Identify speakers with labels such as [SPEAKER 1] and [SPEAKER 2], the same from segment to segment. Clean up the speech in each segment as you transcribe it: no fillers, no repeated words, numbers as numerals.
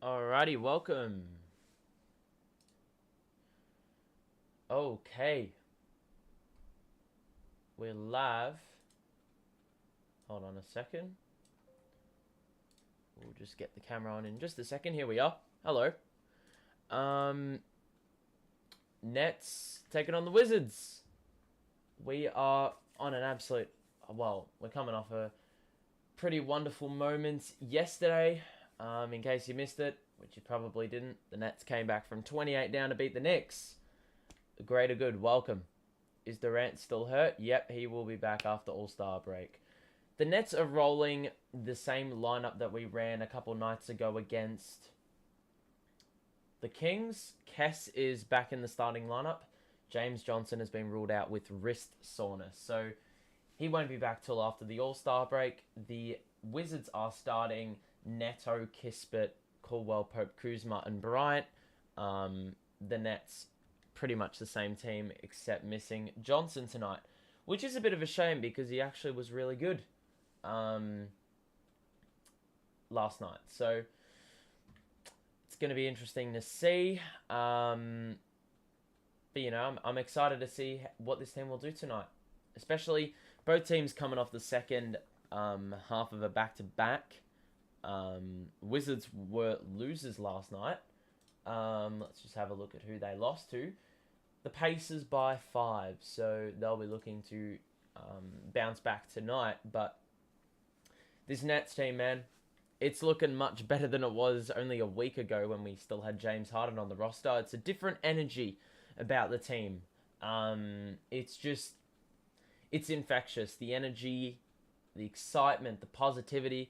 [SPEAKER 1] Alrighty, welcome. Okay, we're live. Hold on a second. We'll just get the camera on in just a second. Here we are. Hello. Um, Nets taking on the Wizards. We are on an absolute. Well, we're coming off a pretty wonderful moment yesterday. In case you missed it, which you probably didn't, the Nets came back from 28 down to beat the Knicks. The greater good, welcome. Is Durant still hurt? Yep, he will be back after All-Star break. The Nets are rolling the same lineup that we ran a couple nights ago against the Kings. Kess is back in the starting lineup. James Johnson has been ruled out with wrist soreness, so he won't be back till after the All-Star break. The Wizards are starting Neto, Kispert, Caldwell, Pope, Kuzma, and Bryant. The Nets, pretty much the same team, except missing Johnson tonight, which is a bit of a shame because he actually was really good last night. So it's going to be interesting to see. But, I'm excited to see what this team will do tonight. Especially both teams coming off the second half of a back-to-back. Wizards were losers last night. Let's just have a look at who they lost to. The Pacers by 5, so they'll be looking to bounce back tonight. But this Nets team, man, it's looking much better than it was only a week ago when we still had James Harden on the roster. It's a different energy about the team. It's infectious. The energy, the excitement, the positivity.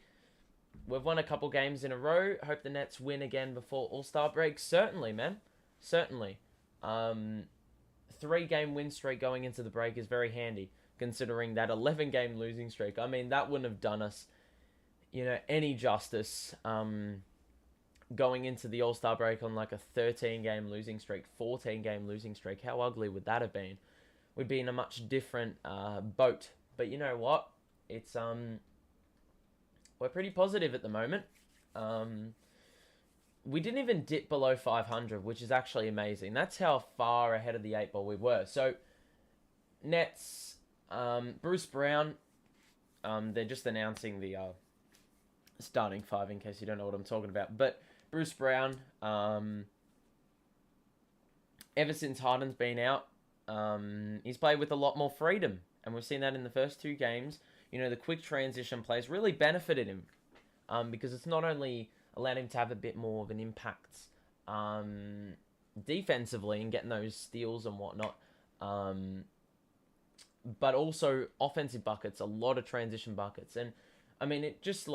[SPEAKER 1] We've won a couple games in a row. Hope the Nets win again before All-Star break. Certainly, man. Certainly. 3-game win streak going into the break is very handy, considering that 11-game losing streak. I mean, that wouldn't have done us, any justice going into the All-Star break on like a 13-game losing streak, 14-game losing streak. How ugly would that have been? We'd be in a much different boat. But you know what? It's we're pretty positive at the moment. We didn't even dip below 500, which is actually amazing. That's how far ahead of the 8 ball we were. So, Nets, Bruce Brown, they're just announcing the starting 5 in case you don't know what I'm talking about. But Bruce Brown, ever since Harden's been out, he's played with a lot more freedom. And we've seen that in the first 2 games. The quick transition plays really benefited him because it's not only allowed him to have a bit more of an impact defensively and getting those steals and whatnot, but also offensive buckets, a lot of transition buckets. And, I mean, it just,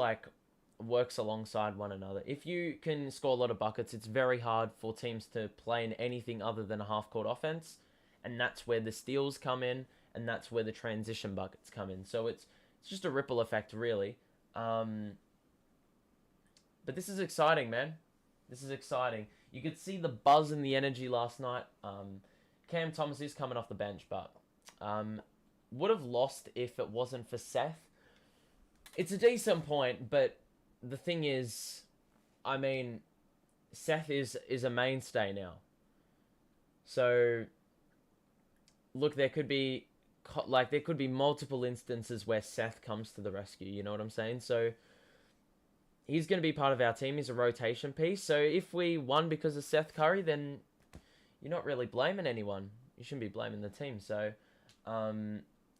[SPEAKER 1] works alongside one another. If you can score a lot of buckets, it's very hard for teams to play in anything other than a half-court offense, and that's where the steals come in, and that's where the transition buckets come in. So it's just a ripple effect, really. But this is exciting, man. This is exciting. You could see the buzz and the energy last night. Cam Thomas is coming off the bench, but would have lost if it wasn't for Seth. It's a decent point, but the thing is, I mean, Seth is a mainstay now. So, look, there could be multiple instances where Seth comes to the rescue. You know what I'm saying? So, he's going to be part of our team. He's a rotation piece. So, if we won because of Seth Curry, then you're not really blaming anyone. You shouldn't be blaming the team. So,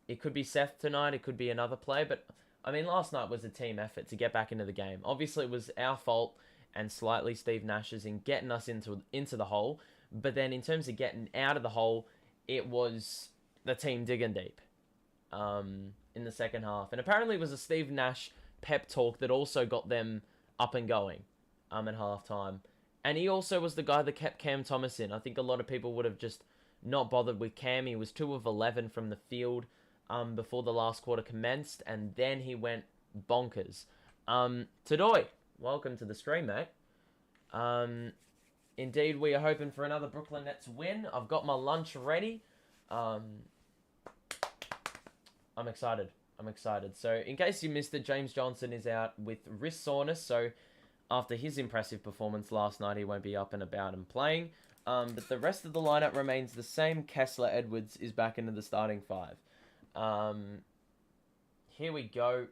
[SPEAKER 1] it could be Seth tonight. It could be another play. But, I mean, last night was a team effort to get back into the game. Obviously, it was our fault and slightly Steve Nash's in getting us into the hole. But then in terms of getting out of the hole, it was the team digging deep in the second half. And apparently it was a Steve Nash pep talk that also got them up and going at halftime. And he also was the guy that kept Cam Thomas in. I think a lot of people would have just not bothered with Cam. He was 2 of 11 from the field before the last quarter commenced, and then he went bonkers. Tadoy, welcome to the stream, mate. Indeed, we are hoping for another Brooklyn Nets win. I've got my lunch ready. I'm excited. So, in case you missed it, James Johnson is out with wrist soreness. So, after his impressive performance last night, he won't be up and about and playing. But the rest of the lineup remains the same. Kessler Edwards is back into the starting five. Here we go.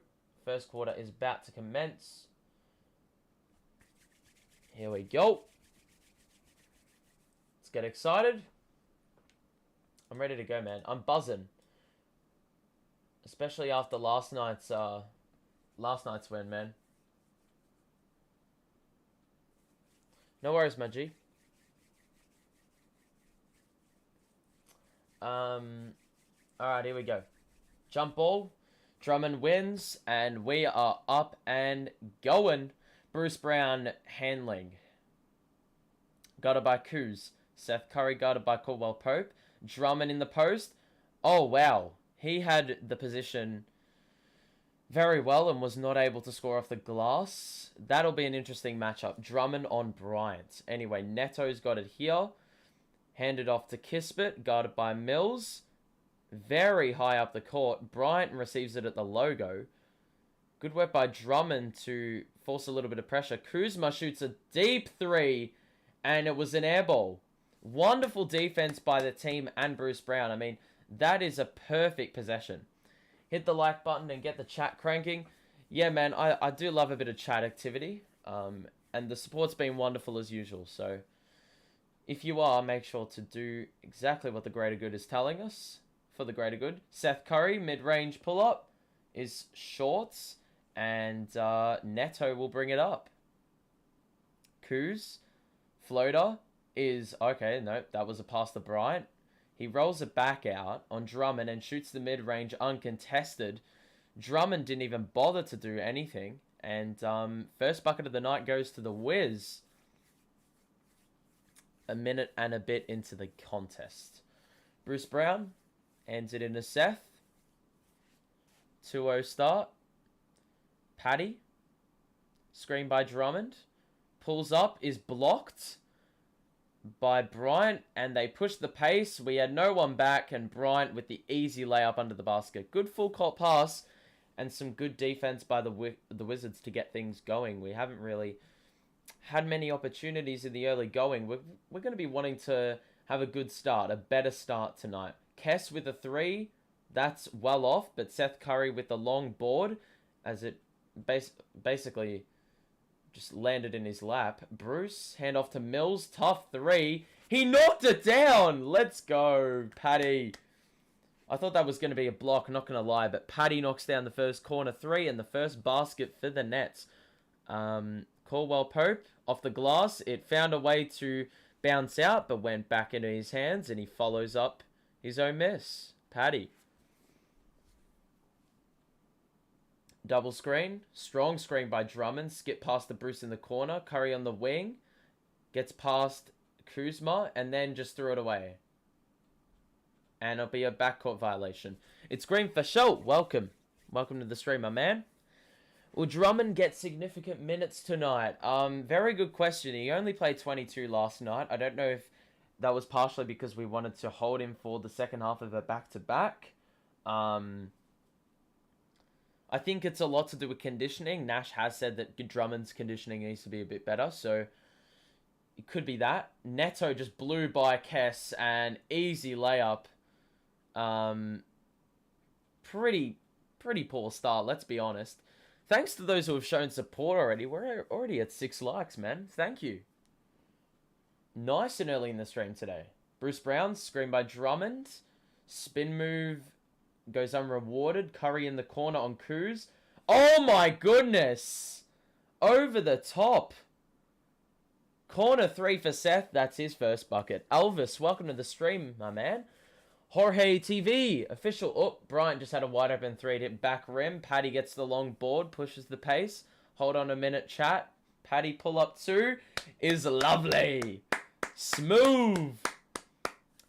[SPEAKER 1] First quarter is about to commence. Here we go. Let's get excited. I'm ready to go, man. I'm buzzing. Especially after last night's win, man. No worries, my G. Alright, here we go. Jump ball. Drummond wins, and we are up and going. Bruce Brown handling. Guarded by Kuz. Seth Curry guarded by Caldwell Pope. Drummond in the post. Oh, wow. He had the position very well and was not able to score off the glass. That'll be an interesting matchup. Drummond on Bryant. Anyway, Neto's got it here. Handed off to Kispert, guarded by Mills. Very high up the court. Bryant receives it at the logo. Good work by Drummond to force a little bit of pressure. Kuzma shoots a deep three, and it was an air ball. Wonderful defense by the team and Bruce Brown. I mean, that is a perfect possession. Hit the like button and get the chat cranking. Yeah, man, I do love a bit of chat activity. And the support's been wonderful as usual. So, if you are, make sure to do exactly what the greater good is telling us. For the greater good. Seth Curry, mid-range pull-up, is shorts. And Neto will bring it up. Kuz, floater, is... Okay, no, that was a pass to Bryant. He rolls it back out on Drummond and shoots the mid-range uncontested. Drummond didn't even bother to do anything. And first bucket of the night goes to the Wiz. A minute and a bit into the contest. Bruce Brown hands it into Seth. 2-0 start. Paddy. Screen by Drummond. Pulls up, is blocked by Bryant, and they push the pace. We had no one back, and Bryant with the easy layup under the basket. Good full court pass, and some good defense by the Wizards to get things going. We haven't really had many opportunities in the early going. We're going to be wanting to have a good start, a better start tonight. Kess with a three, that's well off, but Seth Curry with the long board, as it basically just landed in his lap. Bruce, hand off to Mills. Tough three. He knocked it down. Let's go, Paddy. I thought that was going to be a block, not going to lie. But Paddy knocks down the first corner three and the first basket for the Nets. Caldwell Pope off the glass. It found a way to bounce out, but went back into his hands. And he follows up his own miss. Paddy. Double screen. Strong screen by Drummond. Skip past the Bruce in the corner. Curry on the wing. Gets past Kuzma. And then just threw it away. And it'll be a backcourt violation. It's green for show. Welcome. Welcome to the stream, my man. Will Drummond get significant minutes tonight? Very good question. He only played 22 last night. I don't know if that was partially because we wanted to hold him for the second half of a back-to-back. I think it's a lot to do with conditioning. Nash has said that Drummond's conditioning needs to be a bit better, so it could be that. Neto just blew by Kess, and easy layup. Pretty poor start, let's be honest. Thanks to those who have shown support already. We're already at 6 likes, man. Thank you. Nice and early in the stream today. Bruce Brown, screen by Drummond. Spin move goes unrewarded. Curry in the corner on Kuz. Oh my goodness! Over the top. Corner three for Seth. That's his first bucket. Elvis, welcome to the stream, my man. Jorge TV, official. Oh, Bryant just had a wide open three to hit back rim. Paddy gets the long board, pushes the pace. Hold on a minute, chat. Paddy pull up two is lovely. Smooth.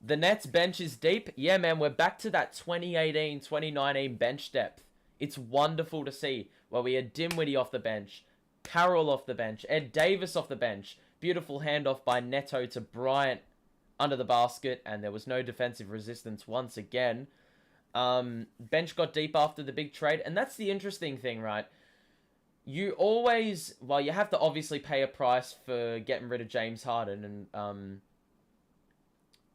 [SPEAKER 1] The Nets bench is deep. Yeah, man, we're back to that 2018, 2019 bench depth. It's wonderful to see where we had Dinwiddie off the bench, Carroll off the bench, Ed Davis off the bench. Beautiful handoff by Neto to Bryant under the basket, and there was no defensive resistance once again. Bench got deep after the big trade, and that's the interesting thing, right? you always, well, you have to obviously pay a price for getting rid of James Harden. And,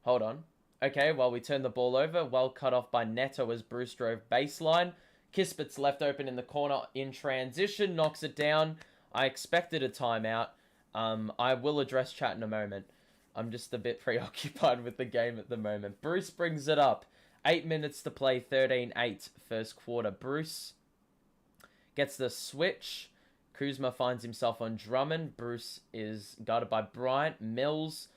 [SPEAKER 1] hold on. Okay, well, we turned the ball over. Well cut off by Neto as Bruce drove baseline. Kispert's left open in the corner in transition. Knocks it down. I expected a timeout. I will address chat in a moment. I'm just a bit preoccupied with the game at the moment. Bruce brings it up. 8 minutes to play. 13-8 first quarter. Bruce gets the switch. Kuzma finds himself on Drummond. Bruce is guarded by Bryant. Mills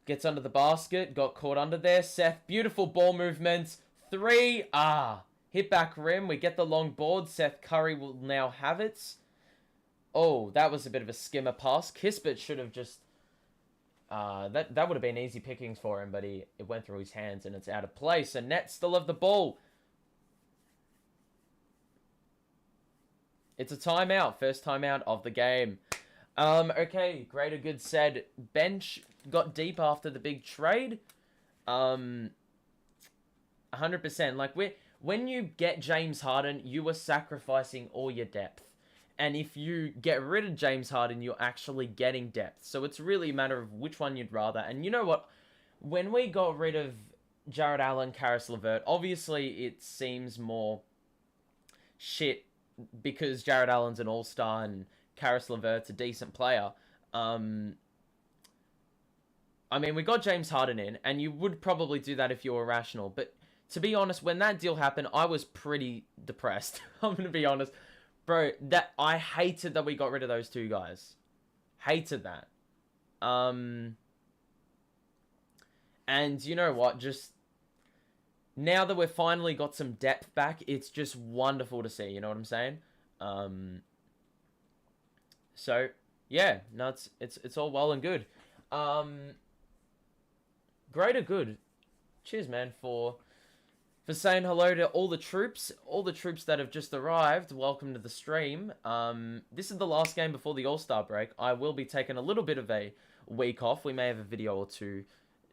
[SPEAKER 1] gets under the basket. Got caught under there. Seth, beautiful ball movement. 3. Hit back rim. We get the long board. Seth Curry will now have it. Oh, that was a bit of a skimmer pass. Kispert should have just... that would have been easy pickings for him, but it went through his hands and it's out of play. So Nets still have the ball. It's a timeout. First timeout of the game. Okay, Greater Good said bench got deep after the big trade. 100%. Like, when you get James Harden, you are sacrificing all your depth. And if you get rid of James Harden, you're actually getting depth. So it's really a matter of which one you'd rather. And you know what? When we got rid of Jared Allen, Karis LeVert, obviously it seems more shit because Jared Allen's an all-star and Karis LeVert's a decent player. I mean, we got James Harden in, and you would probably do that if you were rational. But to be honest, when that deal happened, I was pretty depressed. I'm going to be honest. Bro, I hated that we got rid of those two guys. Hated that. And you know what? Just now that we've finally got some depth back, it's just wonderful to see. You know what I'm saying? So yeah, no, it's all well and good. Greater Good. Cheers, man, for saying hello to all the troops that have just arrived. Welcome to the stream. This is the last game before the All-Star break. I will be taking a little bit of a week off. We may have a video or two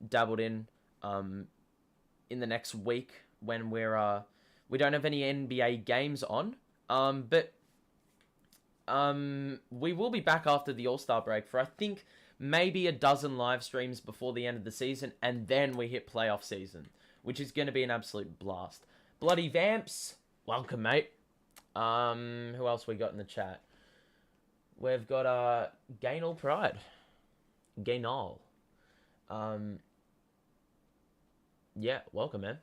[SPEAKER 1] dabbled in the next week when we don't have any NBA games on. But we will be back after the All-Star break for, I think, maybe a dozen live streams before the end of the season, and then we hit playoff season, which is going to be an absolute blast. Bloody Vamps, welcome, mate. Who else we got in the chat? We've got Gainal Pride. Gainal. Yeah, welcome, man.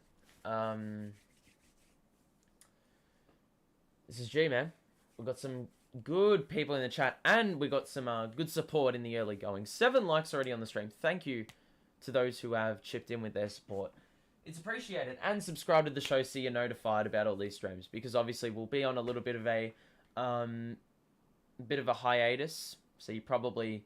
[SPEAKER 1] This is G, man. We've got some good people in the chat, and we got some good support in the early going. 7 likes already on the stream. Thank you to those who have chipped in with their support. It's appreciated. And subscribe to the show so you're notified about all these streams, because obviously we'll be on a little bit of a hiatus, so you probably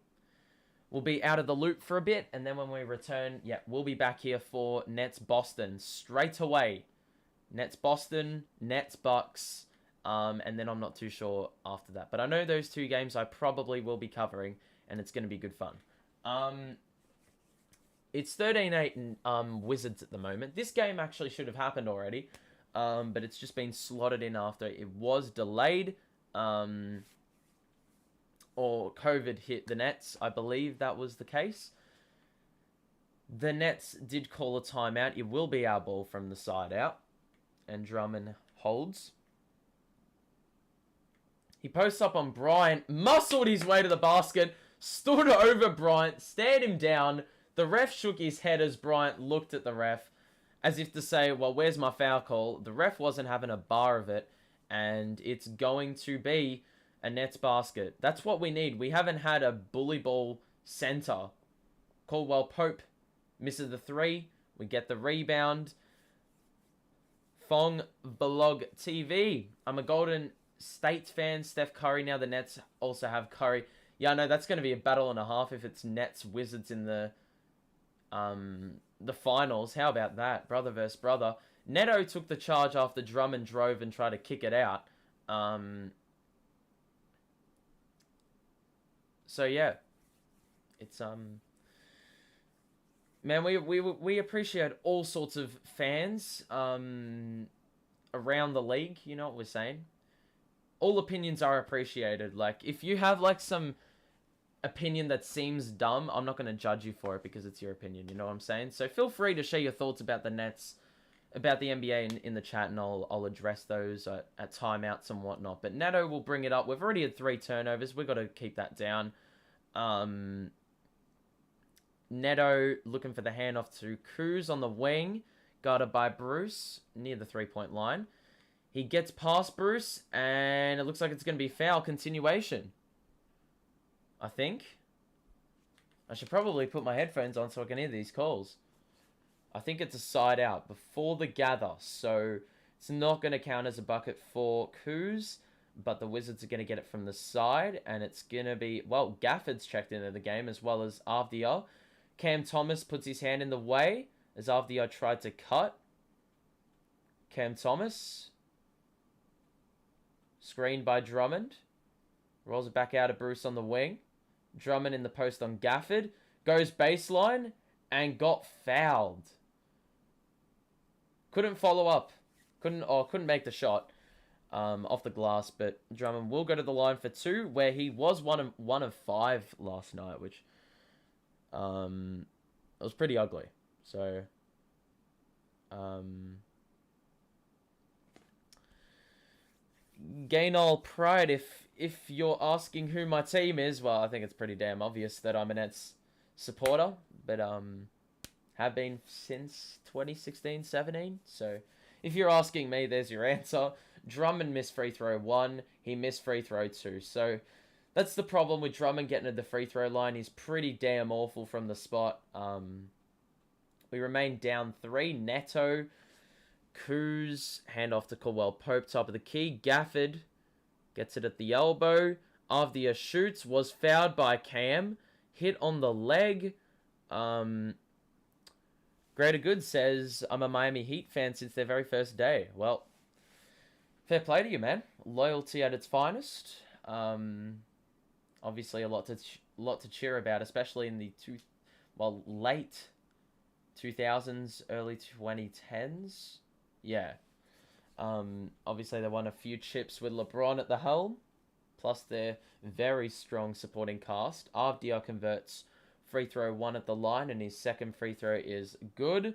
[SPEAKER 1] will be out of the loop for a bit, and then when we return, yeah, we'll be back here for Nets Boston straight away. Nets Boston, Nets Bucks, and then I'm not too sure after that. But I know those 2 games I probably will be covering, and it's going to be good fun. It's 13-8 in Wizards at the moment. This game actually should have happened already, but it's just been slotted in after it was delayed, or COVID hit the Nets. I believe that was the case. The Nets did call a timeout. It will be our ball from the side out, and Drummond holds. He posts up on Bryant, muscled his way to the basket, stood over Bryant, stared him down. The ref shook his head as Bryant looked at the ref, as if to say, well, where's my foul call? The ref wasn't having a bar of it, and it's going to be a Nets basket. That's what we need. We haven't had a bully ball center. Caldwell Pope misses the 3. We get the rebound. Fong Vlog TV. I'm a Golden State fan. Steph Curry. Now the Nets also have Curry. Yeah, no, that's going to be a battle and a half if it's Nets Wizards in the finals. How about that? Brother versus brother. Neto took the charge after Drummond drove and tried to kick it out. So yeah, it's man, we appreciate all sorts of fans around the league. You know what we're saying? all opinions are appreciated. Like, if you have, like, some opinion that seems dumb, I'm not going to judge you for it because it's your opinion, you know what I'm saying? So feel free to share your thoughts about the Nets, about the NBA in the chat, and I'll address those at timeouts and whatnot. But Neto will bring it up. We've already had 3 turnovers. We've got to keep that down. Neto looking for the handoff to Kuz on the wing, guarded by Bruce near the 3-point line. He gets past Bruce, and it looks like it's going to be foul continuation. I think. I should probably put my headphones on so I can hear these calls. I think it's a side out before the gather, so it's not going to count as a bucket for Kuz, but the Wizards are going to get it from the side, and it's going to be, well, Gafford's checked into the game as well as Avdia. Cam Thomas puts his hand in the way as Avdia tried to cut. Cam Thomas, screened by Drummond, rolls it back out of Bruce on the wing. Drummond in the post on Gafford, goes baseline, and got fouled. Couldn't follow up. Couldn't make the shot off the glass, but Drummond will go to the line for 2, where he was one of 5 last night, which it was pretty ugly. So Gainal Pride, if you're asking who my team is, well, I think it's pretty damn obvious that I'm a Nets supporter, but have been since 2016-17. So if you're asking me, there's your answer. Drummond missed free throw 1, he missed free throw 2. So that's the problem with Drummond getting to the free throw line. He's pretty damn awful from the spot. We remain down 3. Neto, Kuz, handoff to Caldwell Pope, top of the key. Gafford gets it at the elbow. Avdia shoots, was fouled by Cam. Hit on the leg. Greater Good says, I'm a Miami Heat fan since their very first day. Well, fair play to you, man. Loyalty at its finest. Obviously a lot to cheer about, especially in the late 2000s, early 2010s. Yeah. Obviously they won a few chips with LeBron at the helm, plus their very strong supporting cast. Avdia converts free throw 1 at the line, and his second free throw is good.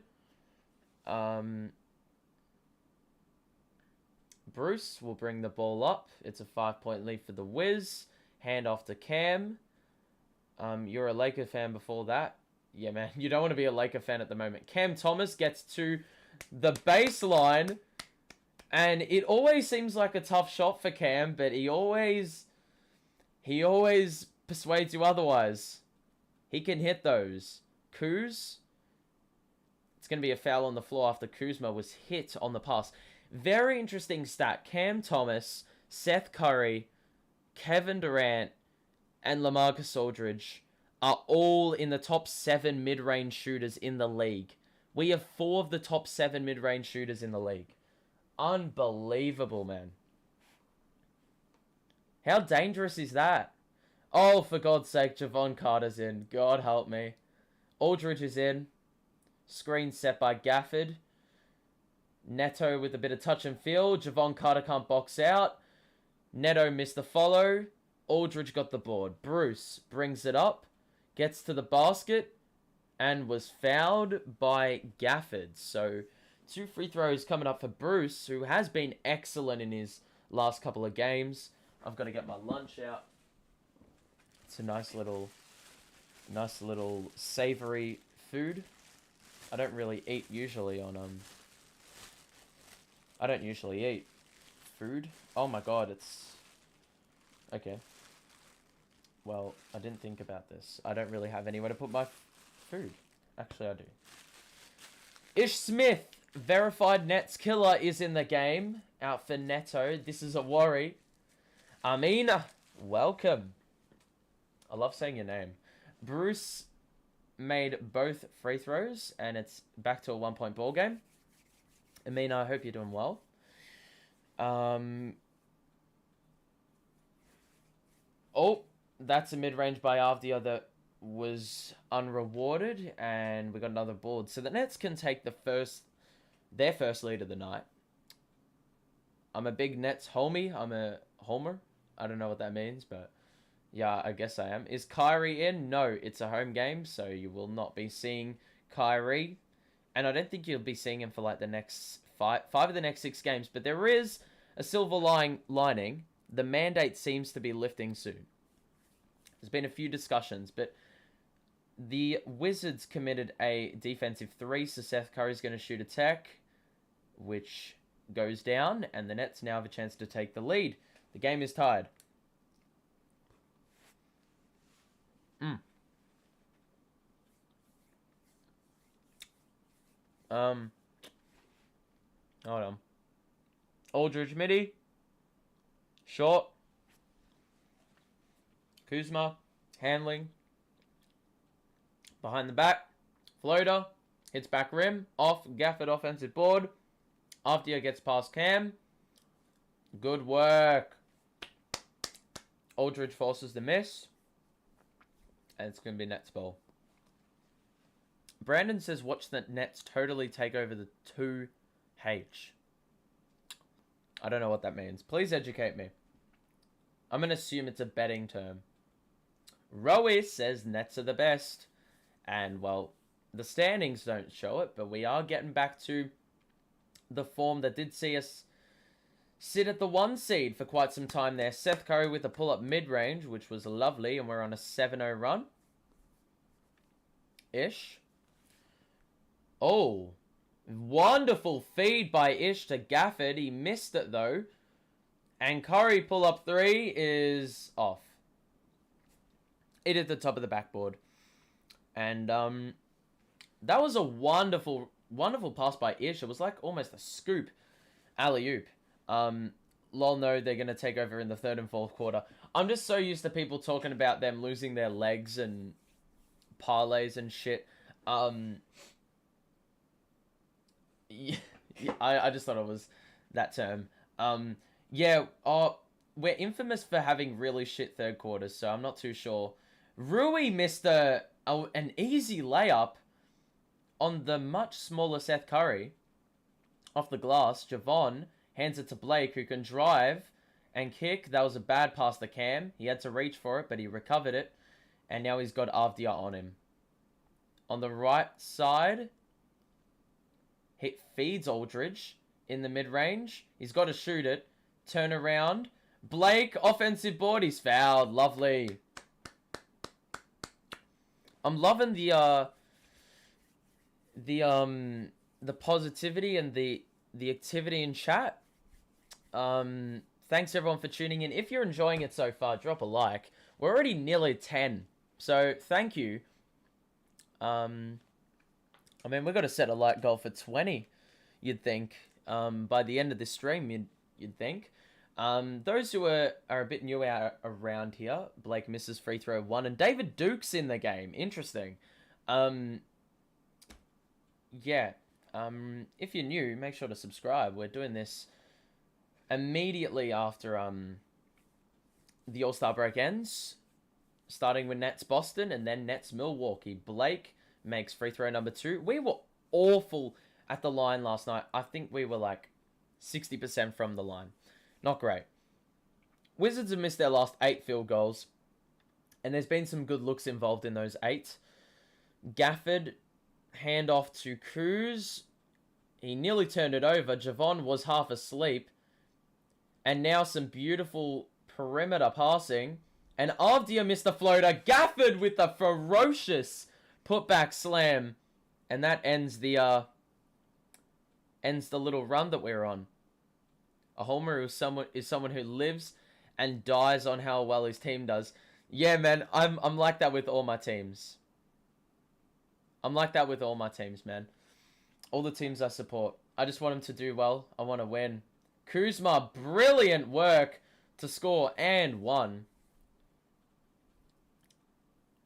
[SPEAKER 1] Bruce will bring the ball up. It's a 5-point lead for the Wiz. Hand off to Cam. You're a Laker fan before that. Yeah, man, you don't want to be a Laker fan at the moment. Cam Thomas gets to the baseline, and it always seems like a tough shot for Cam, but he always persuades you otherwise. He can hit those. Kuz, it's going to be a foul on the floor after Kuzma was hit on the pass. Very interesting stat. Cam Thomas, Seth Curry, Kevin Durant, and LaMarcus Aldridge are all in the top 7 mid-range shooters in the league. We have 4 of the top 7 mid-range shooters in the league. Unbelievable, man. How dangerous is that? Oh, for God's sake, Javon Carter's in. God help me. Aldridge is in. Screen set by Gafford. Neto with a bit of touch and feel. Javon Carter can't box out. Neto missed the follow. Aldridge got the board. Bruce brings it up. Gets to the basket. And was fouled by Gafford. So 2 free throws coming up for Bruce, who has been excellent in his last couple of games. I've got to get my lunch out. It's a nice little savory food. I don't really eat usually on I don't usually eat food. Oh my god, it's okay. Well, I didn't think about this. I don't really have anywhere to put my food. Actually, I do. Ish Smith, verified Nets killer, is in the game. Out for Neto. This is a worry. Amina, welcome. I love saying your name. Bruce made both free throws, and it's back to a 1-point ball game. Amina, I hope you're doing well. Oh, that's a mid-range by Avdia that was unrewarded, and we got another board. So the Nets can take their first lead of the night. I'm a big Nets homie. I'm a homer. I don't know what that means, but yeah, I guess I am. Is Kyrie in? No, it's a home game, so you will not be seeing Kyrie. And I don't think you'll be seeing him for like the next five of the next 6 games. But there is a silver lining. The mandate seems to be lifting soon. There's been a few discussions, but the Wizards committed a defensive 3, so Seth Curry's going to shoot a tech, which goes down, and the Nets now have a chance to take the lead. The game is tied. Hold on. Aldridge midi. Short. Kuzma. Handling. Behind the back. Floater. Hits back rim. Off. Gafford offensive board. After gets past Cam. Good work. Aldridge forces the miss. And it's going to be Nets ball. Brandon says, watch the Nets totally take over the 2H. I don't know what that means. Please educate me. I'm going to assume it's a betting term. Rowie says Nets are the best. And, well, the standings don't show it, but we are getting back to the form that did see us sit at the 1 seed for quite some time there. Seth Curry with a pull-up mid-range, which was lovely, and we're on a 7-0 run. Ish. Oh, wonderful feed by Ish to Gafford. He missed it, though. And Curry pull-up 3 is off. It at the top of the backboard. And that was a wonderful pass by Ish. It was like almost a scoop. Alley-oop. Lol, no, they're going to take over in the 3rd and 4th quarter. I'm just so used to people talking about them losing their legs and parlays and shit. I just thought it was that term. We're infamous for having really shit 3rd quarters, so I'm not too sure. Rui missed an easy layup on the much smaller Seth Curry. Off the glass, Javon hands it to Blake, who can drive and kick. That was a bad pass to Cam. He had to reach for it, but he recovered it. And now he's got Avdia on him. On the right side, he feeds Aldridge in the mid-range. He's got to shoot it. Turn around. Blake, offensive board. He's fouled. Lovely. I'm loving the positivity and the activity in chat. Thanks everyone for tuning in. If you're enjoying it so far, drop a like. We're already nearly 10, so thank you. I mean, we've got to set a like goal for 20, you'd think. By the end of this stream, you'd think. Those who are a bit new around here, Blake misses free throw 1, and David Duke's in the game. Interesting. If you're new, make sure to subscribe. We're doing this immediately after the All-Star break ends, starting with Nets Boston and then Nets Milwaukee. Blake makes free throw number 2. We were awful at the line last night. I think we were like 60% from the line. Not great. Wizards have missed their last 8 field goals, and there's been some good looks involved in those 8. Gafford, handoff to Kuz. He nearly turned it over. Javon was half asleep. And now some beautiful perimeter passing. And Avdia missed the floater. Gafford with the ferocious putback slam. And that ends the little run that we're on. A homer is someone who lives and dies on how well his team does. Yeah, man, I'm like that with all my teams. I'm like that with all my teams, man. All the teams I support. I just want them to do well. I want to win. Kuzma, brilliant work to score and won.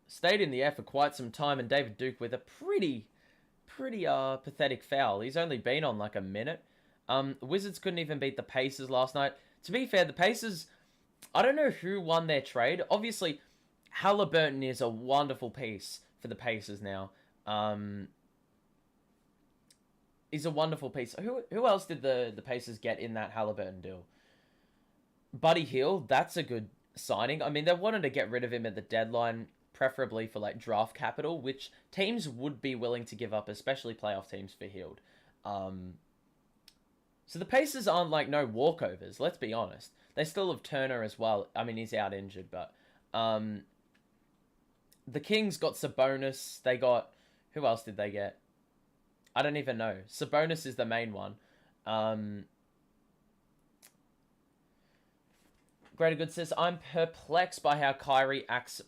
[SPEAKER 1] Stayed in the air for quite some time, and David Duke with a pretty pathetic foul. He's only been on like a minute. Wizards couldn't even beat the Pacers last night. To be fair, the Pacers, I don't know who won their trade. Obviously, Halliburton is a wonderful piece for the Pacers now. is a wonderful piece. Who else did the Pacers get in that Halliburton deal? Buddy Hield, that's a good signing. I mean, they wanted to get rid of him at the deadline, preferably for like draft capital, which teams would be willing to give up, especially playoff teams for Hield. So the Pacers aren't like no walkovers, let's be honest. They still have Turner as well. I mean, he's out injured, but the Kings got Sabonis. They got, who else did they get? I don't even know. Sabonis is the main one. Greater Good says, I'm perplexed by how Kyrie acts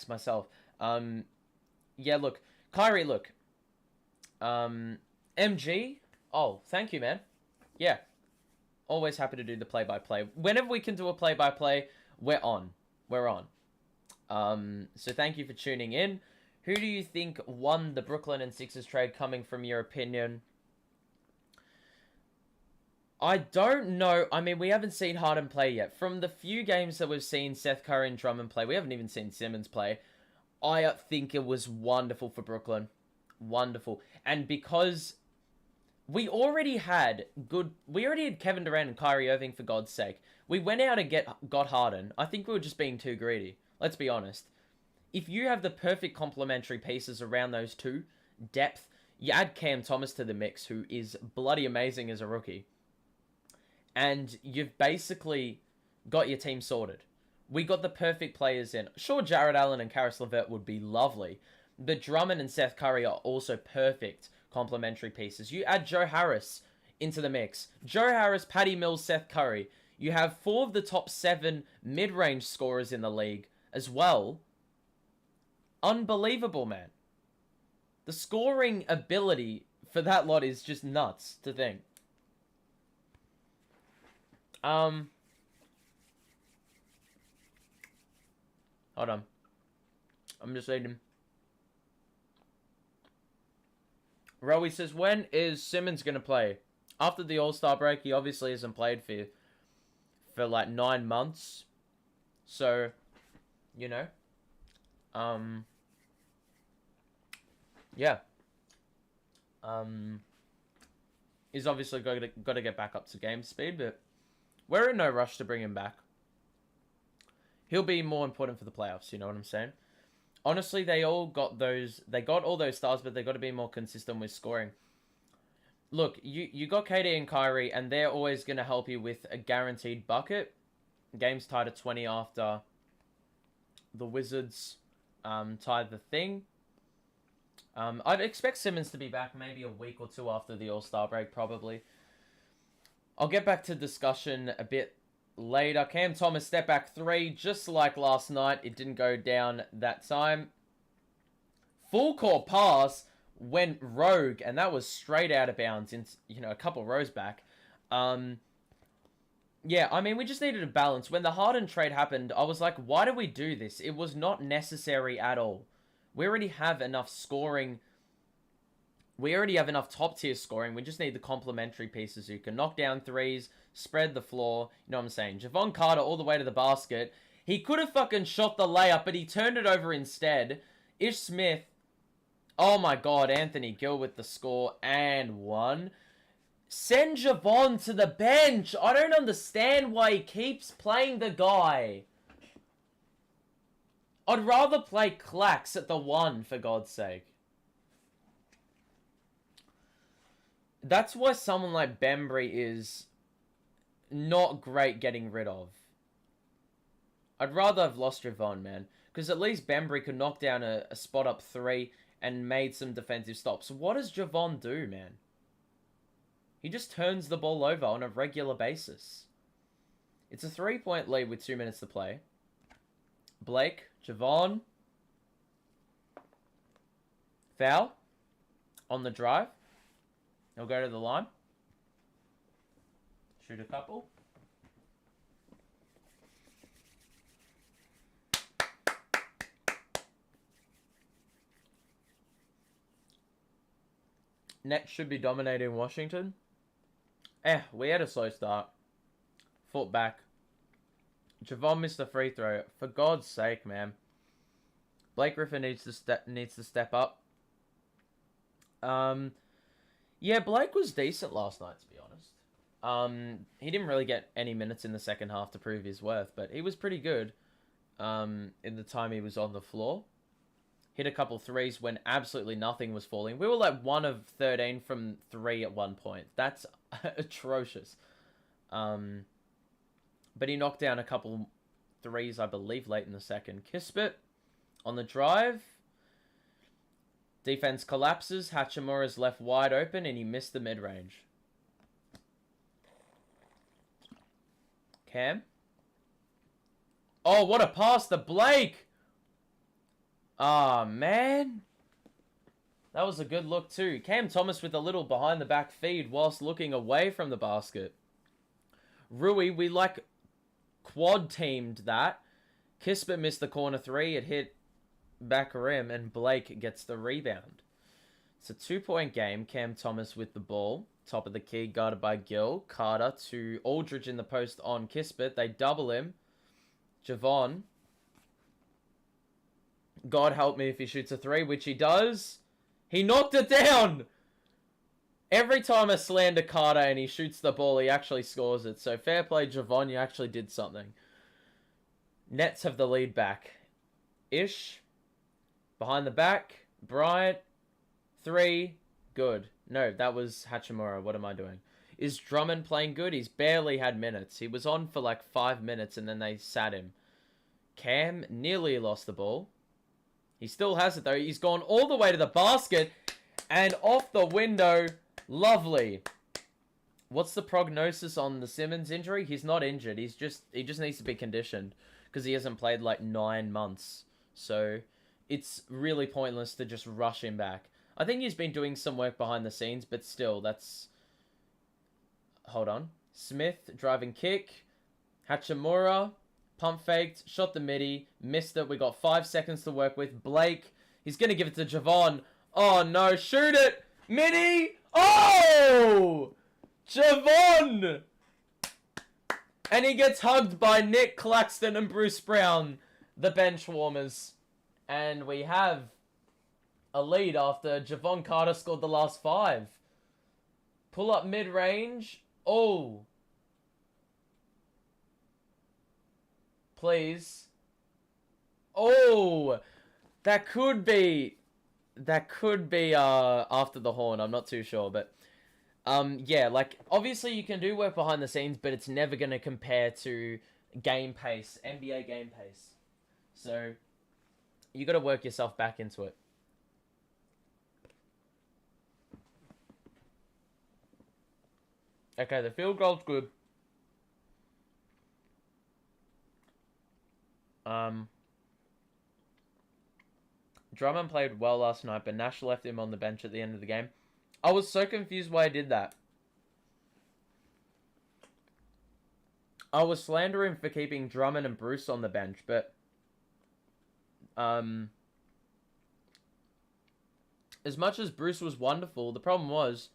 [SPEAKER 1] myself. Yeah, look. Kyrie, look. MG? Oh, thank you, man. Yeah. Always happy to do the play-by-play. Whenever we can do a play-by-play, we're on. We're on. So thank you for tuning in. Who do you think won the Brooklyn and Sixers trade coming from your opinion? I don't know. I mean, we haven't seen Harden play yet. From the few games that we've seen Seth Curry and Drummond play, we haven't even seen Simmons play. I think it was wonderful for Brooklyn. Wonderful. And because we already had Kevin Durant and Kyrie Irving, for God's sake. We went out and got Harden. I think we were just being too greedy. Let's be honest. If you have the perfect complementary pieces around those two, depth, you add Cam Thomas to the mix, who is bloody amazing as a rookie. And you've basically got your team sorted. We got the perfect players in. Sure, Jared Allen and Karis LeVert would be lovely. But Drummond and Seth Curry are also perfect complementary pieces. You add Joe Harris into the mix. Joe Harris, Patty Mills, Seth Curry. You have 4 of the top 7 mid-range scorers in the league as well. Unbelievable, man. The scoring ability for that lot is just nuts to think. Hold on. I'm just eating. Rowie says, when is Simmons going to play? After the All-Star break, he obviously hasn't played for like 9 months. So, you know. Yeah. He's obviously got to get back up to game speed, but we're in no rush to bring him back. He'll be more important for the playoffs, you know what I'm saying? Honestly, they got all those stars, but they got to be more consistent with scoring. Look, you got KD and Kyrie, and they're always going to help you with a guaranteed bucket. Game's tied at 20 after the Wizards tied the thing. I'd expect Simmons to be back maybe a week or 2 after the All-Star break, probably. I'll get back to discussion a bit later. Cam Thomas, step back 3, just like last night. It didn't go down that time. Full court pass went rogue, and that was straight out of bounds, a couple rows back. Yeah, I mean, we just needed a balance. When the Harden trade happened, I was like, why do we do this? It was not necessary at all. We already have enough scoring. We already have enough top-tier scoring. We just need the complementary pieces who can knock down threes, spread the floor. You know what I'm saying? Javon Carter all the way to the basket. He could have fucking shot the layup, but he turned it over instead. Ish Smith. Oh my god, Anthony Gill with the score and 1. Send Javon to the bench. I don't understand why he keeps playing the guy. I'd rather play Clax at the 1, for God's sake. That's why someone like Bembry is not great getting rid of. I'd rather have lost Javon, man. Because at least Bembry could knock down a spot-up 3 and made some defensive stops. What does Javon do, man? He just turns the ball over on a regular basis. It's a 3-point lead with 2 minutes to play. Blake, Javon. Foul. On the drive. He'll go to the line. Shoot a couple. Nets should be dominating Washington. We had a slow start. Fought back. Javon missed a free throw. For God's sake, man. Blake Griffin needs to step up. Yeah, Blake was decent last night, to be honest. He didn't really get any minutes in the second half to prove his worth, but he was pretty good in the time he was on the floor. Hit a couple threes when absolutely nothing was falling. We were like 1 of 13 from 3 at one point. That's atrocious. But he knocked down a couple threes, I believe, late in the second. Kispert on the drive. Defense collapses. Hachimura's left wide open, and he missed the mid-range. Cam. Oh, what a pass to Blake! Ah, man. That was a good look, too. Cam Thomas with a little behind-the-back feed whilst looking away from the basket. Rui, we, like, quad-teamed that. Kispert missed the corner 3. It hit back rim, and Blake gets the rebound. It's a 2-point game. Cam Thomas with the ball. Top of the key, guarded by Gill. Carter to Aldridge in the post on Kispert. They double him. Javon. God help me if he shoots a 3, which he does. He knocked it down! Every time I slander Carter and he shoots the ball, he actually scores it. So fair play, Javon. You actually did something. Nets have the lead back. Ish. Behind the back. Bryant. 3. Good. No, that was Hachimura. What am I doing? Is Drummond playing good? He's barely had minutes. He was on for like 5 minutes and then they sat him. Cam nearly lost the ball. He still has it though. He's gone all the way to the basket and off the window. Lovely. What's the prognosis on the Simmons injury? He's not injured. He just needs to be conditioned because he hasn't played like 9 months. So it's really pointless to just rush him back. I think he's been doing some work behind the scenes, but still, that's... Hold on. Smith, driving kick. Hachimura, pump faked, shot the midi, missed it. We got 5 seconds to work with. Blake, he's going to give it to Javon. Oh, no, shoot it! Midi! Oh! Javon! And he gets hugged by Nick Claxton and Bruce Brown, the bench warmers. And we have a lead after Javon Carter scored the last 5. Pull up mid-range. Oh. Please. Oh. That could be after the horn. I'm not too sure, but yeah, like obviously you can do work behind the scenes, but it's never going to compare to game pace, NBA game pace. So you got to work yourself back into it. Okay, the field goal's good. Drummond played well last night, but Nash left him on the bench at the end of the game. I was so confused why I did that. I was slandering for keeping Drummond and Bruce on the bench, but as much as Bruce was wonderful, the problem was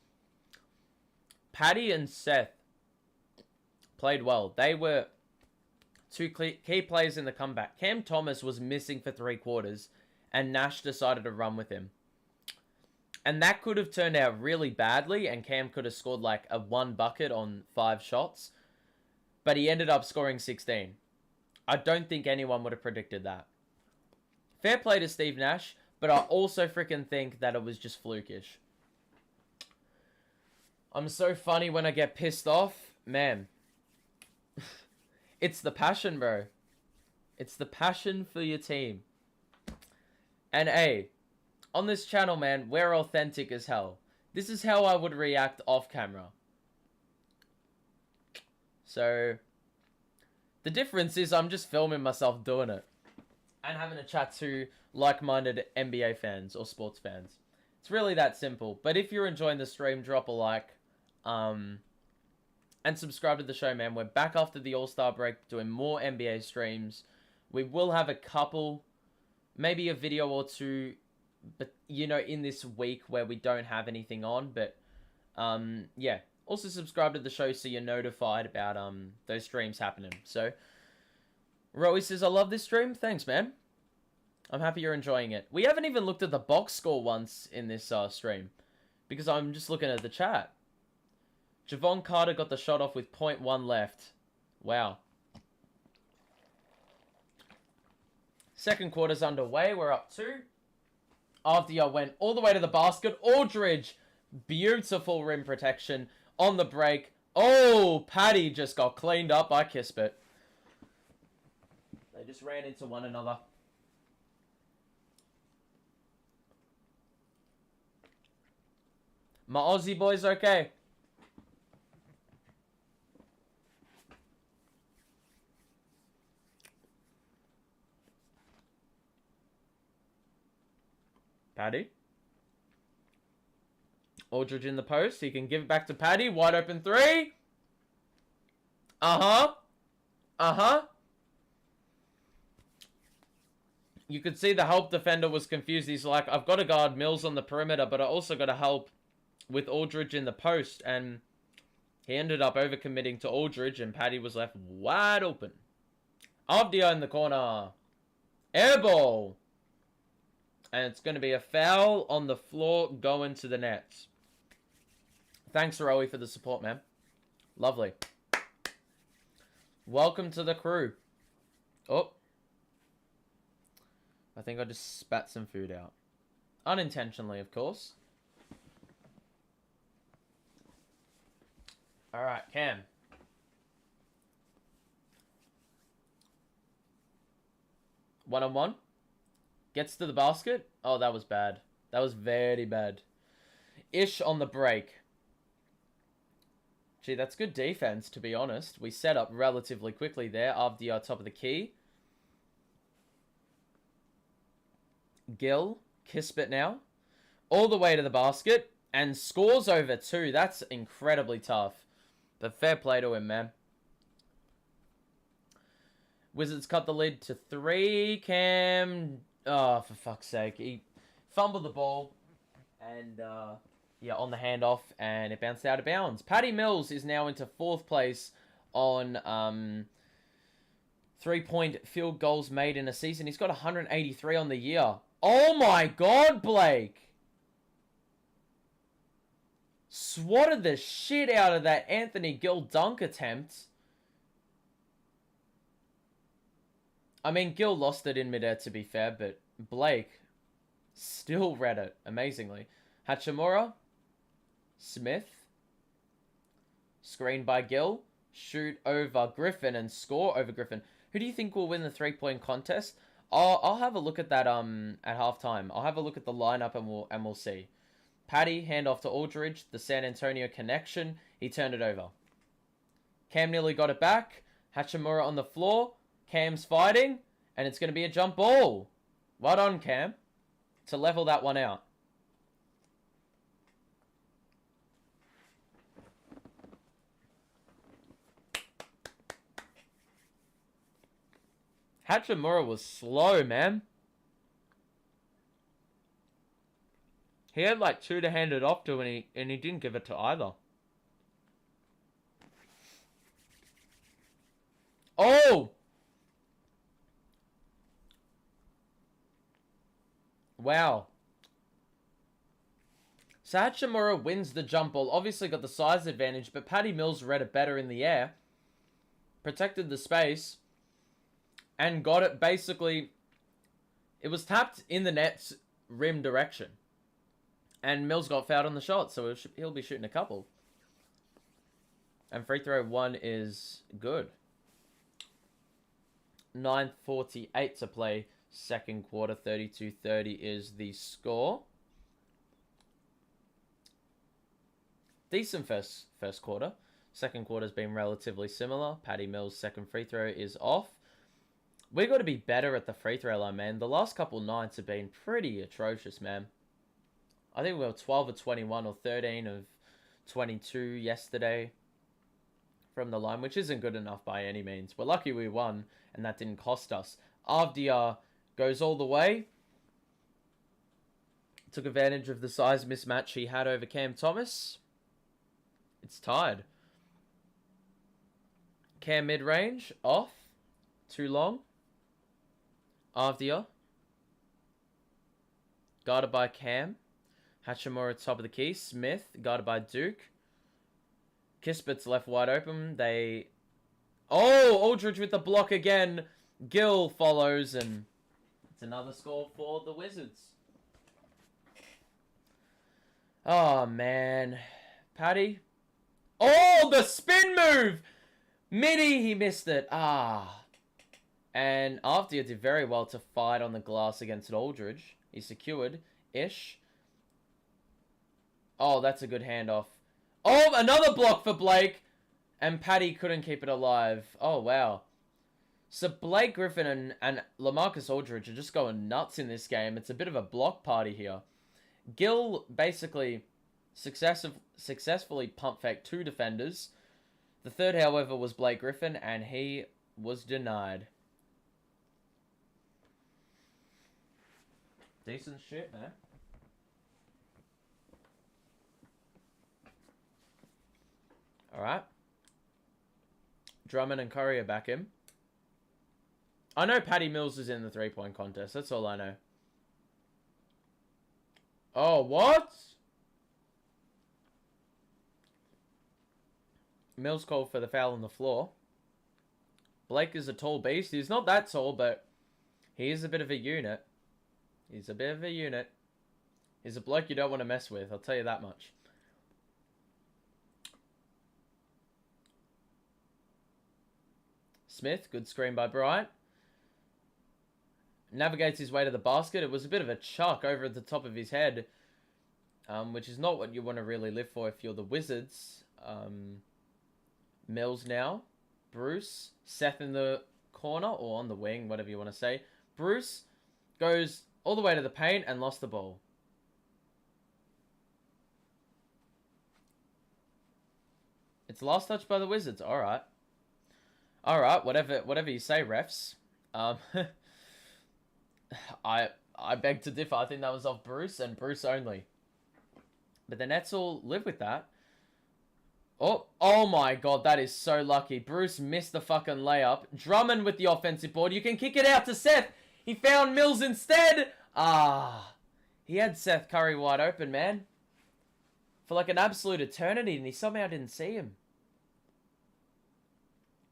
[SPEAKER 1] Patty and Seth played well. They were 2 key players in the comeback. Cam Thomas was missing for 3 quarters, and Nash decided to run with him. And that could have turned out really badly, and Cam could have scored like a 1 bucket on 5 shots. But he ended up scoring 16. I don't think anyone would have predicted that. Fair play to Steve Nash, but I also freaking think that it was just flukish. I'm so funny when I get pissed off. Man. It's the passion, bro. It's the passion for your team. And hey, on this channel, man, we're authentic as hell. This is how I would react off camera. So, the difference is I'm just filming myself doing it. And having a chat to like-minded NBA fans or sports fans. It's really that simple. But if you're enjoying the stream, drop a like. And subscribe to the show, man. We're back after the All-Star break doing more NBA streams. We will have a couple, maybe a video or 2, but you know, in this week where we don't have anything on. But yeah, also subscribe to the show so you're notified about those streams happening. So Rowie says, I love this stream. Thanks, man. I'm happy you're enjoying it. We haven't even looked at the box score once in this stream. Because I'm just looking at the chat. Javon Carter got the shot off with 0.1 left. Wow. Second quarter's underway. We're up 2. Avdia went all the way to the basket. Aldridge, beautiful rim protection on the break. Oh, Paddy just got cleaned up by Kispert. They just ran into one another. My Aussie boy's okay. Paddy. Aldridge in the post. He can give it back to Paddy. Wide open 3. Uh-huh. Uh-huh. You could see the help defender was confused. He's like, I've got to guard Mills on the perimeter, but I also got to help with Aldridge in the post. And he ended up overcommitting to Aldridge, and Paddy was left wide open. Avdia in the corner. Air ball. And it's going to be a foul on the floor going to the nets. Thanks, Rowie, for the support, man. Lovely. Welcome to the crew. Oh. I think I just spat some food out. Unintentionally, of course. Alright, Cam. One-on-one. Gets to the basket. Oh, that was bad. That was very bad. Ish on the break. Gee, that's good defense, to be honest. We set up relatively quickly there. Avdia top of the key. Gill. Kispert now. All the way to the basket. And scores over 2. That's incredibly tough. But fair play to him, man. Wizards cut the lead to 3. Cam... Oh, for fuck's sake. He fumbled the ball. And, yeah, on the handoff. And it bounced out of bounds. Patty Mills is now into 4th place on 3-point field goals made in a season. He's got 183 on the year. Oh, my God, Blake. Swatted the shit out of that Anthony Gill dunk attempt. I mean, Gill lost it in midair, to be fair, but Blake still read it amazingly. Hachimura. Smith. Screen by Gill. Shoot over Griffin and score over Griffin. Who do you think will win the 3-point contest? I'll have a look at that at halftime. I'll have a look at the lineup and we'll see. Paddy, handoff to Aldridge. The San Antonio connection. He turned it over. Cam nearly got it back. Hachimura on the floor. Cam's fighting, and it's going to be a jump ball. Well done, Cam, to level that one out. Hachimura was slow, man. He had like 2 to hand it off to, and he didn't give it to either. Oh! Wow. So Hachimura wins the jump ball. Obviously got the size advantage, but Patty Mills read it better in the air. Protected the space. And got it basically... It was tapped in the net's rim direction. And Mills got fouled on the shot, so he'll be shooting a couple. And free throw 1 is good. 9:48 to play. Second quarter, 32-30 is the score. Decent first quarter. Second quarter's been relatively similar. Patty Mills' second free throw is off. We got to be better at the free throw line, man. The last couple nights have been pretty atrocious, man. I think we were 12 of 21 or 13 of 22 yesterday from the line, which isn't good enough by any means. We're lucky we won, and that didn't cost us. Avdia goes all the way. Took advantage of the size mismatch he had over Cam Thomas. It's tied. Cam mid-range, off. Too long. Avdia. Guarded by Cam. Hachimura top of the key. Smith guarded by Duke. Kispert's left wide open. Oh, Aldridge with the block again. Gill follows, and it's another score for the Wizards. Oh, man. Paddy. Oh, the spin move! Midi, he missed it. And Avdia did very well to fight on the glass against Aldridge. He secured. Ish. Oh, that's a good handoff. Oh, another block for Blake. And Paddy couldn't keep it alive. Oh, wow. So Blake Griffin and LaMarcus Aldridge are just going nuts in this game. It's a bit of a block party here. Gill basically successfully pump faked 2 defenders. The third, however, was Blake Griffin, and he was denied. Decent shit, man. Alright. Drummond and Curry are back in. I know Patty Mills is in the 3-point contest. That's all I know. Oh, what? Mills called for the foul on the floor. Blake is a tall beast. He's not that tall, but he is a bit of a unit. He's a bit of a unit. He's a bloke you don't want to mess with. I'll tell you that much. Smith, good screen by Bryant. Navigates his way to the basket. It was a bit of a chuck over at the top of his head, which is not what you want to really live for if you're the Wizards. Mills now. Bruce. Seth in the corner or on the wing, whatever you want to say. Bruce goes all the way to the paint and lost the ball. It's last touch by the Wizards. All right. All right, whatever you say, refs. I beg to differ. I think that was off Bruce and Bruce only. But the Nets will live with that. Oh my god, that is so lucky. Bruce missed the fucking layup. Drummond with the offensive board. You can kick it out to Seth. He found Mills instead. He had Seth Curry wide open, man. For like an absolute eternity, and he somehow didn't see him.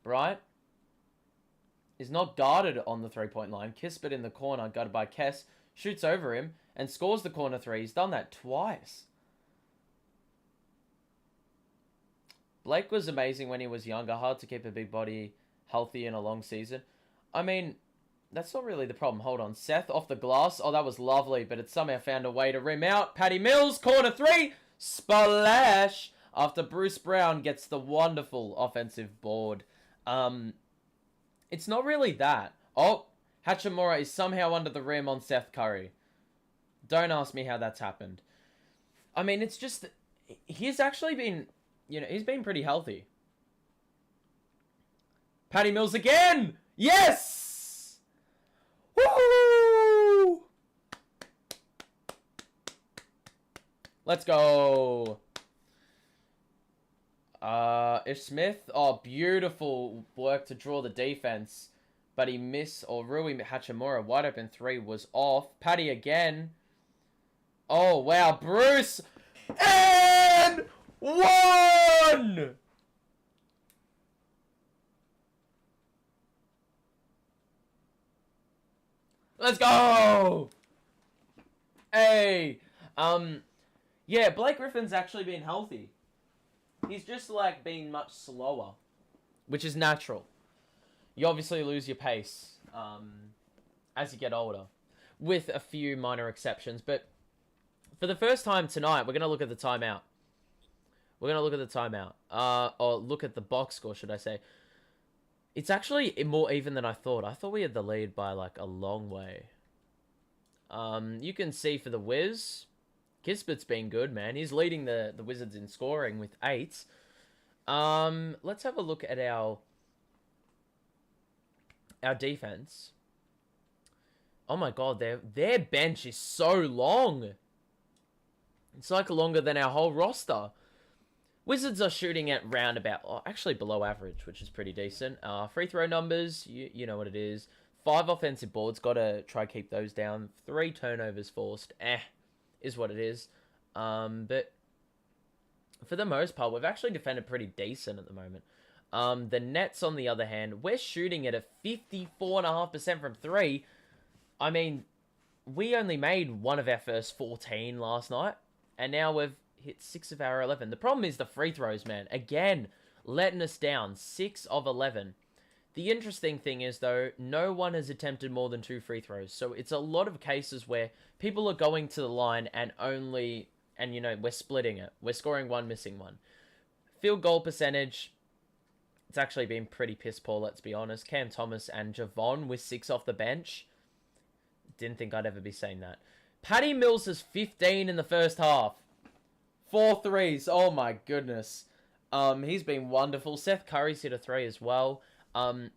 [SPEAKER 1] Bryant is not guarded on the 3-point line. Kispert in the corner, guarded by Kess, shoots over him and scores the corner 3. He's done that twice. Blake was amazing when he was younger. Hard to keep a big body healthy in a long season. I mean, that's not really the problem. Hold on. Seth off the glass. Oh, that was lovely, but it somehow found a way to rim out. Patty Mills, corner 3. Splash! After Bruce Brown gets the wonderful offensive board. It's not really that. Oh, Hachimura is somehow under the rim on Seth Curry. Don't ask me how that's happened. I mean, it's just... He's actually been... he's been pretty healthy. Patty Mills again! Yes! Woo! Let's go. Ish Smith. Oh, beautiful work to draw the defense. But he missed, or Rui Hachimura, wide open 3 was off. Patty again. Oh, wow. Bruce. And 1! Let's go! Hey! Yeah, Blake Griffin's actually been healthy. He's just, like, been much slower, which is natural. You obviously lose your pace as you get older, with a few minor exceptions. But for the first time tonight, we're going to look at the timeout. We're going to look at the timeout. Or look at the box score, should I say. It's actually more even than I thought. I thought we had the lead by, like, a long way. You can see for the Wiz... Kispert's been good, man. He's leading the Wizards in scoring with 8. Let's have a look at our defense. Oh my god, their bench is so long. It's like longer than our whole roster. Wizards are shooting at round about, actually below average, which is pretty decent. Free throw numbers, you know what it is. 5 offensive boards, got to try keep those down. 3 turnovers forced, is what it is. But for the most part, we've actually defended pretty decent at the moment. The Nets, on the other hand, we're shooting at a 54.5% from 3. I mean, we only made one of our first 14 last night, and now we've hit 6 of our 11. The problem is the free throws, man. Again, letting us down. 6 of 11. The interesting thing is, though, no one has attempted more than 2 free throws. So it's a lot of cases where people are going to the line and you know, we're splitting it. We're scoring 1, missing 1. Field goal percentage, it's actually been pretty piss poor, let's be honest. Cam Thomas and Javon with 6 off the bench. Didn't think I'd ever be saying that. Patty Mills is 15 in the first half. 4 threes. Oh my goodness. He's been wonderful. Seth Curry's hit a 3 as well.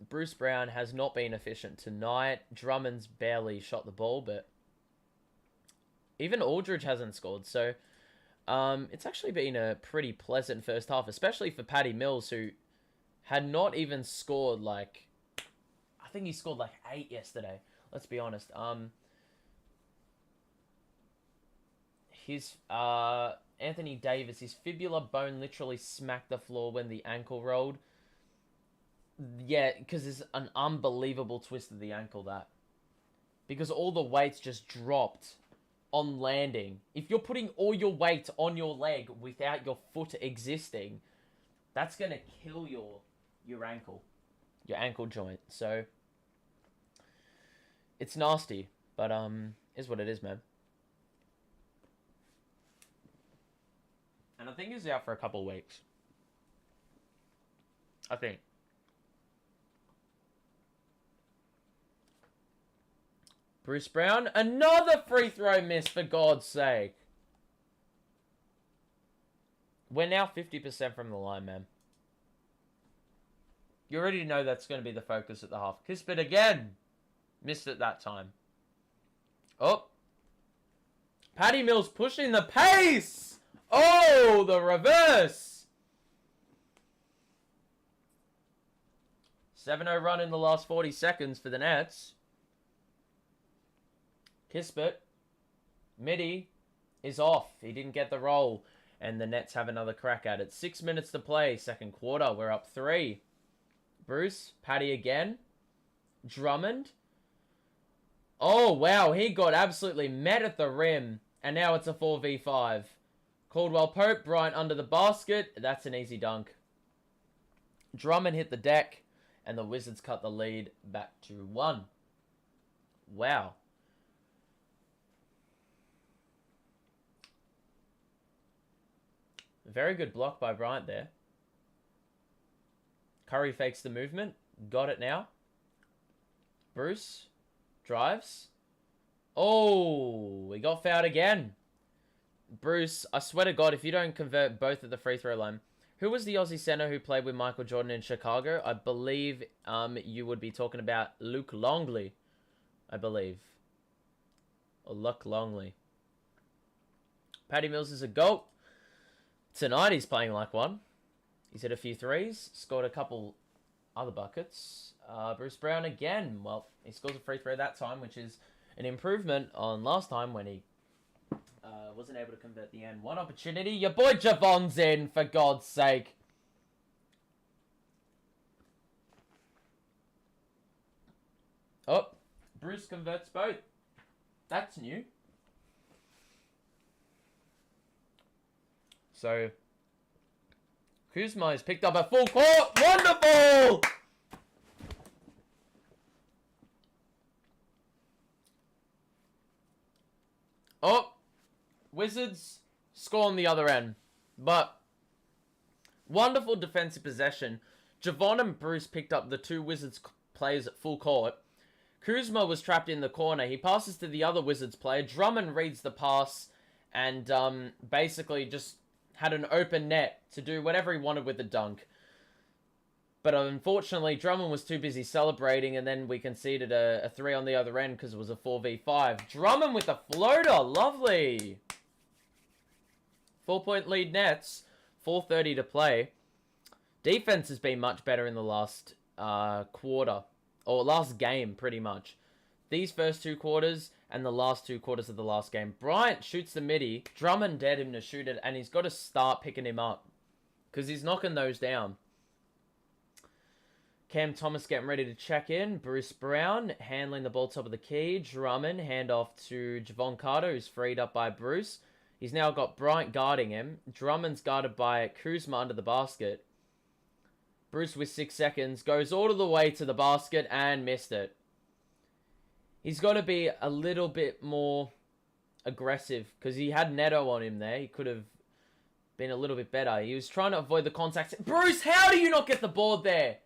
[SPEAKER 1] Bruce Brown has not been efficient tonight. Drummond's barely shot the ball, but even Aldridge hasn't scored. So it's actually been a pretty pleasant first half, especially for Patty Mills, who had not even scored like... I think he scored like 8 yesterday. Let's be honest. His Anthony Davis, his fibula bone literally smacked the floor when the ankle rolled. Yeah, because it's an unbelievable twist of the ankle, that. Because all the weights just dropped on landing. If you're putting all your weight on your leg without your foot existing, that's going to kill your ankle joint. So it's nasty, but is what it is, man. And I think he's out for a couple of weeks. I think. Bruce Brown, another free throw miss, for God's sake. We're now 50% from the line, man. You already know that's going to be the focus at the half. Kispert again. Missed it that time. Oh. Patty Mills pushing the pace. Oh, the reverse. 7-0 run in the last 40 seconds for the Nets. Kispert, midi, is off. He didn't get the roll. And the Nets have another crack at it. 6 minutes to play, second quarter. We're up 3. Bruce, Patty again. Drummond. Oh, wow. He got absolutely met at the rim. And now it's a 4v5. Caldwell Pope, Bryant under the basket. That's an easy dunk. Drummond hit the deck. And the Wizards cut the lead back to 1. Wow. Very good block by Bryant there. Curry fakes the movement. Got it now. Bruce drives. Oh, we got fouled again. Bruce, I swear to God, if you don't convert both at the free throw line. Who was the Aussie center who played with Michael Jordan in Chicago? I believe you would be talking about Luke Longley. I believe. Or Luke Longley. Patty Mills is a GOAT. Tonight he's playing like one. He's hit a few threes. Scored a couple other buckets. Bruce Brown again. Well, he scores a free throw that time, which is an improvement on last time when he wasn't able to convert the end. One opportunity. Your boy Javon's in, for God's sake. Oh, Bruce converts both. That's new. So, Kuzma is picked up at full court. Wonderful! Oh, Wizards score on the other end. But, wonderful defensive possession. Javon and Bruce picked up the 2 Wizards players at full court. Kuzma was trapped in the corner. He passes to the other Wizards player. Drummond reads the pass and basically just had an open net to do whatever he wanted with the dunk. But unfortunately, Drummond was too busy celebrating, and then we conceded a 3 on the other end because it was a 4v5. Drummond with a floater. Lovely. 4-point lead Nets. 4:30 to play. Defense has been much better in the last quarter. Or last game, pretty much. these first 2 quarters and the last 2 quarters of the last game. Bryant shoots the midi. Drummond dared him to shoot it, and he's got to start picking him up because he's knocking those down. Cam Thomas getting ready to check in. Bruce Brown handling the ball top of the key. Drummond handoff to Javon Carter, who's freed up by Bruce. He's now got Bryant guarding him. Drummond's guarded by Kuzma under the basket. Bruce with 6 seconds goes all the way to the basket and missed it. He's got to be a little bit more aggressive because he had Neto on him there. He could have been a little bit better. He was trying to avoid the contact. Bruce, how do you not get the board there?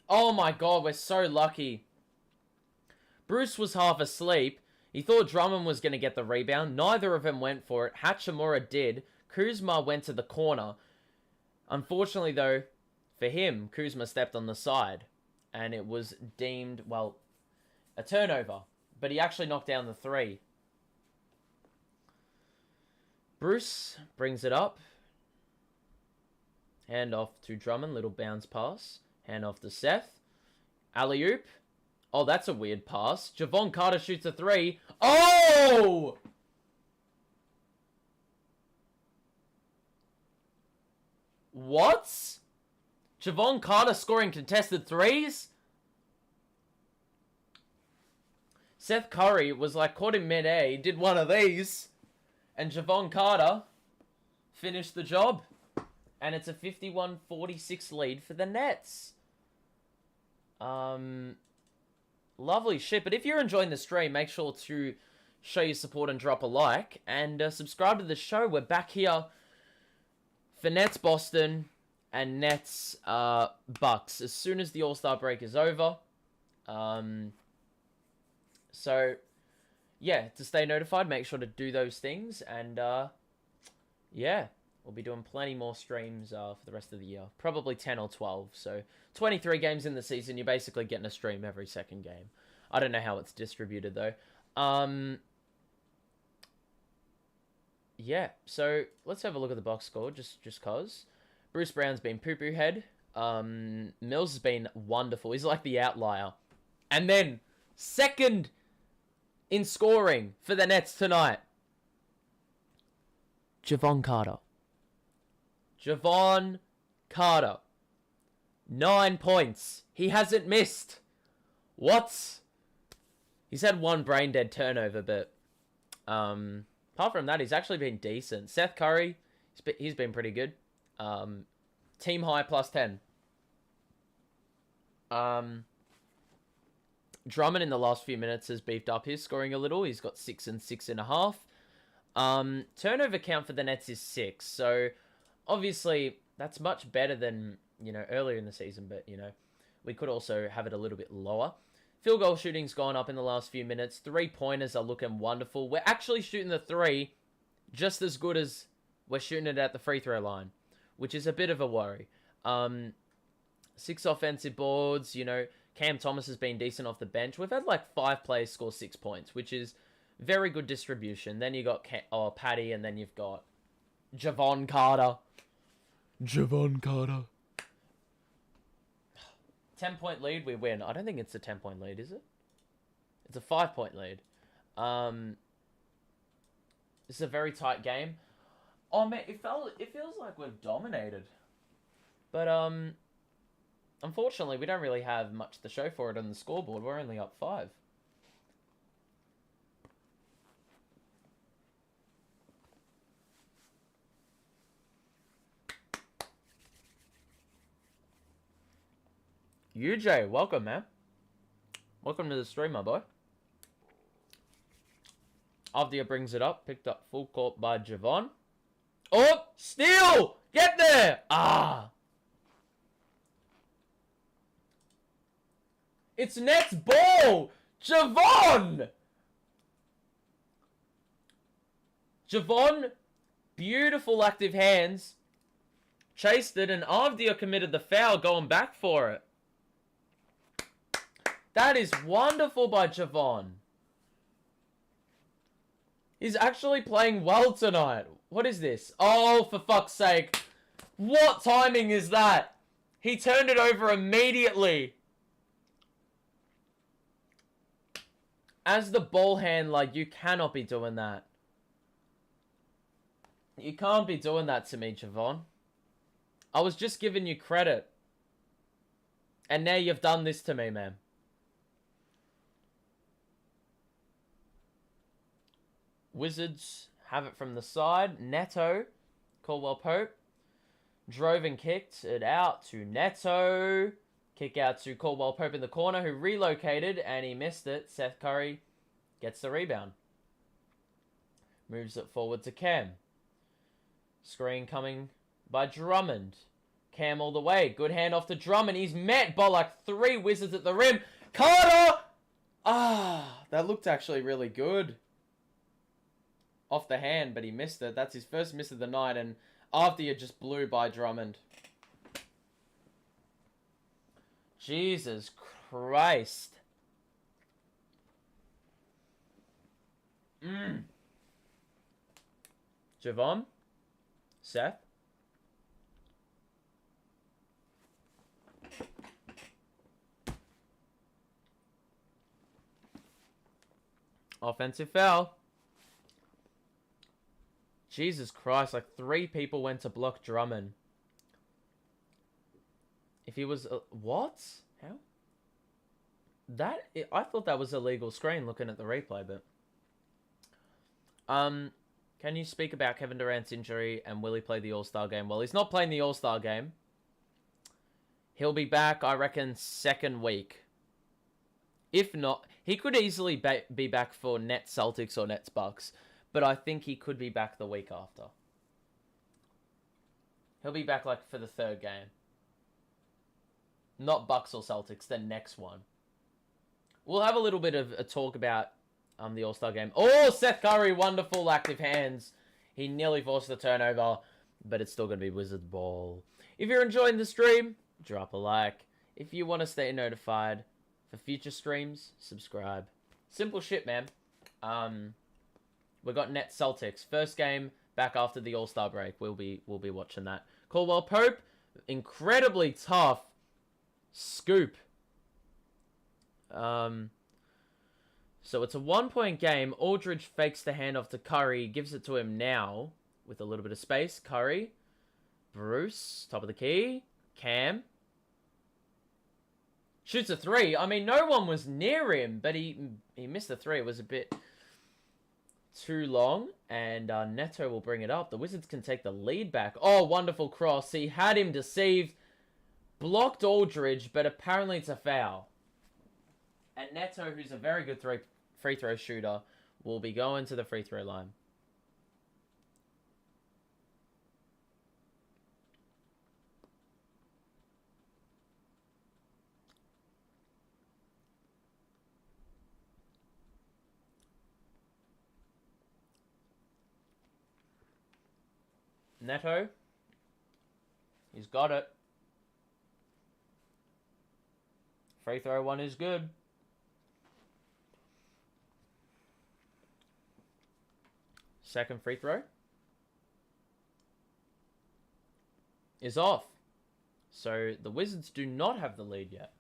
[SPEAKER 1] Oh my god, we're so lucky. Bruce was half asleep. He thought Drummond was going to get the rebound. Neither of them went for it. Hachimura did. Kuzma went to the corner. Unfortunately, though, for him, Kuzma stepped on the side. And it was deemed, well, a turnover. But he actually knocked down the 3. Bruce brings it up. Hand off to Drummond. Little bounce pass. Hand off to Seth. Alley-oop. Oh, that's a weird pass. Javon Carter shoots a 3. Oh! What? Javon Carter scoring contested 3s? Seth Curry was like caught in mid-air. He did one of these. And Javon Carter finished the job. And it's a 51-46 lead for the Nets. Lovely shit. But if you're enjoying the stream, make sure to show your support and drop a like. And subscribe to the show. We're back here for Nets Boston and Nets Bucks as soon as the All-Star break is over. So, yeah, to stay notified, make sure to do those things. And, yeah, we'll be doing plenty more streams for the rest of the year. Probably 10 or 12. So, 23 games in the season, you're basically getting a stream every second game. I don't know how it's distributed, though. Yeah, so let's have a look at the box score, just cause. Bruce Brown's been poo-poo head. Mills has been wonderful. He's like the outlier. And then, second in scoring for the Nets tonight, Javon Carter. Javon Carter. 9 points. He hasn't missed. What? He's had 1 brain-dead turnover, but apart from that, he's actually been decent. Seth Curry, he's been pretty good. Team high plus 10. Drummond in the last few minutes has beefed up his scoring a little. He's got 6 and 6.5. Turnover count for the Nets is 6. So, obviously, that's much better than, you know, earlier in the season. But, you know, we could also have it a little bit lower. Field goal shooting's gone up in the last few minutes. 3-pointers are looking wonderful. We're actually shooting the 3 just as good as we're shooting it at the free throw line, which is a bit of a worry. 6 offensive boards, you know, Cam Thomas has been decent off the bench. We've had like 5 players score 6 points, which is very good distribution. Then you got Patty, and then you've got Javon Carter. 10-point lead, we win. I don't think it's a 10-point lead, is it? It's a 5-point lead. This is a very tight game. Oh man, it feels like we've dominated. But unfortunately, we don't really have much to show for it on the scoreboard. We're only up 5. UJ, welcome, man. Welcome to the stream, my boy. Avdia brings it up. Picked up full court by Javon. Oh, steal! Get there! Ah! It's Nets ball! Javon! Javon, beautiful active hands. Chased it, and Avdia committed the foul going back for it. That is wonderful by Javon. He's actually playing well tonight. What is this? Oh, for fuck's sake. What timing is that? He turned it over immediately. As the ball handler, you cannot be doing that. You can't be doing that to me, Javon. I was just giving you credit. And now you've done this to me, man. Wizards have it from the side. Neto, Caldwell Pope, drove and kicked it out to Neto. Kick out to Caldwell Pope in the corner, who relocated, and he missed it. Seth Curry gets the rebound. Moves it forward to Cam. Screen coming by Drummond. Cam all the way. Good handoff to Drummond. He's met by like 3 Wizards at the rim. Carter! Ah, that looked actually really good. Off the hand, but he missed it. That's his first miss of the night, and after you just blew by Drummond. Jesus Christ. Javon? Seth? Offensive foul. Jesus Christ, like 3 people went to block Drummond. If he was... what? How? I thought that was a legal screen looking at the replay, but... Can you speak about Kevin Durant's injury and will he play the All-Star game? Well, he's not playing the All-Star game. He'll be back, I reckon, second week. If not, he could easily be back for Nets Celtics or Nets Bucks. But I think he could be back the week after. He'll be back like for the 3rd game. Not Bucks or Celtics, the next one. We'll have a little bit of a talk about the All-Star game. Oh, Seth Curry, wonderful active hands. He nearly forced the turnover, but it's still going to be Wizard ball. If you're enjoying the stream, drop a like. If you want to stay notified for future streams, subscribe. Simple shit, man. We got Nets Celtics. First game back after the All-Star break. We'll be watching that. Caldwell Pope, incredibly tough scoop. So it's a 1-point game. Aldridge fakes the handoff to Curry, gives it to him now with a little bit of space. Curry, Bruce, top of the key. Cam shoots a 3. I mean, no one was near him, but he missed the 3. It was a bit too long, and Neto will bring it up. The Wizards can take the lead back. Oh, wonderful cross. He had him deceived. Blocked Aldridge, but apparently it's a foul. And Neto, who's a very good free throw shooter, will be going to the free throw line. Neto. He's got it. Free throw 1 is good. Second free throw is off. So the Wizards do not have the lead yet.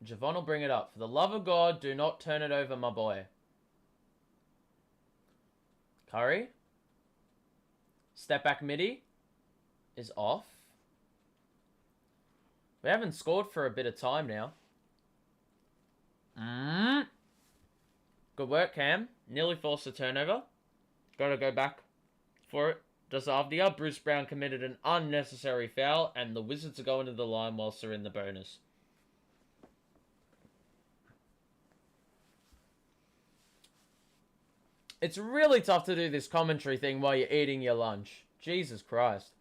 [SPEAKER 1] Javon will bring it up. For the love of God, do not turn it over, my boy. Curry. Step back midi is off. We haven't scored for a bit of time now. Good work, Cam. Nearly forced a turnover. Got to go back for it. Just after Bruce Brown committed an unnecessary foul, and the Wizards are going to the line whilst they're in the bonus. It's really tough to do this commentary thing while you're eating your lunch. Jesus Christ.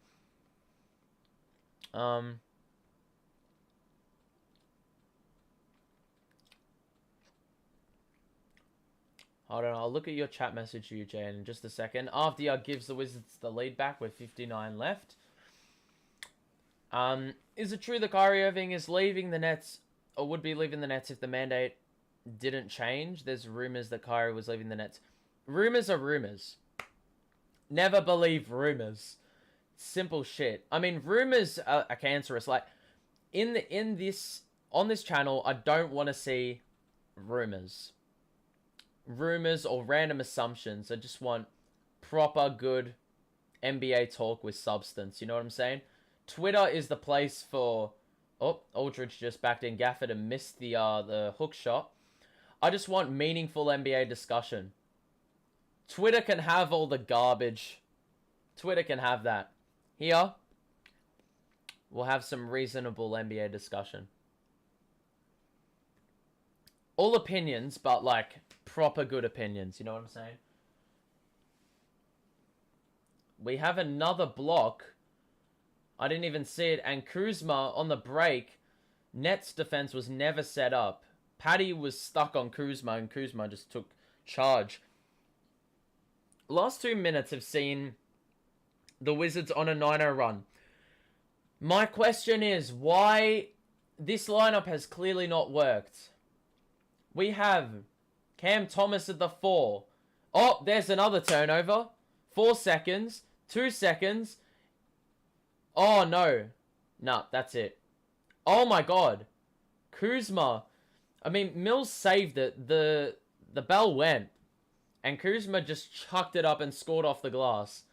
[SPEAKER 1] Hold on, I'll look at your chat message, Eugene, in just a second. After gives the Wizards the lead back with 59 left. Is it true that Kyrie Irving is leaving the Nets, or would be leaving the Nets if the mandate didn't change? There's rumors that Kyrie was leaving the Nets. Rumors are rumors. Never believe rumors. Simple shit. I mean, rumors are cancerous. Like, on this channel, I don't want to see rumors. Rumors or random assumptions. I just want proper good NBA talk with substance. You know what I'm saying? Twitter is the place for... Oh, Aldridge just backed in Gafford and missed the hook shot. I just want meaningful NBA discussion. Twitter can have all the garbage. Twitter can have that. Here, we'll have some reasonable NBA discussion. All opinions, but like proper good opinions. You know what I'm saying? We have another block. I didn't even see it. And Kuzma on the break. Nets defense was never set up. Patty was stuck on Kuzma, and Kuzma just took charge. Last 2 minutes have seen the Wizards on a 9-0 run. My question is, why this lineup has clearly not worked. We have Cam Thomas at the 4. Oh, there's another turnover. 4 seconds. 2 seconds. Oh, no. Nah, that's it. Oh, my God. Kuzma. I mean, Mills saved it. The bell went. And Kuzma just chucked it up and scored off the glass.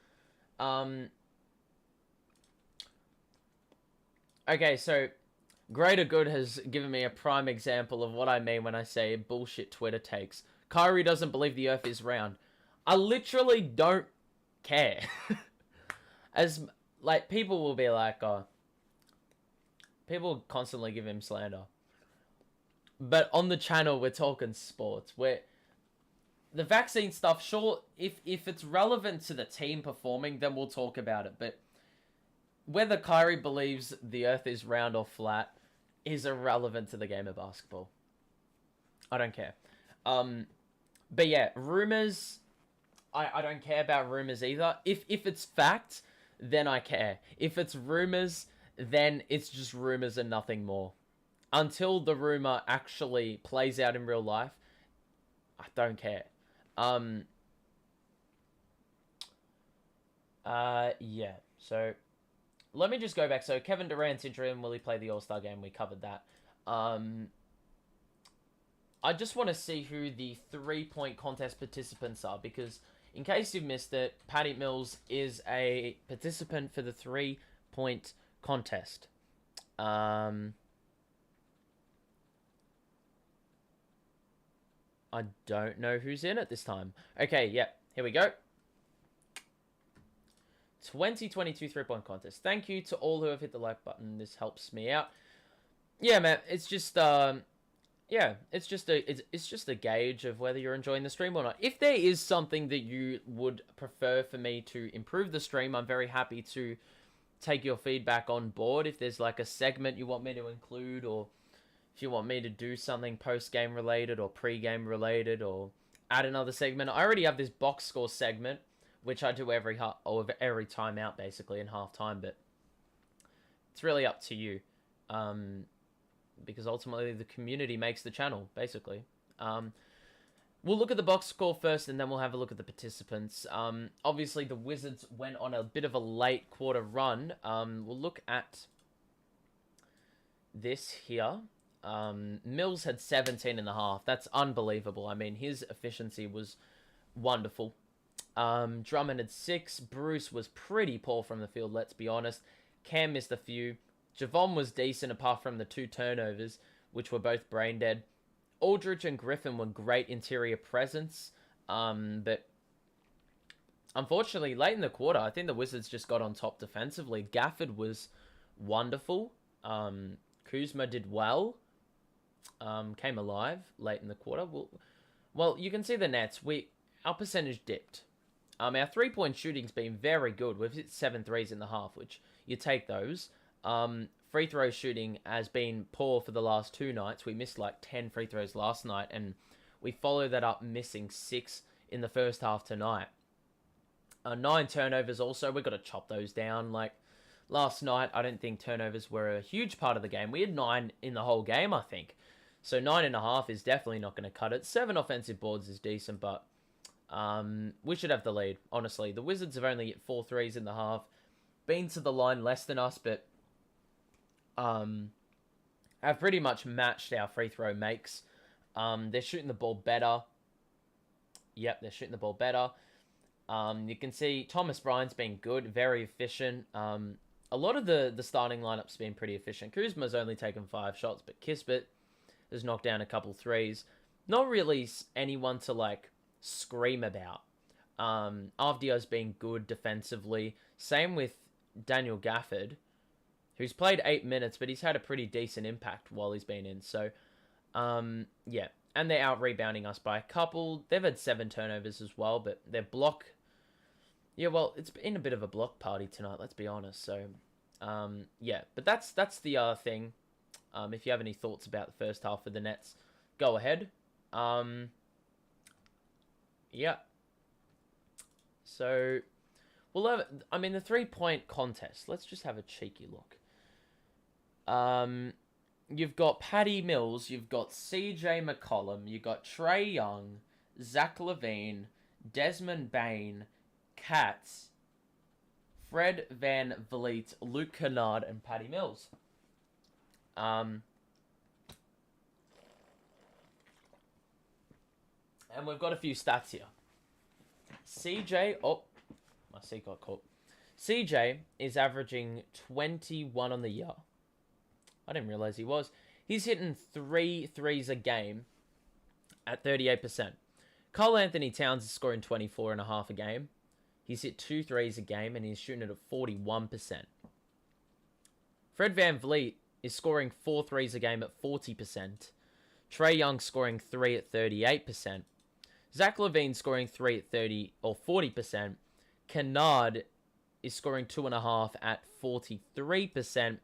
[SPEAKER 1] Okay, so Greater Good has given me a prime example of what I mean when I say bullshit Twitter takes. Kyrie doesn't believe the earth is round. I literally don't care. As, like, people will be like, oh, people constantly give him slander. But on the channel, we're talking sports. The vaccine stuff, sure, if it's relevant to the team performing, then we'll talk about it. But whether Kyrie believes the earth is round or flat is irrelevant to the game of basketball. I don't care. But yeah, rumors, I don't care about rumors either. If it's fact, then I care. If it's rumors, then it's just rumors and nothing more. Until the rumor actually plays out in real life, I don't care. Yeah, so let me just go back. So Kevin Durant's injury, and will he play the All-Star game? We covered that. I just want to see who the 3-point contest participants are, because in case you've missed it, Patty Mills is a participant for the 3-point contest. I don't know who's in it this time. Okay, yep, here we go. 2022 3-point contest. Thank you to all who have hit the like button. This helps me out. Yeah, man, it's just yeah, it's just a gauge of whether you're enjoying the stream or not. If there is something that you would prefer for me to improve the stream, I'm very happy to take your feedback on board. If there's like a segment you want me to include, or if you want me to do something post-game related or pre-game related, or add another segment. I already have this box score segment, which I do every time out, basically, in halftime, but it's really up to you. Because ultimately the community makes the channel, basically. We'll look at the box score first, and then we'll have a look at the participants. Obviously, the Wizards went on a bit of a late quarter run. We'll look at this here. Mills had 17.5. That's unbelievable. I mean, his efficiency was wonderful. Drummond had 6. Bruce was pretty poor from the field, let's be honest. Cam missed a few. Javon was decent apart from the 2 turnovers, which were both brain dead. Aldridge and Griffin were great interior presence. But unfortunately, late in the quarter, I think the Wizards just got on top defensively. Gafford was wonderful. Kuzma did well. Came alive late in the quarter. Well, you can see the Nets. Our percentage dipped. Our 3-point shooting's been very good. We've hit 7 threes in the half, which you take those. Free throw shooting has been poor for the last 2 nights. We missed like 10 free throws last night, and we followed that up missing 6 in the first half tonight. 9 turnovers also. We've got to chop those down. Like last night, I don't think turnovers were a huge part of the game. We had 9 in the whole game, I think. So 9.5 is definitely not going to cut it. 7 offensive boards is decent, but we should have the lead, honestly. The Wizards have only hit 4 threes in the half. Been to the line less than us, but have pretty much matched our free throw makes. They're shooting the ball better. Yep, they're shooting the ball better. You can see Thomas Bryant's been good, very efficient. A lot of the starting lineup's been pretty efficient. Kuzma's only taken 5 shots, but Kispert has knocked down a couple threes. Not really anyone to, like, scream about. Avdio's been good defensively. Same with Daniel Gafford, who's played 8 minutes, but he's had a pretty decent impact while he's been in. So, yeah. And they're out-rebounding us by a couple. They've had 7 turnovers as well, but their block... Yeah, well, it's been a bit of a block party tonight, let's be honest. So, yeah. But that's the thing. If you have any thoughts about the first half of the Nets, go ahead. Yeah. So, we'll have... I mean, the 3-point contest. Let's just have a cheeky look. You've got Patty Mills, you've got CJ McCollum, you've got Trae Young, Zach LaVine, Desmond Bane, Katz, Fred Van Vliet, Luke Kennard, and Patty Mills. And we've got a few stats here. CJ... Oh, my seat got caught. CJ is averaging 21 on the year. I didn't realize he was. He's hitting 3 threes a game at 38%. Karl Anthony Towns is scoring 24.5 a game. He's hit 2 threes a game and he's shooting it at 41%. Fred Van Vliet is scoring 4 threes a game at 40%. Trae Young scoring 3 at 38%. Zach LaVine scoring 3 at 40%. Kennard is scoring 2.5 at 43%.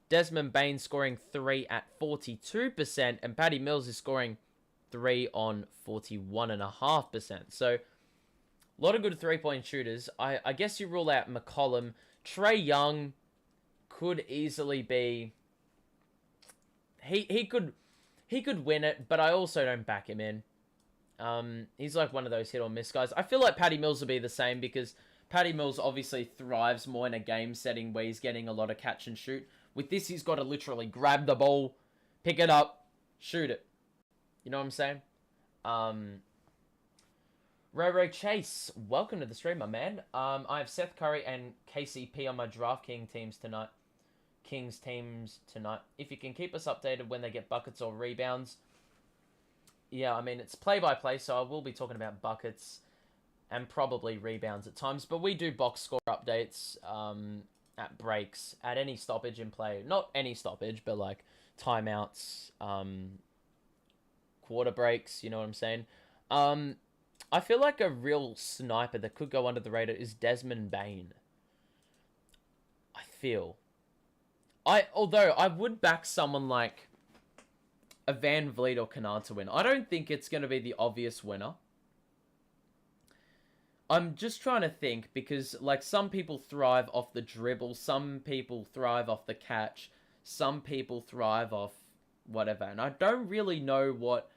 [SPEAKER 1] Desmond Bane scoring 3 at 42%, and Patty Mills is scoring 3 on 41.5%. So, a lot of good 3-point shooters. I guess you rule out McCollum. Trae Young could easily be... He could win it, but I also don't back him in. He's like one of those hit or miss guys. I feel like Patty Mills will be the same because Patty Mills obviously thrives more in a game setting where he's getting a lot of catch and shoot. With this, he's got to literally grab the ball, pick it up, shoot it. You know what I'm saying? Ray Chase, welcome to the stream, my man. I have Seth Curry and KCP on my DraftKings teams tonight. If you can keep us updated when they get buckets or rebounds. Yeah, I mean, it's play-by-play, so I will be talking about buckets and probably rebounds at times. But we do box score updates, at breaks, at any stoppage in play. Not any stoppage, but like timeouts, quarter breaks, you know what I'm saying? I feel like a real sniper that could go under the radar is Desmond Bane. I feel. Although I would back someone like a Van Vliet or Kennard to win. I don't think it's going to be the obvious winner. I'm just trying to think because, like, some people thrive off the dribble, some people thrive off the catch, some people thrive off whatever. And I don't really know what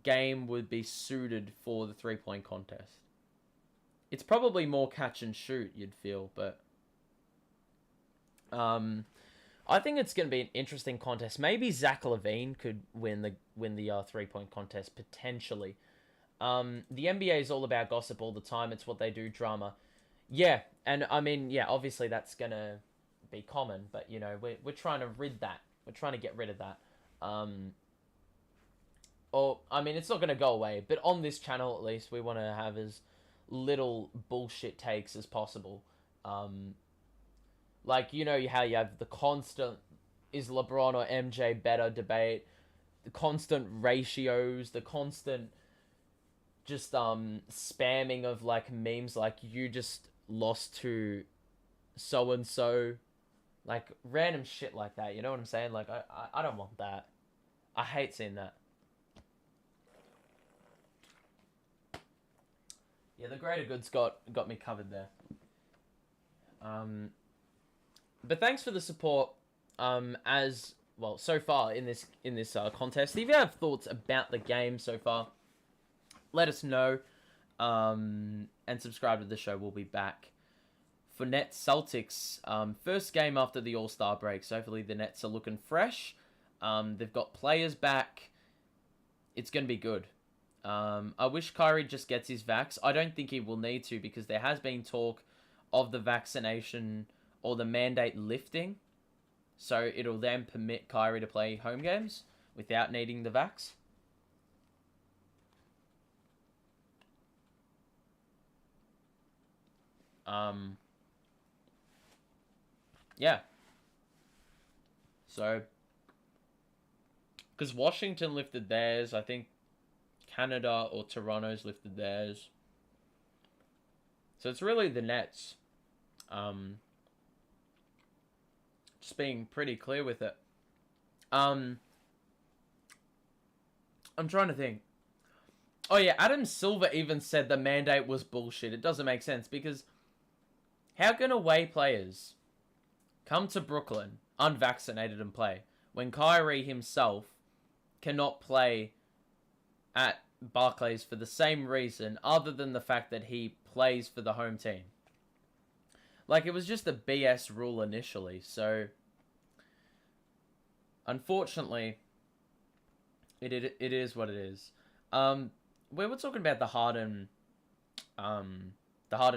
[SPEAKER 1] game would be suited for the 3-point contest. It's probably more catch and shoot, you'd feel, but... I think it's going to be an interesting contest. Maybe Zach LaVine could win the 3-point contest, potentially. The NBA is all about gossip all the time. It's what they do, drama. Yeah, and I mean, yeah, obviously that's going to be common, but, you know, we're trying to rid that. We're trying to get rid of that. Or, I mean, it's not going to go away, but on this channel, at least, we want to have as little bullshit takes as possible. Like, you know how you have the constant, is LeBron or MJ better debate, the constant ratios, the constant just spamming of like memes like you just lost to so and so, like random shit like that. You know what I'm saying? Like I don't want that. I hate seeing that. Yeah, the greater good's got me covered there. But thanks for the support. As well so far in this contest. If you have thoughts about the game so far, let us know. And subscribe to the show. We'll be back for Nets Celtics. First game after the All-Star break. So hopefully the Nets are looking fresh. They've got players back. it's going to be good. I wish Kyrie just gets his vax. I don't think he will need to because there has been talk of the vaccination or the mandate lifting. So it'll then permit Kyrie to play home games without needing the vax. Yeah. So, because Washington lifted theirs, I think Canada or Toronto's lifted theirs. So it's really the Nets. Just being pretty clear with it. I'm trying to think. Oh yeah, Adam Silver even said the mandate was bullshit. It doesn't make sense because how can away players come to Brooklyn unvaccinated and play when Kyrie himself cannot play at Barclays for the same reason other than the fact that he plays for the home team? Like, it was just a BS rule initially, so unfortunately it is what it is. We were talking about the Harden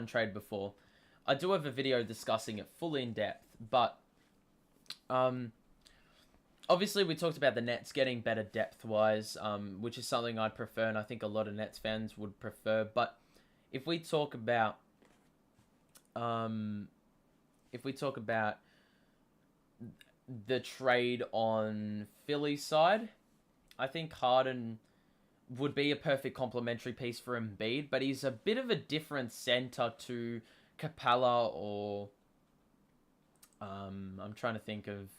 [SPEAKER 1] trade before. I do have a video discussing it fully in depth, but obviously we talked about the Nets getting better depth-wise, which is something I'd prefer, and I think a lot of Nets fans would prefer. But if we talk about the trade on Philly's side, I think Harden would be a perfect complementary piece for Embiid, but he's a bit of a different center to Capella or I'm trying to think of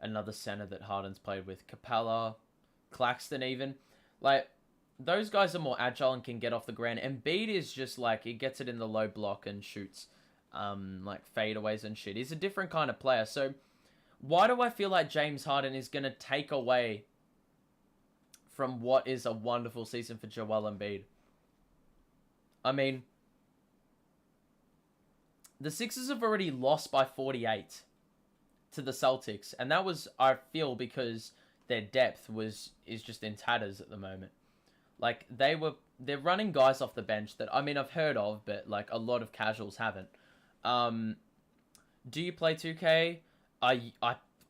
[SPEAKER 1] another center that Harden's played with. Capella, Claxton even. Like, those guys are more agile and can get off the ground. Embiid is just like, he gets it in the low block and shoots like fadeaways and shit. He's a different kind of player. So why do I feel like James Harden is going to take away from what is a wonderful season for Joel Embiid? I mean, the Sixers have already lost by 48 to the Celtics, and that was, I feel, because their depth is just in tatters at the moment. Like, they're running guys off the bench that, I mean, I've heard of, but like a lot of casuals haven't. Do you play 2K? I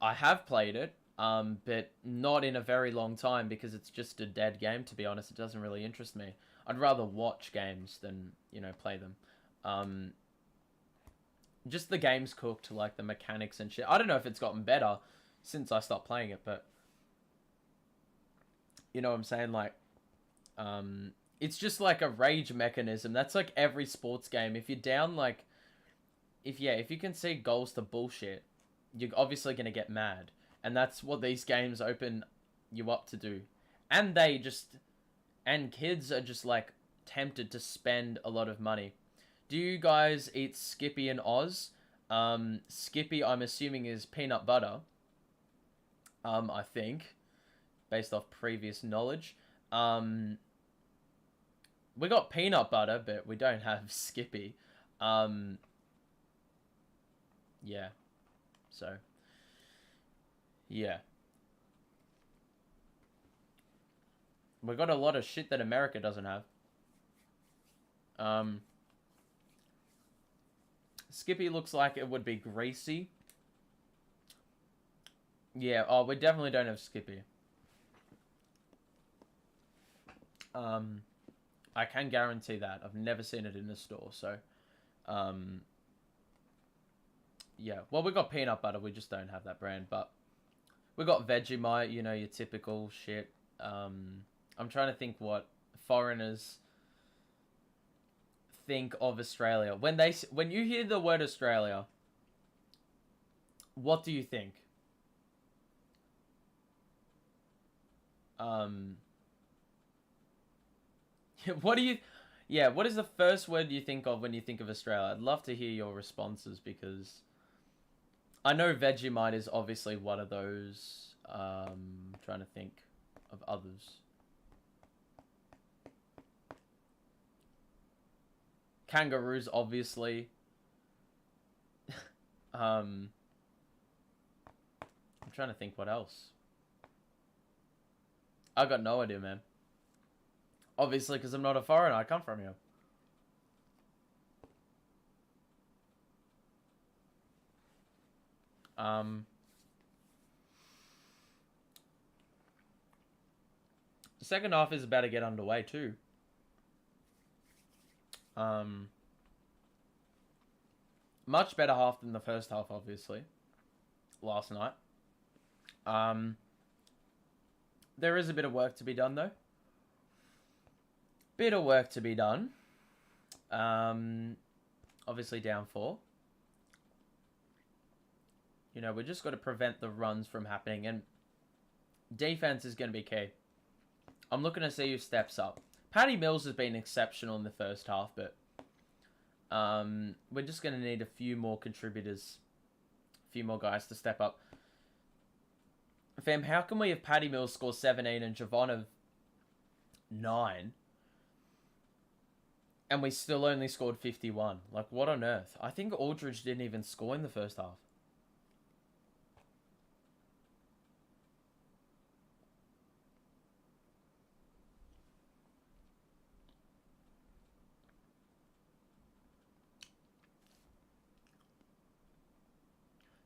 [SPEAKER 1] have played it, but not in a very long time because it's just a dead game, to be honest. It doesn't really interest me. I'd rather watch games than, play them. Just the game's cooked, like the mechanics and shit. I don't know if it's gotten better since I stopped playing it, but you know what I'm saying? Like, it's just like a rage mechanism. That's like every sports game. If you're down, like, if you can see goals to bullshit, you're obviously going to get mad. And that's what these games open you up to do. And kids are just like tempted to spend a lot of money. Do you guys eat Skippy in Oz? Skippy, I'm assuming, is peanut butter. I think, based off previous knowledge. We got peanut butter, but we don't have Skippy. Yeah. So, yeah. We got a lot of shit that America doesn't have. Skippy looks like it would be greasy. Yeah, oh, we definitely don't have Skippy. I can guarantee that. I've never seen it in the store, so... yeah, well, we got peanut butter, we just don't have that brand, but... We got Vegemite, your typical shit. I'm trying to think what foreigners think of Australia. When you hear the word Australia, what do you think? What is the first word you think of when you think of Australia? I'd love to hear your responses because I know Vegemite is obviously one of those. Trying to think of others. Kangaroos, obviously. I'm trying to think what else. I got no idea, man. Obviously, because I'm not a foreigner. I come from here. The second half is about to get underway too. Much better half than the first half, obviously. Last night. There is a bit of work to be done, though. Bit of work to be done. Obviously down 4. You know, we just got to prevent the runs from happening. And defense is going to be key. I'm looking to see who steps up. Paddy Mills has been exceptional in the first half, but we're just going to need a few more contributors. A few more guys to step up. Fam, how can we have Paddy Mills score 17 and Javon of 9? And we still only scored 51. Like, what on earth? I think Aldridge didn't even score in the first half.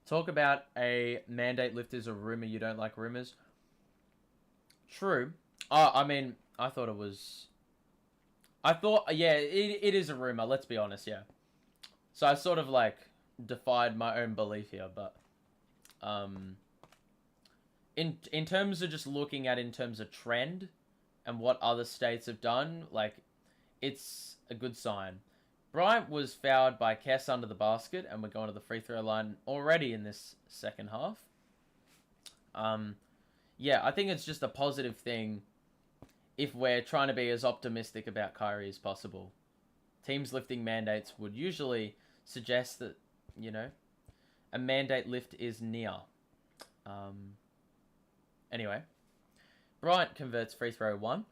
[SPEAKER 1] Talk about a mandate lift is a rumor. You don't like rumors. True. I mean, I thought it was... yeah, it is a rumor. Let's be honest, yeah. So I sort of, like, defied my own belief here, but... In terms of just looking at in terms of trend and what other states have done, like, it's a good sign. Bryant was fouled by Kess under the basket, and we're going to the free throw line already in this second half. Yeah, I think it's just a positive thing if we're trying to be as optimistic about Kyrie as possible. Teams lifting mandates would usually suggest that, you know, a mandate lift is near. Anyway, Bryant converts free throw 1.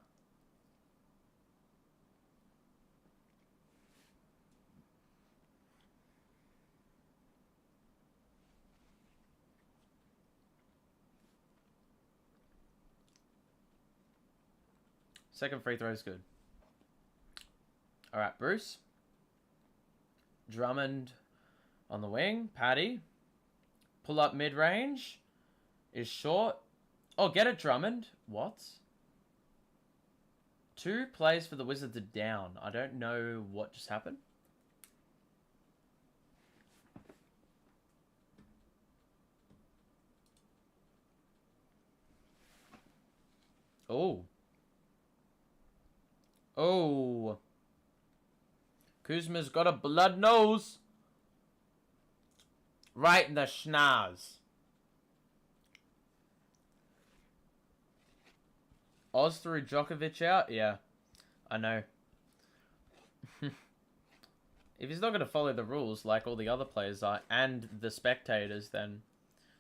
[SPEAKER 1] Second free throw is good. All right, Bruce. Drummond on the wing. Paddy. Pull up mid-range. Is short. Oh, get it, Drummond. What? 2 plays for the Wizards are down. I don't know what just happened. Oh. Oh. Kuzma's got a blood nose. Right in the schnoz. Oz threw Djokovic out? Yeah. I know. If he's not going to follow the rules like all the other players are and the spectators, then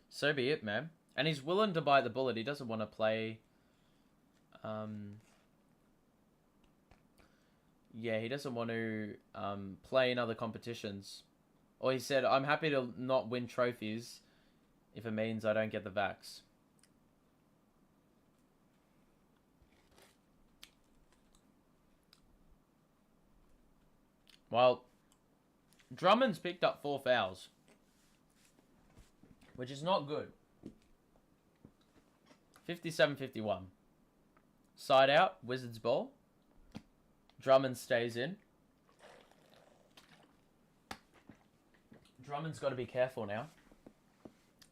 [SPEAKER 1] so be it, man. And he's willing to bite the bullet. He doesn't want to play... Yeah, he doesn't want to play in other competitions. Or he said, I'm happy to not win trophies if it means I don't get the vax. Well, Drummond's picked up 4 fouls, which is not good. 57-51. Side out, Wizards ball. Drummond stays in. Drummond's got to be careful now.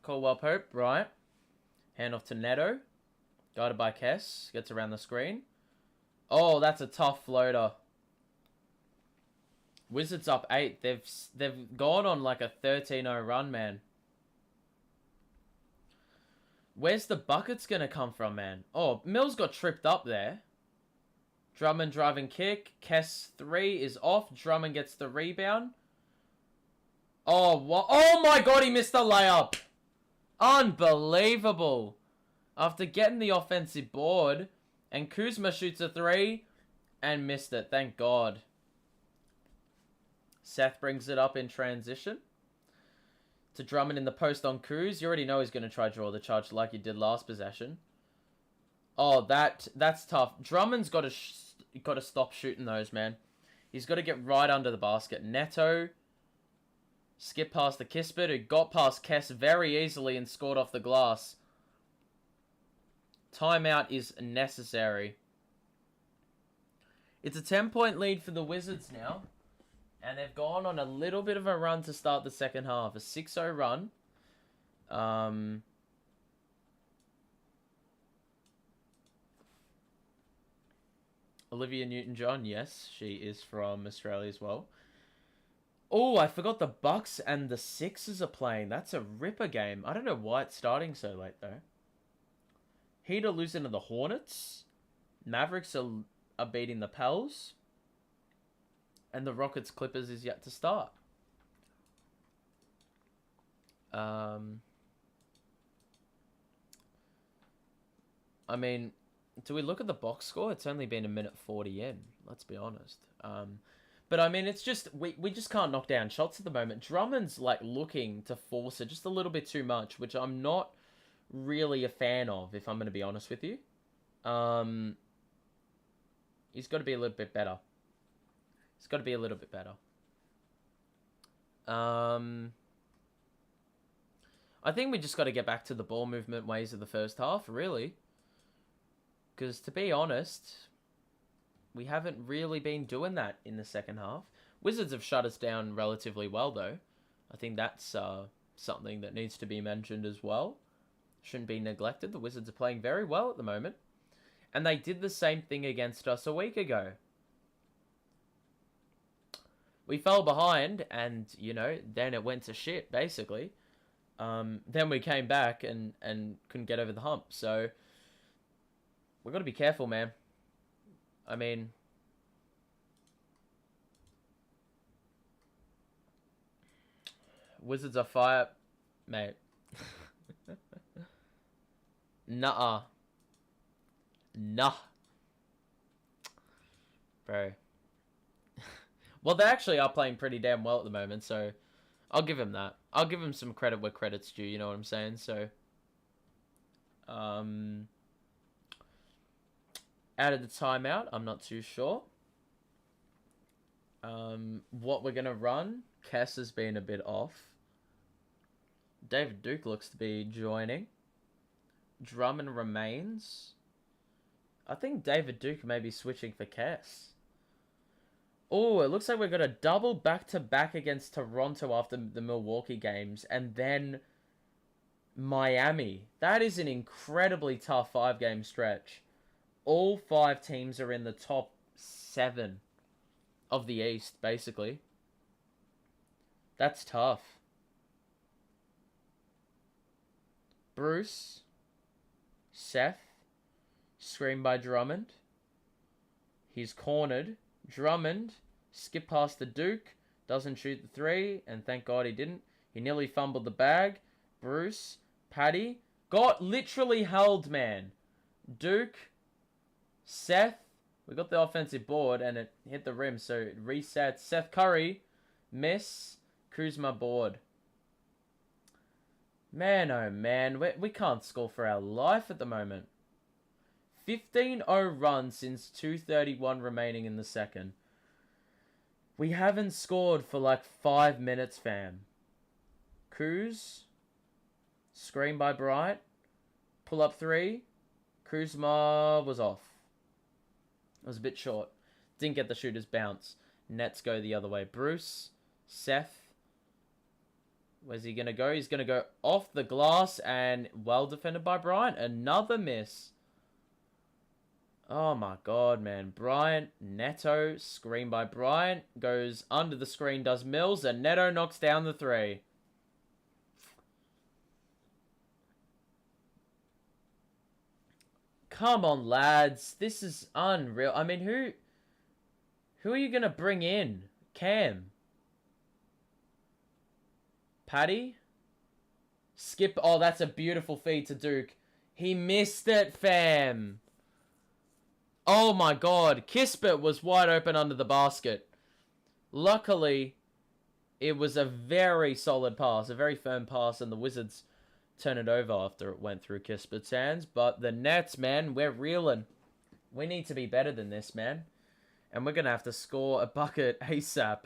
[SPEAKER 1] Caldwell Pope, Bryant. Hand off to Neto. Guided by Kess. Gets around the screen. Oh, that's a tough floater. Wizards up 8. They've gone on like a 13-0 run, man. Where's the buckets going to come from, man? Oh, Mills got tripped up there. Drummond driving kick. Kess 3 is off. Drummond gets the rebound. Oh, what? Oh my god, he missed the layup. Unbelievable. After getting the offensive board. And Kuzma shoots a 3 and missed it. Thank God. Seth brings it up in transition. To Drummond in the post on Kuz. You already know he's going to try to draw the charge like he did last possession. Oh, that's tough. Drummond's got to stop shooting those, man. He's got to get right under the basket. Neto skip past the Kispert, who got past Kess very easily and scored off the glass. Timeout is necessary. It's a 10-point lead for the Wizards now. And they've gone on a little bit of a run to start the second half. A 6-0 run. Olivia Newton-John, yes, she is from Australia as well. Oh, I forgot the Bucks and the Sixers are playing. That's a ripper game. I don't know why it's starting so late, though. Heat are losing to the Hornets. Mavericks are beating the Pels. And the Rockets Clippers is yet to start. I mean, do we look at the box score? It's only been a minute 40 in. Let's be honest. But I mean, it's just we just can't knock down shots at the moment. Drummond's like looking to force it just a little bit too much, which I'm not really a fan of, if I'm going to be honest with you. He's got to be a little bit better. It's got to be a little bit better. I think we just got to get back to the ball movement ways of the first half, really. Because, to be honest, we haven't really been doing that in the second half. Wizards have shut us down relatively well, though. I think that's something that needs to be mentioned as well. Shouldn't be neglected. The Wizards are playing very well at the moment. And they did the same thing against us a week ago. We fell behind, and, you know, then it went to shit, basically. Then we came back and couldn't get over the hump. So, we've got to be careful, man. I mean, Wizards are fire... Mate. Nuh-uh. Nah. Bro. Well, they actually are playing pretty damn well at the moment, so I'll give him that. I'll give him some credit where credit's due, you know what I'm saying? So, out of the timeout, I'm not too sure. What we're going to run, Kess has been a bit off. David Duke looks to be joining. Drummond remains. I think David Duke may be switching for Kess. Oh, it looks like we've got a double back-to-back against Toronto after the Milwaukee games. And then Miami. That is an incredibly tough 5-game stretch. All 5 teams are in the top 7 of the East, basically. That's tough. Bruce. Seth. Screen by Drummond. He's cornered. Drummond, skip past the Duke, doesn't shoot the 3, and thank God he didn't. He nearly fumbled the bag. Bruce, Paddy, got literally held, man. Duke, Seth, we got the offensive board, and it hit the rim, so it resets. Seth Curry, miss, Kuzma board. Man, oh man, we can't score for our life at the moment. 15-0 run since 2:31 remaining in the second. We haven't scored for like 5 minutes, fam. Kuz. Screen by Bryant. Pull up 3. Kuzma was off. It was a bit short. Didn't get the shooter's bounce. Nets go the other way. Bruce. Seth. Where's he going to go? He's going to go off the glass and well defended by Bryant. Another miss. Oh my God, man. Bryant, Neto, screen by Bryant. Goes under the screen, does Mills, and Neto knocks down the 3. Come on, lads. This is unreal. I mean, who are you going to bring in? Cam. Paddy. Skip. Oh, that's a beautiful feed to Duke. He missed it, fam. Oh my God, Kispert was wide open under the basket. Luckily, it was a very solid pass, a very firm pass, and the Wizards turn it over after it went through Kispert's hands. But the Nets, man, we're reeling. We need to be better than this, man. And we're going to have to score a bucket ASAP.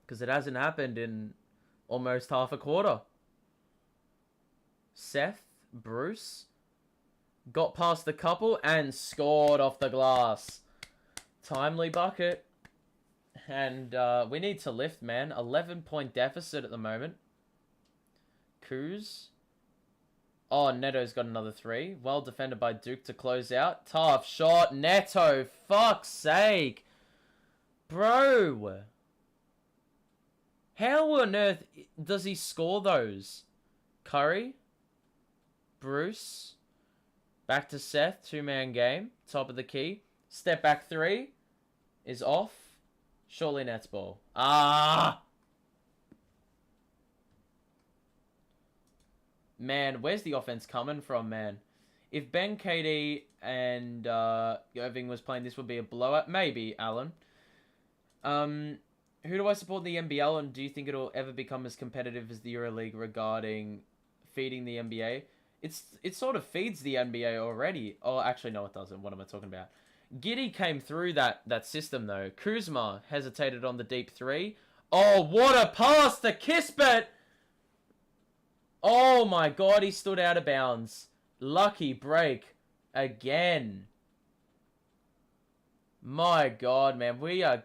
[SPEAKER 1] Because it hasn't happened in almost half a quarter. Seth, Bruce, got past the couple and scored off the glass. Timely bucket. And we need to lift, man. 11-point deficit at the moment. Kuz. Oh, Neto's got another 3. Well defended by Duke to close out. Tough shot. Neto. Fuck's sake. Bro. How on earth does he score those? Curry. Bruce. Back to Seth. 2-man game. Top of the key. Step back 3. Is off. Surely Nets ball. Ah! Man, where's the offense coming from, man? If Ben, KD, and Irving was playing, this would be a blowout. Maybe, Alan. Who do I support in the NBL, and do you think it'll ever become as competitive as the EuroLeague regarding feeding the NBA? It sort of feeds the NBA already. Oh, actually, no, it doesn't. What am I talking about? Giddy came through that system, though. Kuzma hesitated on the deep 3. Oh, what a pass to Kispert! Oh, my God, he stood out of bounds. Lucky break. Again. My God, man, we are...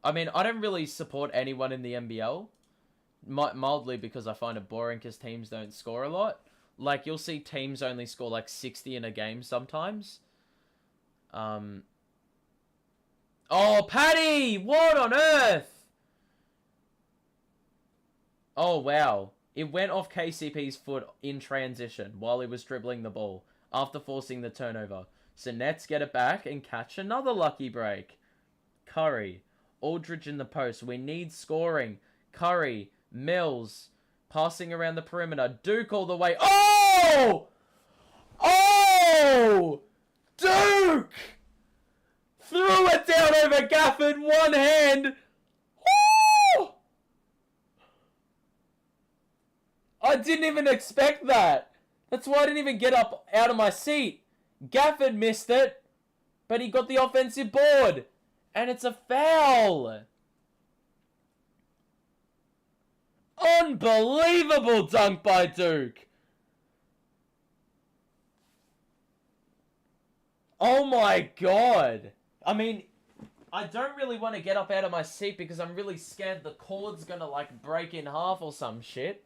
[SPEAKER 1] I mean, I don't really support anyone in the NBL. Mildly because I find it boring because teams don't score a lot. Like, you'll see teams only score like 60 in a game sometimes. Oh, Paddy! What on earth? Oh, wow. It went off KCP's foot in transition while he was dribbling the ball after forcing the turnover. So Nets get it back and catch another lucky break. Curry. Aldridge in the post. We need scoring. Curry. Mills. Passing around the perimeter. Duke all the way. Oh! Oh! Duke! Threw it down over Gafford. One hand. Woo! I didn't even expect that. That's why I didn't even get up out of my seat. Gafford missed it, but he got the offensive board. And it's a foul. Unbelievable dunk by Duke. Oh my God. I mean, I don't really want to get up out of my seat because I'm really scared the cord's going to like break in half or some shit.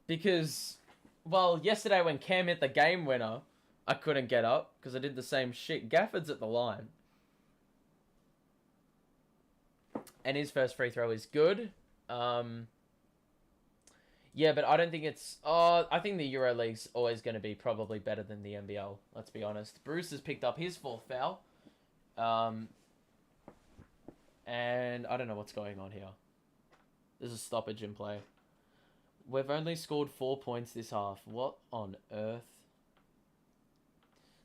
[SPEAKER 1] Because, well, yesterday when Cam hit the game winner, I couldn't get up because I did the same shit. Gafford's at the line. And his first free throw is good. Yeah, but I don't think it's... I think the EuroLeague's always going to be probably better than the NBL. Let's be honest. Bruce has picked up his 4th foul. And I don't know what's going on here. There's a stoppage in play. We've only scored 4 points this half. What on earth?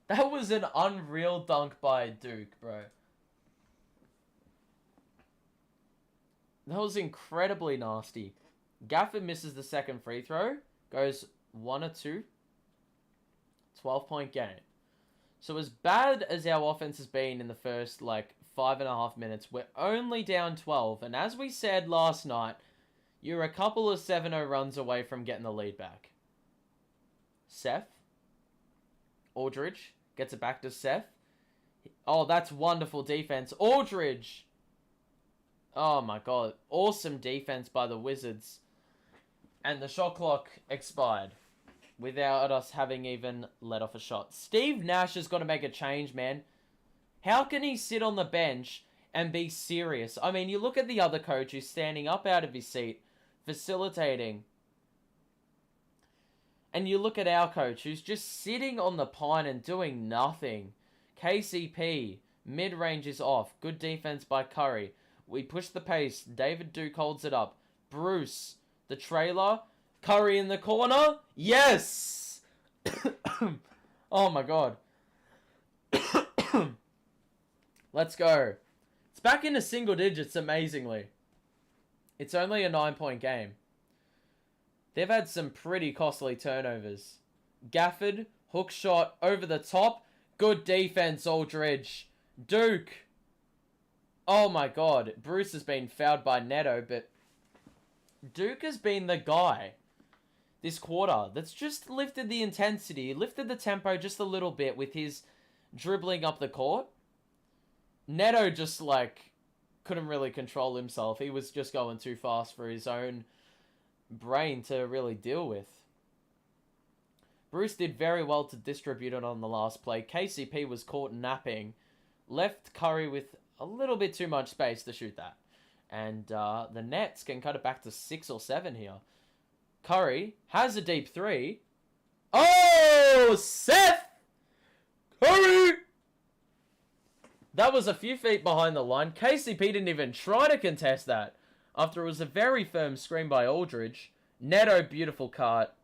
[SPEAKER 1] That was an unreal dunk by Duke, bro. That was incredibly nasty. Gafford misses the second free throw. Goes 1 or 2. 12-point game. So as bad as our offense has been in the first, 5.5 minutes, we're only down 12. And as we said last night, you're a couple of 7-0 runs away from getting the lead back. Seth. Aldridge. Gets it back to Seth. Oh, that's wonderful defense. Aldridge. Oh my God. Awesome defense by the Wizards. And the shot clock expired without us having even let off a shot. Steve Nash has got to make a change, man. How can he sit on the bench and be serious? I mean, you look at the other coach who's standing up out of his seat, facilitating. And you look at our coach who's just sitting on the pine and doing nothing. KCP, mid-range is off. Good defense by Curry. We push the pace. David Duke holds it up. Bruce, the trailer. Curry in the corner. Yes! Oh my God. Let's go. It's back into single digits, amazingly. It's only a 9-point game. They've had some pretty costly turnovers. Gafford, hook shot, over the top. Good defense, Aldridge. Duke. Oh my god. Bruce has been fouled by Neto, but Duke has been the guy this quarter that's just lifted the intensity, lifted the tempo just a little bit with his dribbling up the court. Neto just, like, couldn't really control himself. He was just going too fast for his own brain to really deal with. Bruce did very well to distribute it on the last play. KCP was caught napping. Left Curry with a little bit too much space to shoot that. And the Nets can cut it back to 6 or 7 here. Curry has a deep three. Oh, Seth Curry! That was a few feet behind the line. KCP didn't even try to contest that after it was a very firm screen by Aldridge. Neto, beautiful cut.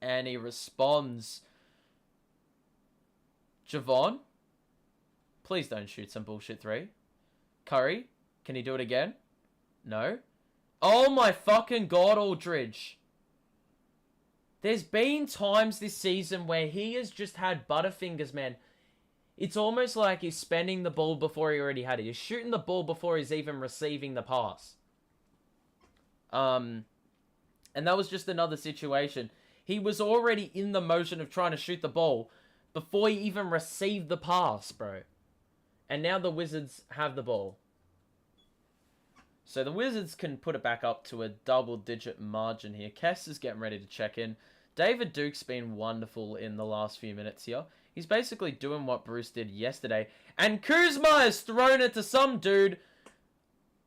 [SPEAKER 1] And he responds. Javon, please don't shoot some bullshit three. Curry, can he do it again? No. Oh my fucking god, Aldridge. There's been times this season where he has just had butterfingers, man. It's almost like he's spending the ball before he already had it. He's shooting the ball before he's even receiving the pass. And that was just another situation. He was already in the motion of trying to shoot the ball before he even received the pass, bro. And now the Wizards have the ball. So the Wizards can put it back up to a double-digit margin here. Kess is getting ready to check in. David Duke's been wonderful in the last few minutes here. He's basically doing what Bruce did yesterday. And Kuzma has thrown it to some dude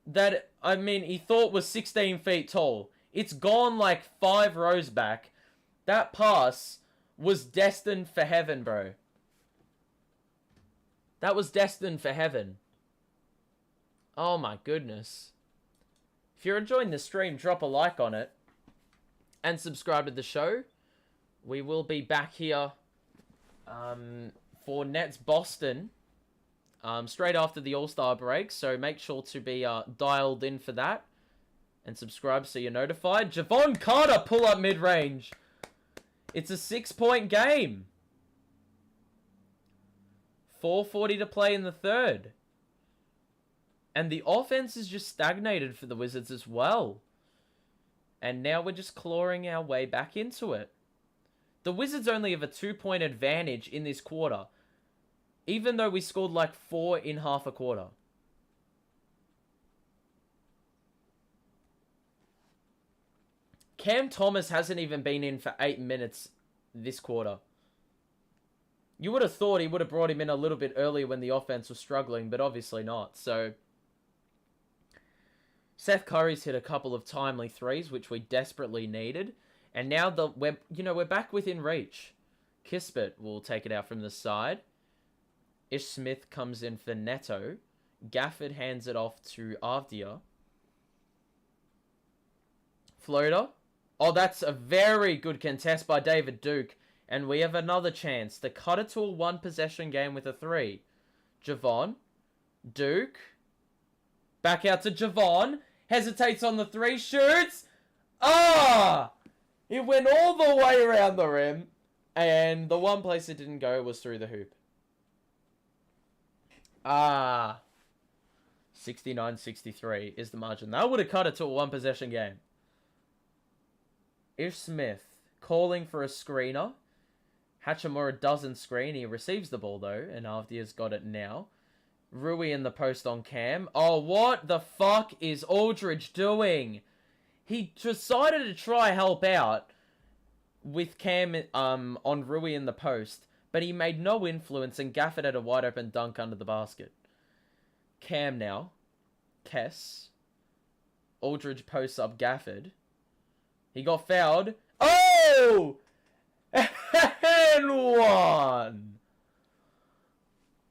[SPEAKER 1] that, I mean, he thought was 16 feet tall. It's gone like 5 rows back. That pass was destined for heaven, bro. That was destined for heaven. Oh my goodness. If you're enjoying the stream, drop a like on it. And subscribe to the show. We will be back here for Nets Boston straight after the All-Star break. So make sure to be dialed in for that. And subscribe so you're notified. Javon Carter pull up mid-range. It's a 6-point game. 4:40 to play in the third. And the offense is just stagnated for the Wizards as well. And now we're just clawing our way back into it. The Wizards only have a 2-point advantage in this quarter. Even though we scored like 4 in half a quarter. Cam Thomas hasn't even been in for 8 minutes this quarter. You would have thought he would have brought him in a little bit earlier when the offense was struggling, but obviously not. So Seth Curry's hit a couple of timely threes, which we desperately needed. And now we're back within reach. Kispert will take it out from the side. Ish Smith comes in for Neto. Gafford hands it off to Avdia. Floater. Oh, that's a very good contest by David Duke. And we have another chance to cut it to a 1-possession game with a 3. Javon. Duke. Back out to Javon. Hesitates on the 3. Shoots. Ah! It went all the way around the rim. And the one place it didn't go was through the hoop. Ah. 69-63 is the margin. That would have cut it to a 1-possession game. Ish Smith calling for a screener. Hachimura doesn't screen. He receives the ball, though. And Avdia's got it now. Rui in the post on Cam. Oh, what the fuck is Aldridge doing? He decided to try help out with Cam on Rui in the post. But he made no influence and Gafford had a wide open dunk under the basket. Cam now. Kess. Aldridge posts up Gafford. He got fouled. Oh! And one!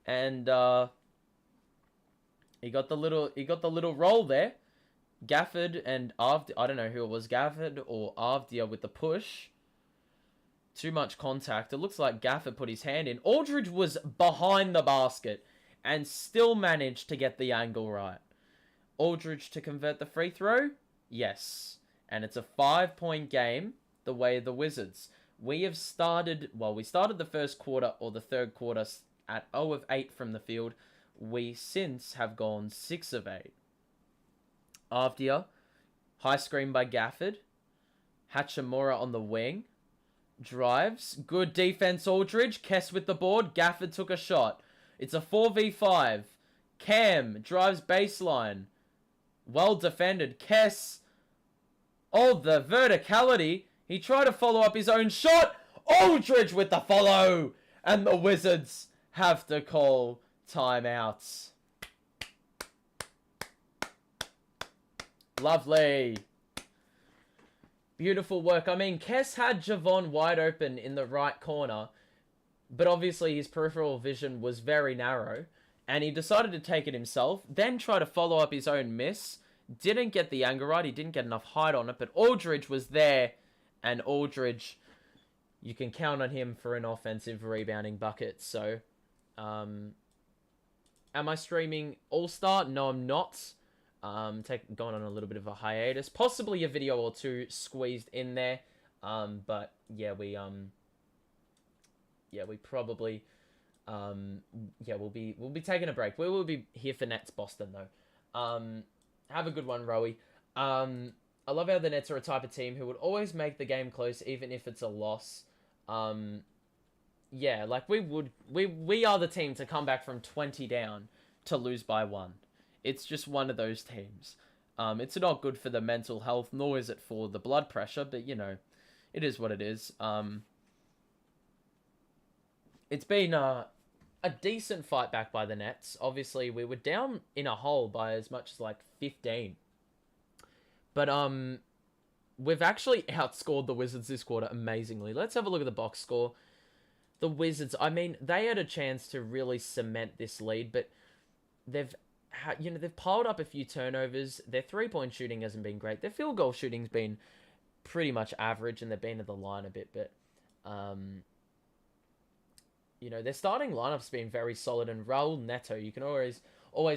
[SPEAKER 1] And he got the little roll there. Gafford and Avdia, I don't know who it was, Gafford or Avdia with the push. Too much contact. It looks like Gafford put his hand in. Aldridge was behind the basket and still managed to get the angle right. Aldridge to convert the free throw? Yes. And it's a 5-point game the way of the Wizards. We started the first quarter or the third quarter at 0 of 8 from the field. We since have gone 6 of 8. After high screen by Gafford. Hachimura on the wing. Drives. Good defense, Aldridge. Kess with the board. Gafford took a shot. It's a 4v5. Cam drives baseline. Well defended. Kess. Oh, the verticality. He tried to follow up his own shot. Aldridge with the follow. And the Wizards have to call timeouts. Lovely. Beautiful work. I mean, Kess had Javon wide open in the right corner, but obviously his peripheral vision was very narrow, and he decided to take it himself, then try to follow up his own miss. Didn't get the angle right. He didn't get enough height on it, but Aldridge was there, and Aldridge, you can count on him for an offensive rebounding bucket. So, am I streaming All-Star? No, I'm not. Going on a little bit of a hiatus, possibly a video or two squeezed in there, but yeah, we probably, we'll be taking a break. We will be here for Nets Boston though. Have a good one, Rowie. I love how the Nets are a type of team who would always make the game close, even if it's a loss. Yeah, like we are the team to come back from 20 down to lose by 1. It's just one of those teams. It's not good for the mental health, nor is it for the blood pressure, but, you know, it is what it is. It's been a decent fight back by the Nets. Obviously, we were down in a hole by as much as, like, 15. But, we've actually outscored the Wizards this quarter amazingly. Let's have a look at the box score. The Wizards, I mean, they had a chance to really cement this lead, but they've piled up a few turnovers. Their three-point shooting hasn't been great. Their field goal shooting's been pretty much average, and they've been at the line a bit. But, their starting lineup's been very solid. And Raul Neto, you can always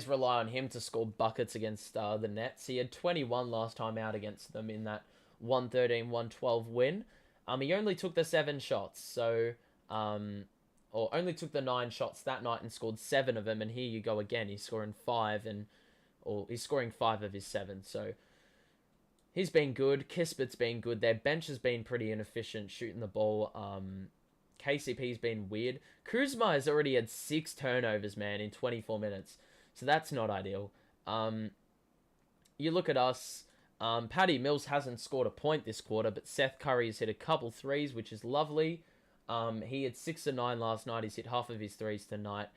[SPEAKER 1] rely on him to score buckets against the Nets. He had 21 last time out against them in that 113-112 win. He only took the 7 shots, so... or only took the 9 shots that night and scored 7 of them, and here you go again. He's scoring 5, he's scoring 5 of his 7, so he's been good. Kispert's been good. Their bench has been pretty inefficient shooting the ball. KCP's been weird. Kuzma has already had 6 turnovers, man, in 24 minutes, so that's not ideal. You look at us, Patty Mills hasn't scored a point this quarter, but Seth Curry has hit a couple threes, which is lovely. He had 6 of 9 last night. He's hit half of his threes tonight.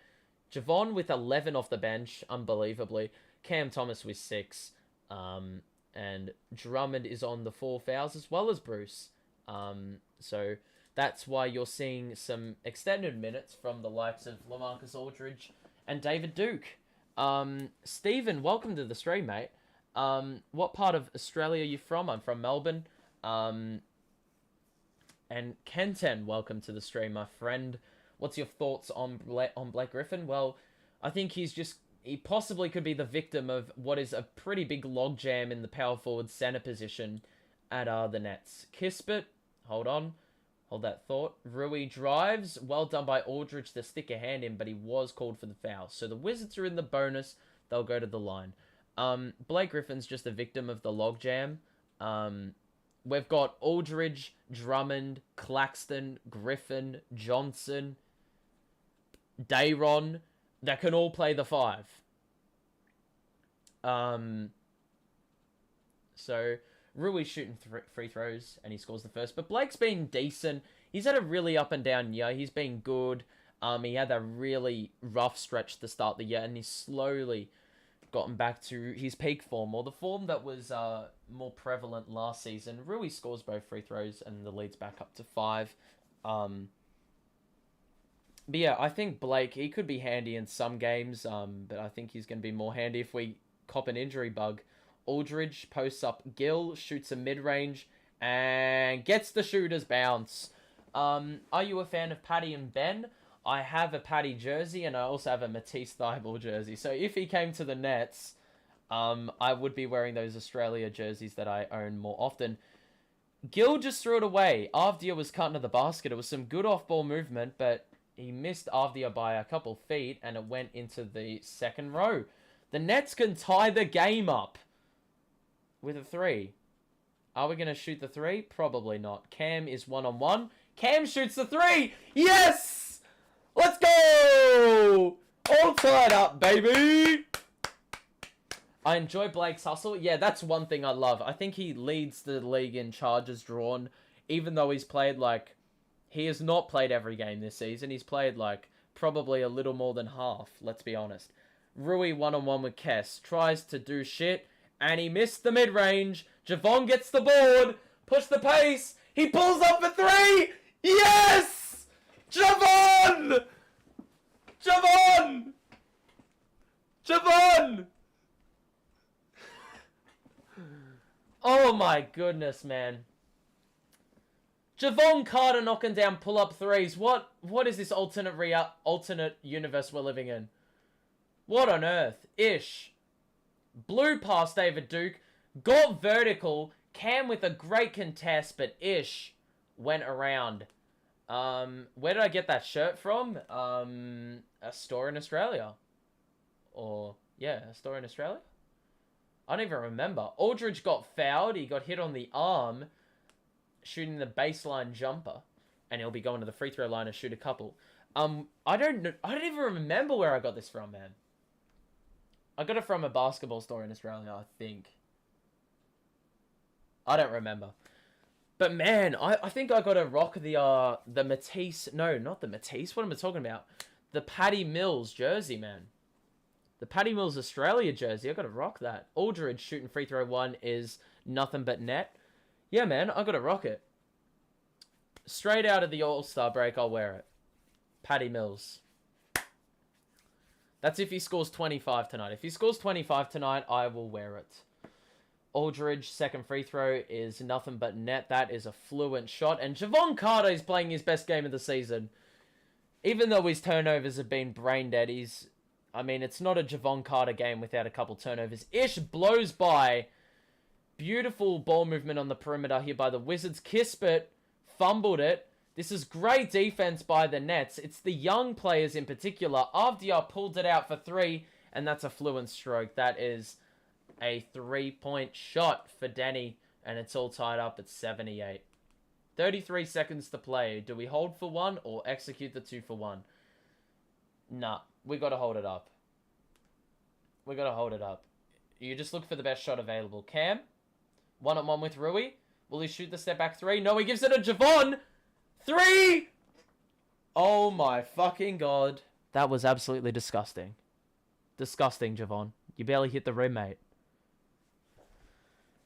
[SPEAKER 1] Javon with 11 off the bench, unbelievably. Cam Thomas with 6. And Drummond is on the 4 fouls as well as Bruce. So that's why you're seeing some extended minutes from the likes of LaMarcus Aldridge and David Duke. Stephen, welcome to the stream, mate. What part of Australia are you from? I'm from Melbourne. And Kenten, welcome to the stream, my friend. What's your thoughts on Blake Griffin? Well, I think he possibly could be the victim of what is a pretty big logjam in the power forward center position at the Nets. Kispert, hold that thought. Rui drives, well done by Aldridge to stick a hand in, but he was called for the foul. So the Wizards are in the bonus, they'll go to the line. Blake Griffin's just a victim of the logjam. We've got Aldridge, Drummond, Claxton, Griffin, Johnson, Dayron, that can all play the 5. So Rui's shooting free throws, and he scores the first. But Blake's been decent. He's had a really up and down year. He's been good. He had a really rough stretch to start the year, and he's slowly gotten back to his peak form, or the form that was more prevalent last season. Rui scores both free throws, and the lead's back up to 5. But yeah, I think Blake, he could be handy in some games, but I think he's going to be more handy if we cop an injury bug. Aldridge posts up Gill, shoots a mid-range, and gets the shooter's bounce. Are you a fan of Patty and Ben? I have a Patty jersey, and I also have a Matisse Thybulle jersey. So if he came to the Nets, I would be wearing those Australia jerseys that I own more often. Gill just threw it away. Avdia was cut into the basket. It was some good off-ball movement, but he missed Avdia by a couple feet, and it went into the second row. The Nets can tie the game up with a 3. Are we going to shoot the 3? Probably not. Cam is 1-on-1. Cam shoots the 3. Yes! Let's go! All tied up, baby! I enjoy Blake's hustle. Yeah, that's one thing I love. I think he leads the league in charges drawn, even though he's played, like... He has not played every game this season. He's played, like, probably a little more than half, let's be honest. Rui 1-on-1 with Kess. Tries to do shit, and he missed the mid-range. Javon gets the board. Push the pace. He pulls up for 3. Yes! Javon! Javon! Javon! Oh my goodness, man. Javon Carter knocking down pull-up 3s. What is this alternate universe we're living in? What on earth? Ish. Blew past David Duke. Got vertical. Cam with a great contest, but Ish went around. Where did I get that shirt from? A store in Australia. Yeah, a store in Australia? I don't even remember. Aldridge got fouled. He got hit on the arm, shooting the baseline jumper, and he'll be going to the free throw line to shoot a couple. I don't even remember where I got this from, man. I got it from a basketball store in Australia, I think. I don't remember. But man, I think I got to rock the Matisse. No, not the Matisse. What am I talking about? The Patty Mills jersey, man. The Patty Mills Australia jersey. I got to rock that. Aldridge shooting free throw 1 is nothing but net. Yeah, man, I got to rock it. Straight out of the All-Star break, I'll wear it. Patty Mills. That's if he scores 25 tonight. If he scores 25 tonight, I will wear it. Aldridge, second free throw is nothing but net. That is a fluent shot. And Javon Carter is playing his best game of the season. Even though his turnovers have been brain dead, it's not a Javon Carter game without a couple turnovers. Ish blows by. Beautiful ball movement on the perimeter here by the Wizards. Kispert fumbled it. This is great defense by the Nets. It's the young players in particular. Avdia pulled it out for 3, and that's a fluent stroke. That is a 3-point shot for Danny, and it's all tied up at 78. 33 seconds to play. Do we hold for 1 or execute the 2 for 1? Nah, we got to hold it up. We got to hold it up. You just look for the best shot available. Cam, 1-on-1 with Rui. Will he shoot the step back 3? No, he gives it to Javon. 3! Oh my fucking god. That was absolutely disgusting. Disgusting, Javon. You barely hit the rim, mate.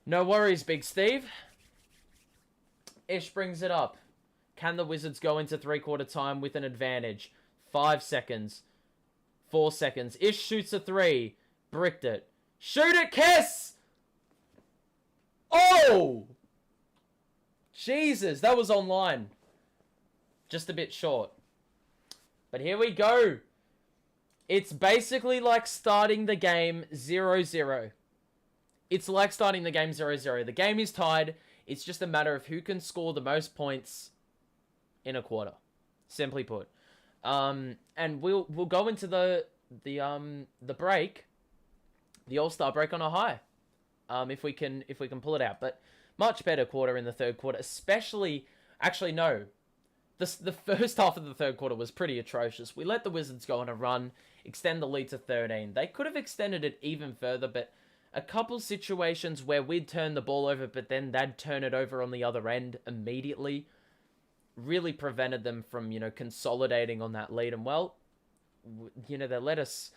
[SPEAKER 1] No worries, Big Steve. Ish brings it up. Can the Wizards go into three-quarter time with an advantage? 5 seconds. 4 seconds. Ish shoots a 3. Bricked it. Shoot it, Kiss! Oh! Jesus, that was online. Just a bit short. But here we go. It's basically like starting the game 0-0. It's like starting the game 0-0. The game is tied. It's just a matter of who can score the most points in a quarter. Simply put. And we'll go into the break, the All-Star break on a high. If we can pull it out. But much better quarter in the third quarter, especially actually no. The first half of the third quarter was pretty atrocious. We let the Wizards go on a run, extend the lead to 13. They could have extended it even further, but a couple situations where we'd turn the ball over, but then they'd turn it over on the other end immediately, really prevented them from, consolidating on that lead. And well, they let us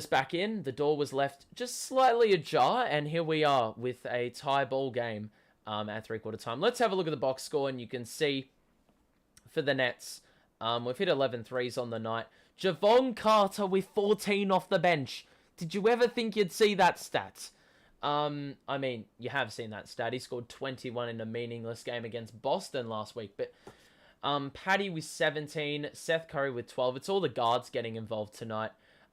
[SPEAKER 1] back in. The door was left just slightly ajar, and here we are with a tie ball game at three-quarter time. Let's have a look at the box score, and you can see for the Nets, we've hit 11 threes on the night. Javon Carter with 14 off the bench. Did you ever think you'd see that stat? You have seen that stat. He scored 21 in a meaningless game against Boston last week. But Patty with 17, Seth Curry with 12. It's all the guards getting involved tonight.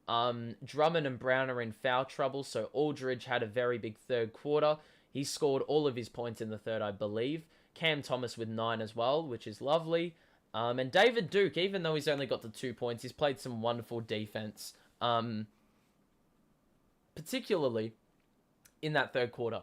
[SPEAKER 1] Drummond and Brown are in foul trouble, so Aldridge had a very big third quarter. He scored all of his points in the third, I believe. Cam Thomas with 9 as well, which is lovely. And David Duke, even though he's only got the 2 points, he's played some wonderful defense. Particularly in that third quarter.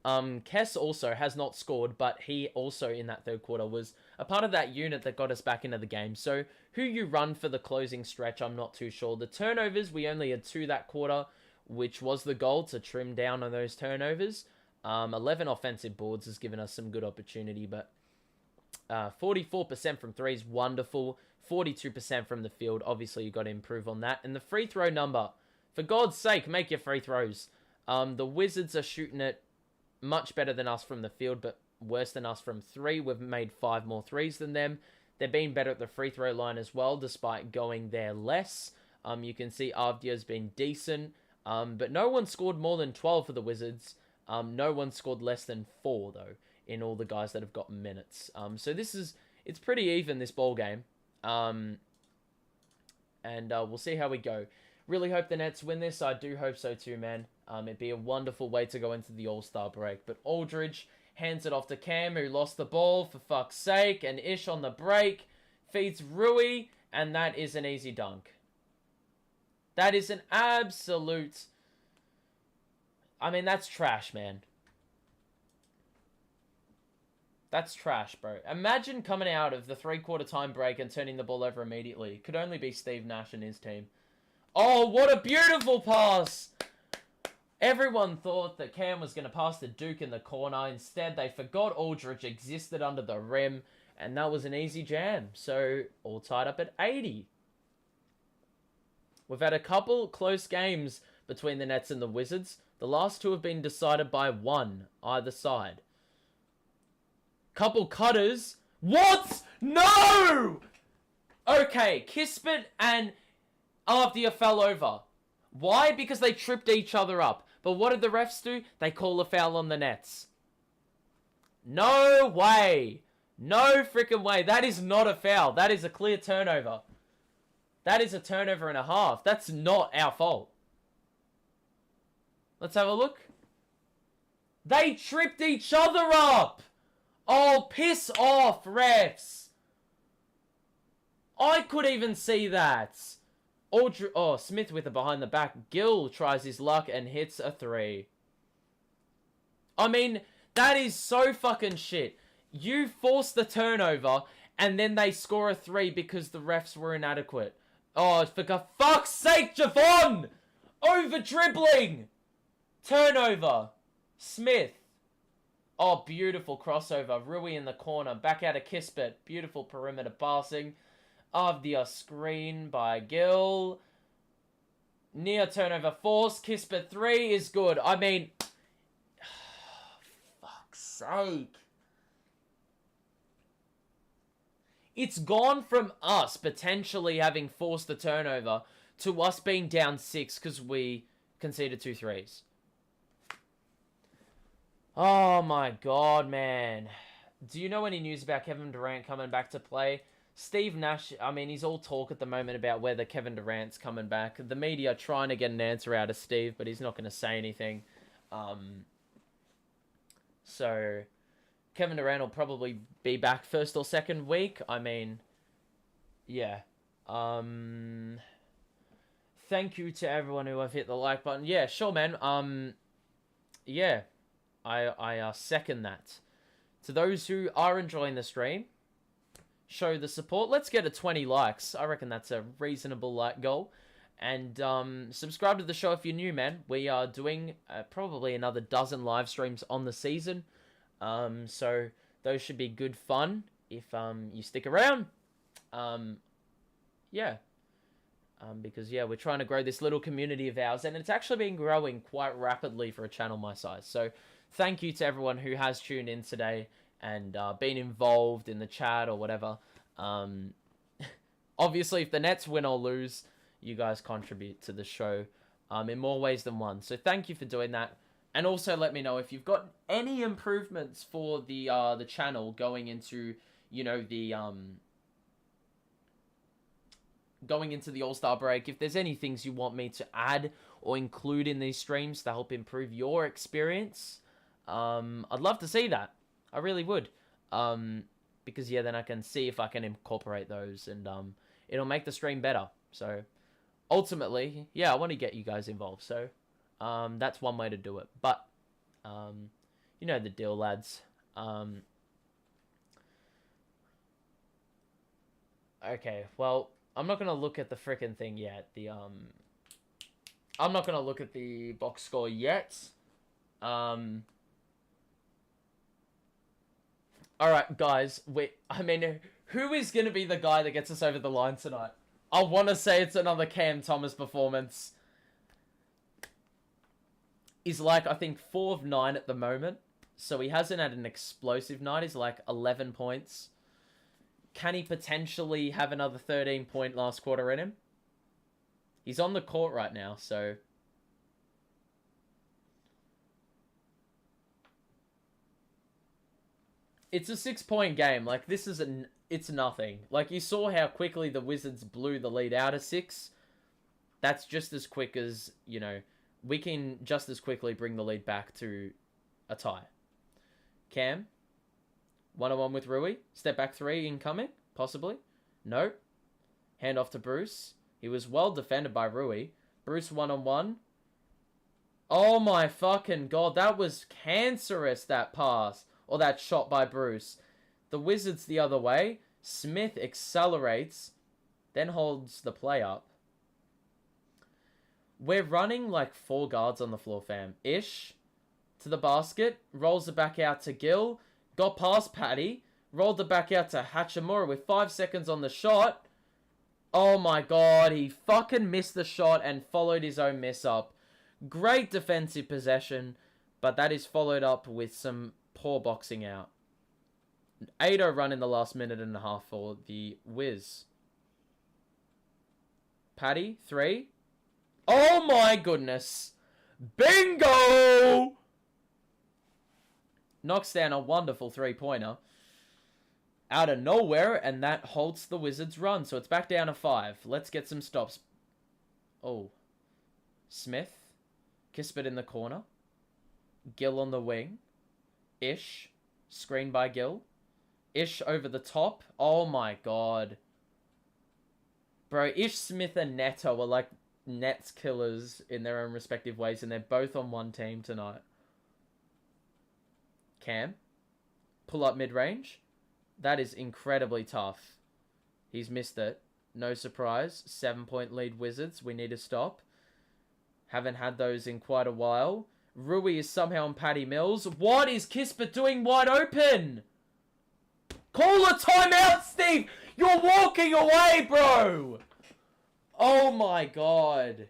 [SPEAKER 1] Kess also has not scored, but he also in that third quarter was a part of that unit that got us back into the game. So who you run for the closing stretch, I'm not too sure. The turnovers, we only had 2 that quarter, which was the goal to trim down on those turnovers. 11 offensive boards has given us some good opportunity, but 44% from 3 is wonderful. 42% from the field. Obviously, you've got to improve on that. And the free throw number, for God's sake, make your free throws. The Wizards are shooting it much better than us from the field, but worse than us from 3. We've made 5 more threes than them. They're being better at the free throw line as well, despite going there less. You can see Avdia's been decent, but no one scored more than 12 for the Wizards. No one scored less than 4, though, in all the guys that have got minutes. So it's pretty even, this ball game. And we'll see how we go. Really hope the Nets win this. I do hope so too, man. It'd be a wonderful way to go into the All-Star break. But Aldridge hands it off to Cam, who lost the ball, for fuck's sake. And Ish on the break feeds Rui, and that is an easy dunk. That is an absolute... I mean, that's trash, man. That's trash, bro. Imagine coming out of the three-quarter time break and turning the ball over immediately. Could only be Steve Nash and his team. Oh, what a beautiful pass! Everyone thought that Cam was going to pass to Duke in the corner. Instead, they forgot Aldridge existed under the rim, and that was an easy jam. So, all tied up at 80. We've had a couple close games between the Nets and the Wizards. The last 2 have been decided by 1, either side. Couple cutters. What? No! Okay, Kispert and Avdia fell over. Why? Because they tripped each other up. But what did the refs do? They call a foul on the Nets. No way. No freaking way. That is not a foul. That is a clear turnover. That is a turnover and a half. That's not our fault. Let's have a look. They tripped each other up. Oh, piss off, refs. I could even see that. Smith with it behind the back. Gill tries his luck and hits a 3. I mean, that is so fucking shit. You force the turnover and then they score a 3 because the refs were inadequate. Oh, for fuck's sake, Javon! Over dribbling! Turnover. Smith. Oh, beautiful crossover. Rui in the corner. Back out of Kispert. Beautiful perimeter passing. Avdia screen by Gill. Near turnover force. Kispert 3 is good. I mean... fuck's sake. It's gone from us potentially having forced the turnover to us being down 6 because we conceded 2 threes. Oh my god, man. Do you know any news about Kevin Durant coming back to play? Steve Nash, I mean, he's all talk at the moment about whether Kevin Durant's coming back. The media are trying to get an answer out of Steve, but he's not going to say anything. So, Kevin Durant will probably be back first or second week. I mean, yeah. Thank you to everyone who have hit the like button. Yeah, sure, man. Yeah. I second that. To those who are enjoying the stream, show the support. Let's get to 20 likes. I reckon that's a reasonable like goal. And subscribe to the show if you're new, man. We are doing probably another dozen live streams on the season. So those should be good fun if you stick around. Yeah. Because, yeah, we're trying to grow this little community of ours. And it's actually been growing quite rapidly for a channel my size. So thank you to everyone who has tuned in today and been involved in the chat or whatever. Obviously, if the Nets win or lose, you guys contribute to the show in more ways than one. So thank you for doing that. And also let me know if you've got any improvements for the channel going into, you know, the going into the All-Star break, if there's any things you want me to add or include in these streams to help improve your experience, I'd love to see that. I really would. Because, yeah, then I can see if I can incorporate those, and it'll make the stream better. So, ultimately, yeah, I want to get you guys involved. So, that's one way to do it. But, you know the deal, lads. Okay, well, I'm not going to look at the frickin' thing yet. I'm not going to look at the box score yet. Alright, guys. Who is going to be the guy that gets us over the line tonight? I want to say it's another Cam Thomas performance. He's like, I think, 4 of 9 at the moment. So he hasn't had an explosive night. He's like 11 points. Can he potentially have another 13-point last quarter in him? He's on the court right now, so... It's a 6-point game. Like, this is it's nothing. Like, you saw how quickly the Wizards blew the lead out of 6. That's just as quick as, you know, we can just as quickly bring the lead back to a tie. Cam? 1-on-1 with Rui. Step back 3 incoming, possibly. No. Hand off to Bruce. He was well defended by Rui. Bruce 1-on-1. Oh my fucking god, that was cancerous, that pass. Or that shot by Bruce. The Wizards the other way. Smith accelerates. Then holds the play up. We're running like 4 guards on the floor, fam. Ish. To the basket. Rolls it back out to Gill. Got past Patty. Rolled it back out to Hachimura with 5 seconds on the shot. Oh my god, he fucking missed the shot and followed his own miss up. Great defensive possession, but that is followed up with some poor boxing out. 8-0 run in the last minute and a half for the Wiz. Patty, 3. Oh my goodness. Bingo! Knocks down a wonderful 3-pointer. Out of nowhere, and that halts the Wizards' run. So it's back down to 5. Let's get some stops. Oh. Smith. Kispert in the corner. Gill on the wing. Ish. Screen by Gill. Ish over the top. Oh my god. Bro, Ish, Smith, and Neto are like Nets killers in their own respective ways, and they're both on one team tonight. Cam. Pull up mid-range. That is incredibly tough. He's missed it. No surprise. 7-point lead Wizards. We need to stop. Haven't had those in quite a while. Rui is somehow on Patty Mills. What is Kispert doing wide open? Call a timeout, Steve! You're walking away, bro! Oh my god.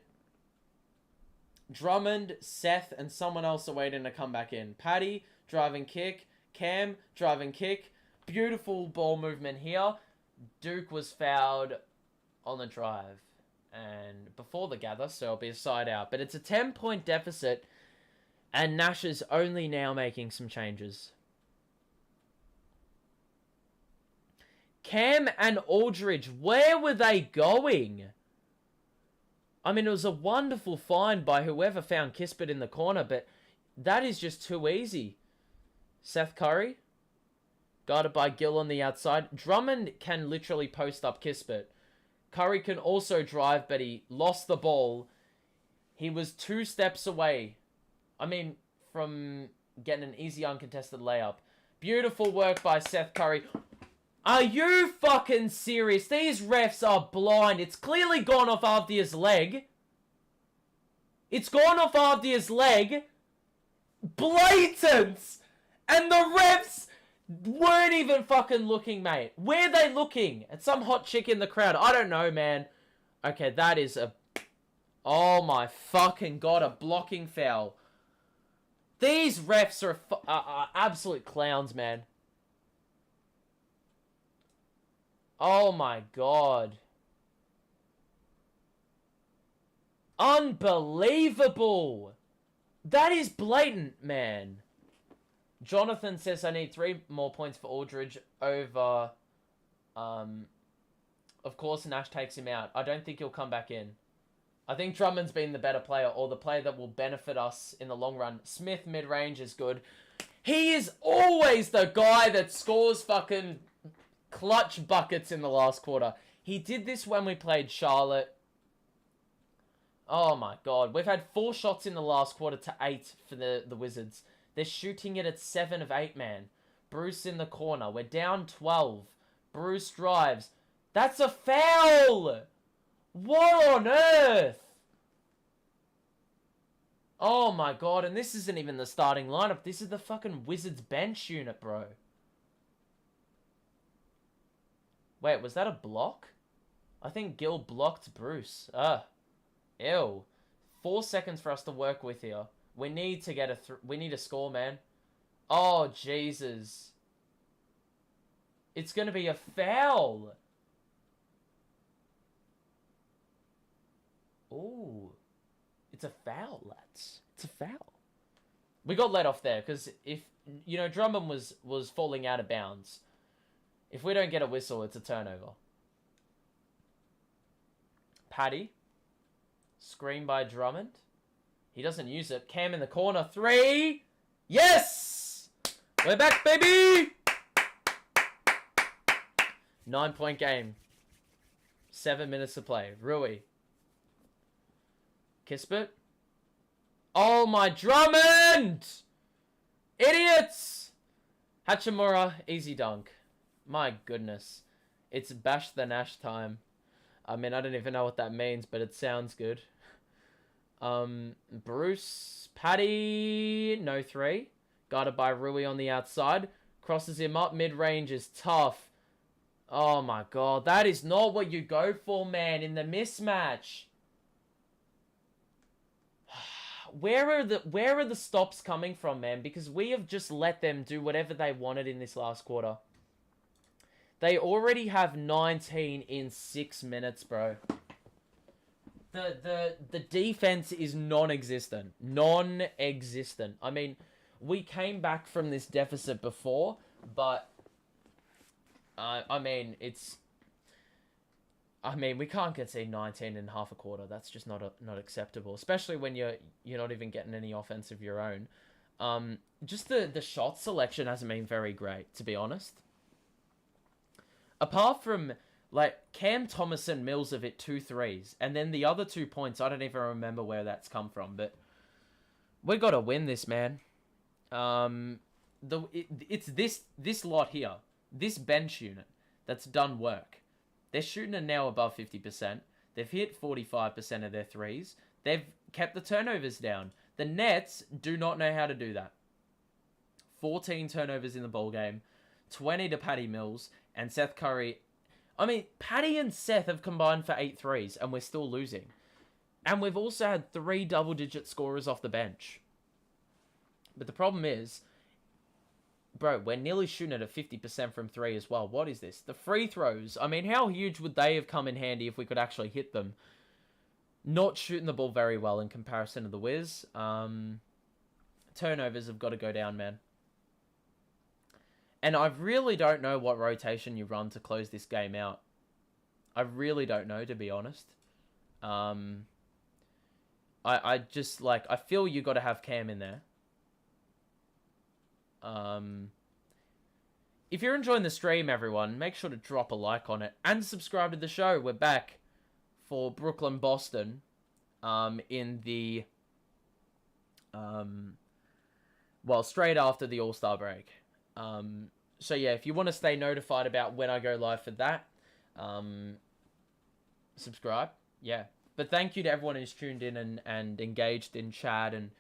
[SPEAKER 1] Drummond, Seth, and someone else are waiting to come back in. Patty, driving kick. Cam, driving kick. Beautiful ball movement here. Duke was fouled on the drive and before the gather, so it'll be a side out. But it's a 10-point deficit, and Nash is only now making some changes. Cam and Aldridge, where were they going? I mean, it was a wonderful find by whoever found Kispert in the corner, but that is just too easy. Seth Curry, guarded by Gill on the outside. Drummond can literally post up Kispert. Curry can also drive, but he lost the ball. He was 2 steps away. I mean, from getting an easy uncontested layup. Beautiful work by Seth Curry. Are you fucking serious? These refs are blind. It's clearly gone off Avdia's leg. It's gone off Avdia's leg. Blatant! And the refs weren't even fucking looking, mate. Where are they looking? At some hot chick in the crowd? I don't know, man. Okay, that is a... Oh my fucking god, a blocking foul. These refs are absolute clowns, man. Oh my god. Unbelievable. That is blatant, man. Jonathan says I need 3 more points for Aldridge over Of course, Nash takes him out. I don't think he'll come back in. I think Drummond's been the better player, or the player that will benefit us in the long run. Smith mid-range is good. He is always the guy that scores fucking clutch buckets in the last quarter. He did this when we played Charlotte. Oh my god. We've had 4 shots in the last quarter to 8 for the Wizards. They're shooting it at 7 of 8, man. Bruce in the corner. We're down 12. Bruce drives. That's a foul! What on earth? Oh my god, and this isn't even the starting lineup. This is the fucking Wizards bench unit, bro. Wait, was that a block? I think Gil blocked Bruce. Ew. 4 seconds for us to work with here. We need to get we need a score, man. Oh, Jesus. It's going to be a foul. Ooh. It's a foul, lads. It's a foul. We got let off there because if, you know, Drummond was falling out of bounds. If we don't get a whistle, it's a turnover. Paddy. Screen by Drummond. He doesn't use it. Cam in the corner. 3. Yes! We're back, baby! 9-point game. 7 minutes to play. Rui. Kispert. Oh, my Drummond! Idiots! Hachimura. Easy dunk. My goodness. It's bash the Nash time. I mean, I don't even know what that means, but it sounds good. Bruce. Paddy. No 3. Guarded by Rui on the outside. Crosses him up. Mid-range is tough. Oh my god. That is not what you go for, man, in the mismatch. Where are the stops coming from, man? Because we have just let them do whatever they wanted in this last quarter. They already have 19 in 6 minutes, bro. The defense is non-existent. Non-existent. I mean, we came back from this deficit before, but I mean, we can't concede 19 in half a quarter. That's just not acceptable, especially when you're not even getting any offense of your own. Just the shot selection hasn't been very great, to be honest. Apart from, like, Cam Thomas and Mills have hit 2 threes. And then the other 2 points, I don't even remember where that's come from. But we got to win this, man. It's this lot here. This bench unit that's done work. They're shooting it now above 50%. They've hit 45% of their threes. They've kept the turnovers down. The Nets do not know how to do that. 14 turnovers in the ball game. 20 to Patty Mills and Seth Curry. I mean, Patty and Seth have combined for 8 threes, and we're still losing. And we've also had 3 double-digit scorers off the bench. But the problem is, bro, we're nearly shooting at a 50% from 3 as well. What is this? The free throws. I mean, how huge would they have come in handy if we could actually hit them? Not shooting the ball very well in comparison to the Wiz. Turnovers have got to go down, man. And I really don't know what rotation you run to close this game out. I really don't know, to be honest. I just, like, I feel you got to have Cam in there. If you're enjoying the stream, everyone, make sure to drop a like on it and subscribe to the show. We're back for Brooklyn, Boston, in the, well, straight after the All-Star break. So yeah, if you want to stay notified about when I go live for that, subscribe. Yeah. But thank you to everyone who's tuned in and engaged in chat and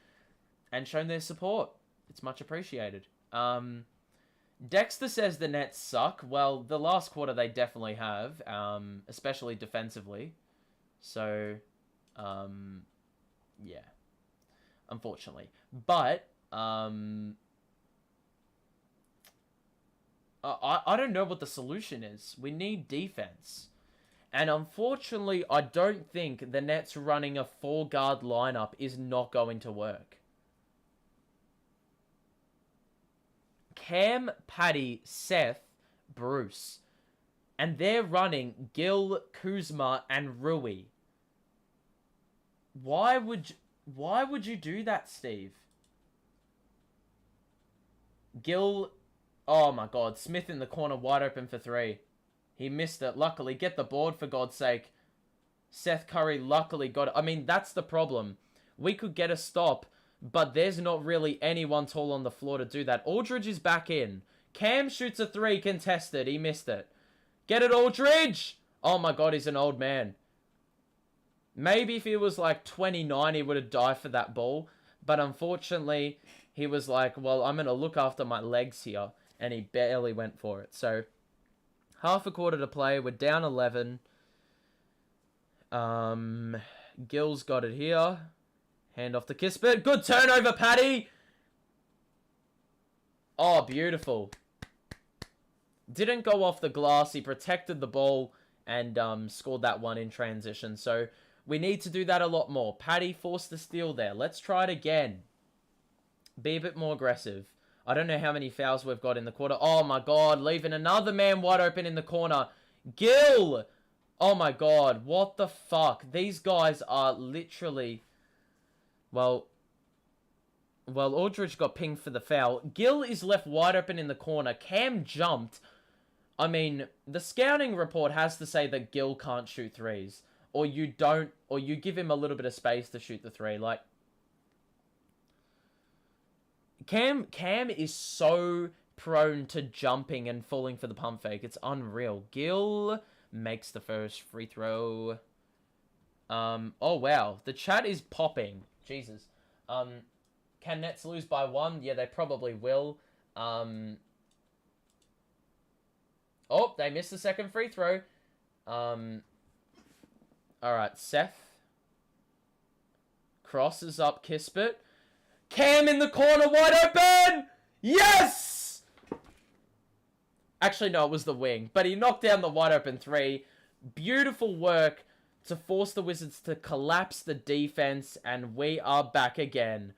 [SPEAKER 1] shown their support. It's much appreciated. Dexter says the Nets suck. Well, the last quarter they definitely have, especially defensively. So, yeah. Unfortunately. But, I don't know what the solution is. We need defense. And unfortunately, I don't think the Nets running a 4-guard lineup is not going to work. Cam, Paddy, Seth, Bruce. And they're running Gil, Kuzma, and Rui. Why would you do that, Steve? Gil, oh my god, Smith in the corner, wide open for 3. He missed it. Luckily, get the board for God's sake. Seth Curry luckily got it. I mean, that's the problem. We could get a stop, but there's not really anyone tall on the floor to do that. Aldridge is back in. Cam shoots a 3, contested. He missed it. Get it, Aldridge! Oh my god, he's an old man. Maybe if he was like 29, he would have died for that ball. But unfortunately, he was like, well, I'm going to look after my legs here. And he barely went for it. So, half a quarter to play. We're down 11. Gil's got it here. Hand off to Kispert. Good turnover, Paddy. Oh, beautiful. Didn't go off the glass. He protected the ball and scored that one in transition. So, we need to do that a lot more. Paddy forced the steal there. Let's try it again. Be a bit more aggressive. I don't know how many fouls we've got in the quarter. Oh my god, leaving another man wide open in the corner. Gil! Oh my god, what the fuck? These guys are literally... Well, Aldridge got pinged for the foul. Gil is left wide open in the corner. Cam jumped. I mean, the scouting report has to say that Gil can't shoot threes. Or you give him a little bit of space to shoot the 3. Like, Cam is so prone to jumping and falling for the pump fake. It's unreal. Gil makes the first free throw. Oh, wow. The chat is popping. Jesus. Can Nets lose by 1? Yeah, they probably will. Oh, they missed the second free throw. Alright, Seth. Crosses up Kispert. Cam in the corner, wide open! Yes! Actually, no, it was the wing. But he knocked down the wide open 3. Beautiful work to force the Wizards to collapse the defense. And we are back again.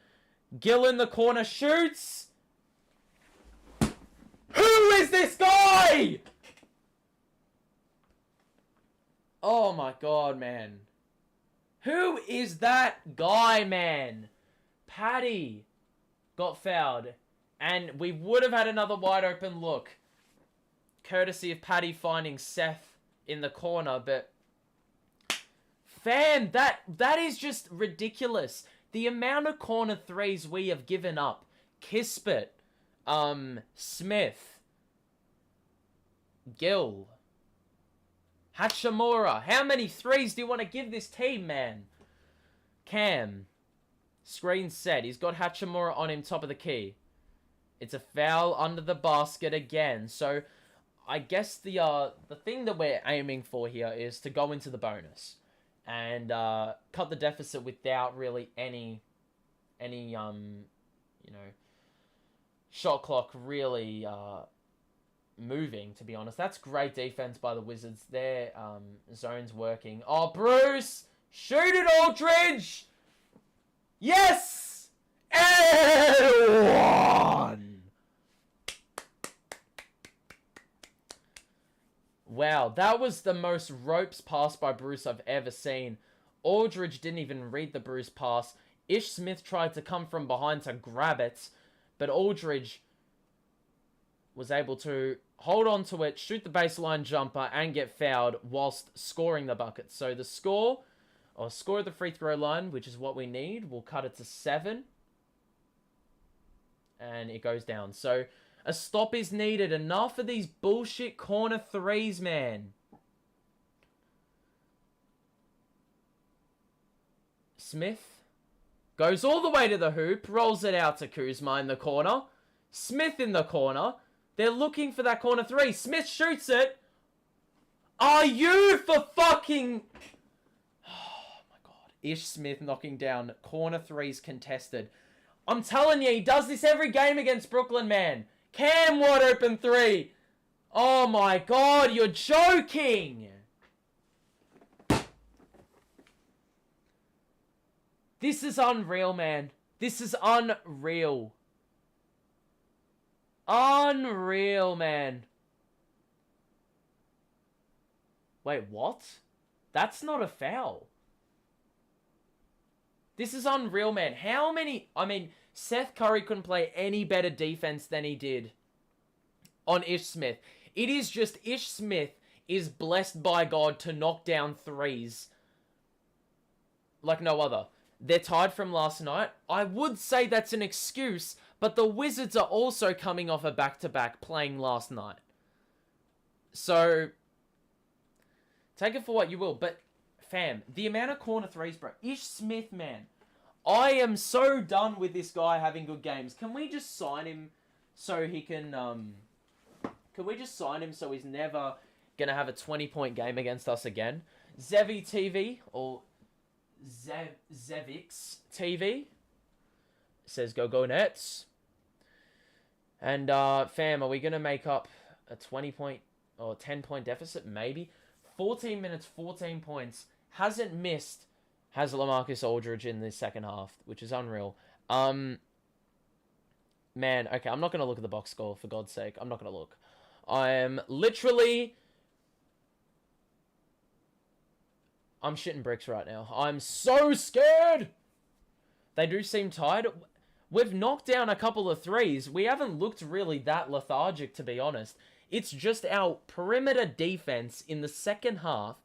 [SPEAKER 1] Gil in the corner shoots. Who is this guy? Oh my god, man. Who is that guy, man? Paddy got fouled. And we would have had another wide open look. Courtesy of Paddy finding Seth in the corner. But, fam, that is just ridiculous. The amount of corner threes we have given up. Kispert. Smith. Gil. Hachimura. How many threes do you want to give this team, man? Cam. Screen set. He's got Hachimura on him, top of the key. It's a foul under the basket again. So, I guess the thing that we're aiming for here is to go into the bonus. And cut the deficit without really any shot clock really moving, to be honest. That's great defense by the Wizards. Their zone's working. Oh, Bruce! Shoot it, Aldridge! Yes! And 1! Wow, that was the most ropes pass by Bruce I've ever seen. Aldridge didn't even read the Bruce pass. Ish Smith tried to come from behind to grab it, but Aldridge was able to hold on to it, shoot the baseline jumper, and get fouled whilst scoring the bucket. So the score at the free throw line, which is what we need, we'll cut it to 7. And it goes down. So a stop is needed. Enough of these bullshit corner threes, man. Smith goes all the way to the hoop, rolls it out to Kuzma in the corner. Smith in the corner. They're looking for that corner 3. Smith shoots it. Are you for fucking... Oh my god. Ish Smith knocking down corner 3s contested. I'm telling you, he does this every game against Brooklyn, man. Cam wide open 3. Oh my god, you're joking. This is unreal, man. This is unreal. Unreal, man. Wait, what? That's not a foul. This is unreal, man. How many... I mean, Seth Curry couldn't play any better defense than he did on Ish Smith. It is just Ish Smith is blessed by God to knock down threes like no other. They're tied from last night. I would say that's an excuse, but the Wizards are also coming off a back-to-back playing last night. So, take it for what you will. But, fam, the amount of corner threes, bro. Ish Smith, man. I am so done with this guy having good games. Can we just sign him so he can... Can we just sign him so he's never going to have a 20-point game against us again? Zevi TV, or Zevix TV, says go Nets. And, fam, are we going to make up a 20-point or 10-point deficit? Maybe. 14 minutes, 14 points. Hasn't missed. Has LaMarcus Aldridge in the second half, which is unreal. Man, okay, I'm not going to look at the box score, for God's sake. I'm not going to look. I'm literally... I'm shitting bricks right now. I'm so scared! They do seem tired. We've knocked down a couple of threes. We haven't looked really that lethargic, to be honest. It's just our perimeter defense in the second half,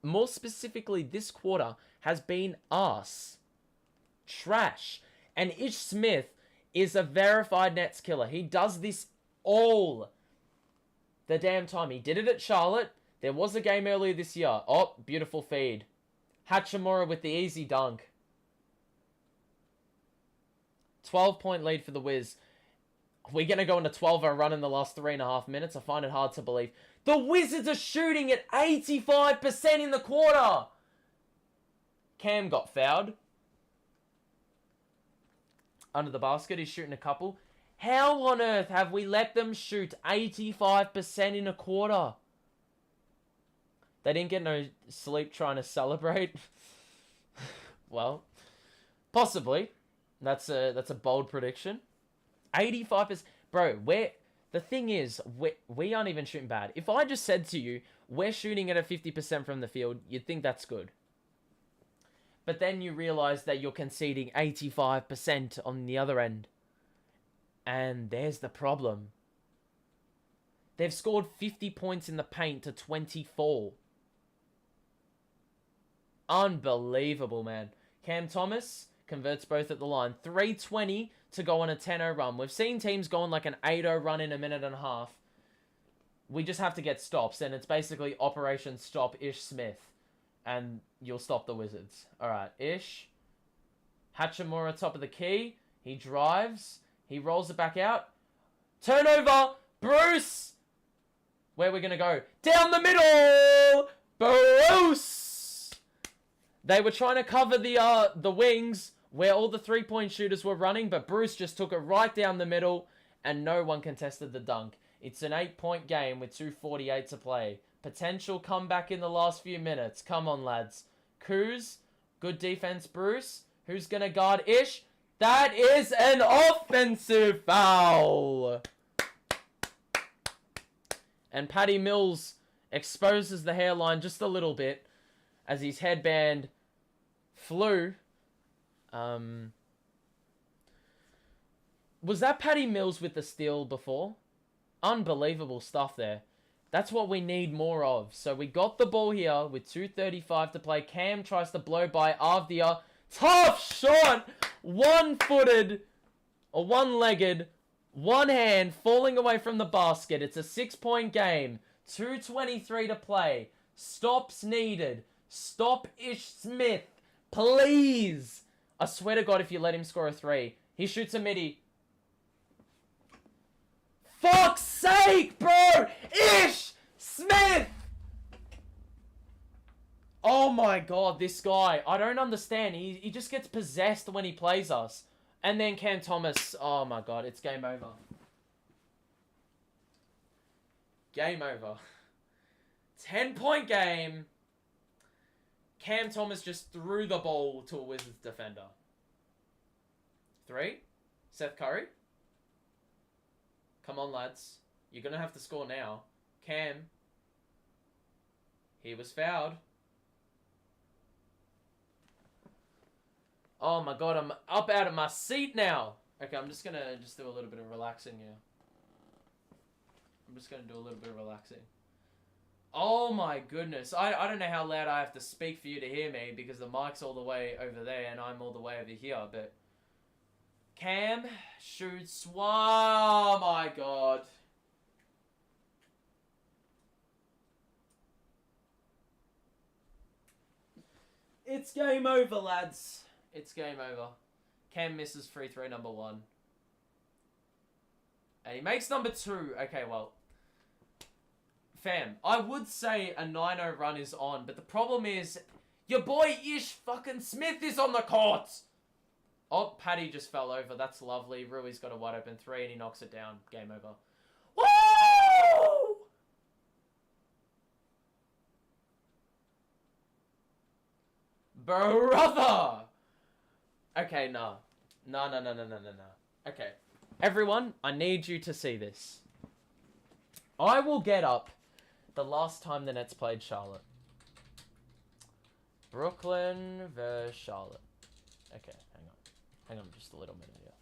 [SPEAKER 1] more specifically this quarter, has been arse. Trash. And Ish Smith is a verified Nets killer. He does this all the damn time. He did it at Charlotte. There was a game earlier this year. Oh, beautiful feed. Hachimura with the easy dunk. 12-point lead for the Wiz. We're going to go on a 12-0 run in the last 3.5 minutes. I find it hard to believe. The Wizards are shooting at 85% in the quarter. Cam got fouled. Under the basket, he's shooting a couple. How on earth have we let them shoot 85% in a quarter? They didn't get no sleep trying to celebrate. Well, possibly. That's a bold prediction. 85%. Bro, the thing is, we aren't even shooting bad. If I just said to you, we're shooting at a 50% from the field, you'd think that's good. But then you realize that you're conceding 85% on the other end. And there's the problem. They've scored 50 points in the paint to 24. Unbelievable, man. Cam Thomas converts both at the line. 3:20 to go on a 10-0 run. We've seen teams go on like an 8-0 run in a minute and a half. We just have to get stops, and it's basically Operation Stop Ish Smith. And you'll stop the Wizards. Alright, Ish. Hachimura top of the key. He drives. He rolls it back out. Turnover! Bruce! Where are we going to go? Down the middle! Bruce! They were trying to cover the wings where all the three-point shooters were running, but Bruce just took it right down the middle, and no one contested the dunk. It's an 8-point game with 2:48 to play. Potential comeback in the last few minutes. Come on, lads. Kuz, good defense, Bruce. Who's going to guard Ish? That is an offensive foul! And Patty Mills exposes the hairline just a little bit as his headband flew. Was that Patty Mills with the steal before? Unbelievable stuff there. That's what we need more of. So we got the ball here with 2:35 to play. Cam tries to blow by Avdia. Tough shot! One-footed, or one-legged, one hand falling away from the basket. It's a 6-point game. 2:23 to play. Stops needed. Stop Ish Smith. Please. I swear to God if you let him score a 3. He shoots a midi. Fuck's sake, bro! Ish Smith! Oh my God, this guy. I don't understand. He just gets possessed when he plays us. And then Cam Thomas. Oh my God, it's game over. Game over. 10-point game. Cam Thomas just threw the ball to a Wizards defender. 3. Seth Curry. Come on, lads. You're going to have to score now. Cam. He was fouled. Oh my god, I'm up out of my seat now. Okay, I'm just gonna do a little bit of relaxing here. I'm just gonna do a little bit of relaxing. Oh my goodness. I don't know how loud I have to speak for you to hear me because the mic's all the way over there and I'm all the way over here, but Cam shoots. Oh my god. It's game over, lads. It's game over. Cam misses free throw number 1. And he makes number 2. Okay, well. Fam, I would say a 9-0 run is on, but the problem is your boy Ish fucking Smith is on the court. Oh, Paddy just fell over. That's lovely. Rui's got a wide open 3 and he knocks it down. Game over. Woo! Brother! Okay, no. No. Okay. Everyone, I need you to see this. I will get up the last time the Nets played Charlotte. Brooklyn versus Charlotte. Okay, hang on just a little minute here.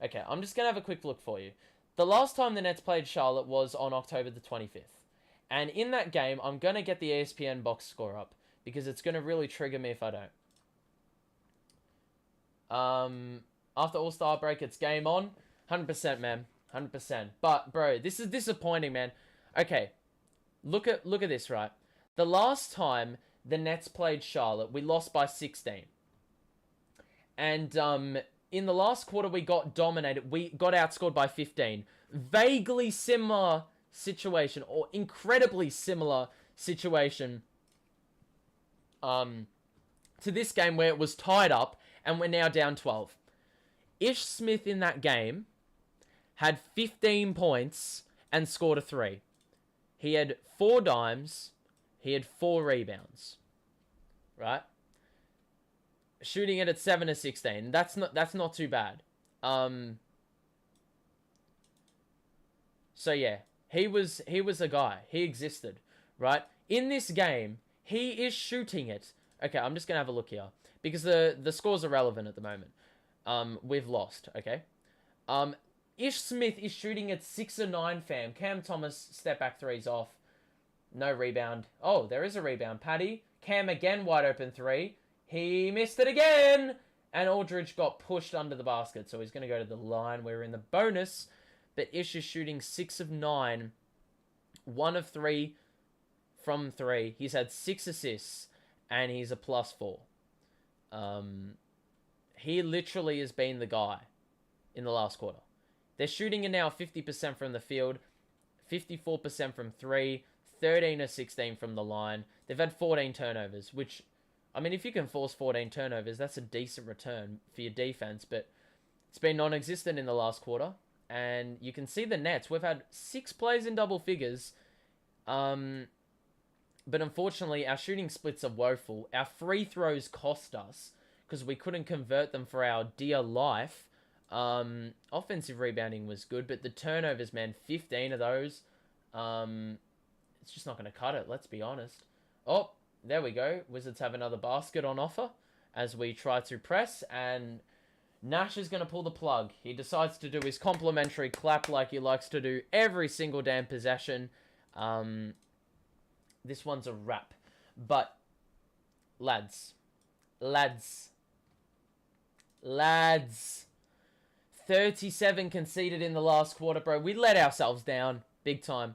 [SPEAKER 1] Okay, I'm just going to have a quick look for you. The last time the Nets played Charlotte was on October the 25th. And in that game, I'm going to get the ESPN box score up because it's going to really trigger me if I don't. After All-Star break, it's game on. 100%, man. 100%. But, bro, this is disappointing, man. Okay, look at this, right? The last time the Nets played Charlotte, we lost by 16. And in the last quarter, we got dominated. We got outscored by 15. Vaguely similar situation, or incredibly similar situation to this game where it was tied up and we're now down 12. Ish Smith in that game had 15 points and scored a 3. He had 4 dimes. He had 4 rebounds. Right? Shooting it at 7 of 16. That's not too bad. So yeah, he was a guy. He existed, right? In this game, he is shooting it. Okay, I'm just gonna have a look here because the scores are relevant at the moment. We've lost. Okay. Ish Smith is shooting at 6 of 9, fam. Cam Thomas step back 3's off. No rebound. Oh, there is a rebound. Paddy. Cam again wide open 3. He missed it again. And Aldridge got pushed under the basket. So he's going to go to the line. We're in the bonus. But Ish is shooting 6 of 9. 1 of 3 from 3. He's had 6 assists. And he's a +4. He literally has been the guy in the last quarter. They're shooting it now 50% from the field. 54% from 3. 13 of 16 from the line. They've had 14 turnovers, which, I mean, if you can force 14 turnovers, that's a decent return for your defense, but it's been non-existent in the last quarter. And you can see the Nets. We've had 6 plays in double figures, but unfortunately, our shooting splits are woeful. Our free throws cost us because we couldn't convert them for our dear life. Offensive rebounding was good, but the turnovers, man, 15 of those. It's just not going to cut it, let's be honest. Oh, there we go. Wizards have another basket on offer as we try to press, and Nash is going to pull the plug. He decides to do his complimentary clap like he likes to do every single damn possession. This one's a wrap. But, lads. 37 conceded in the last quarter, bro. We let ourselves down big time.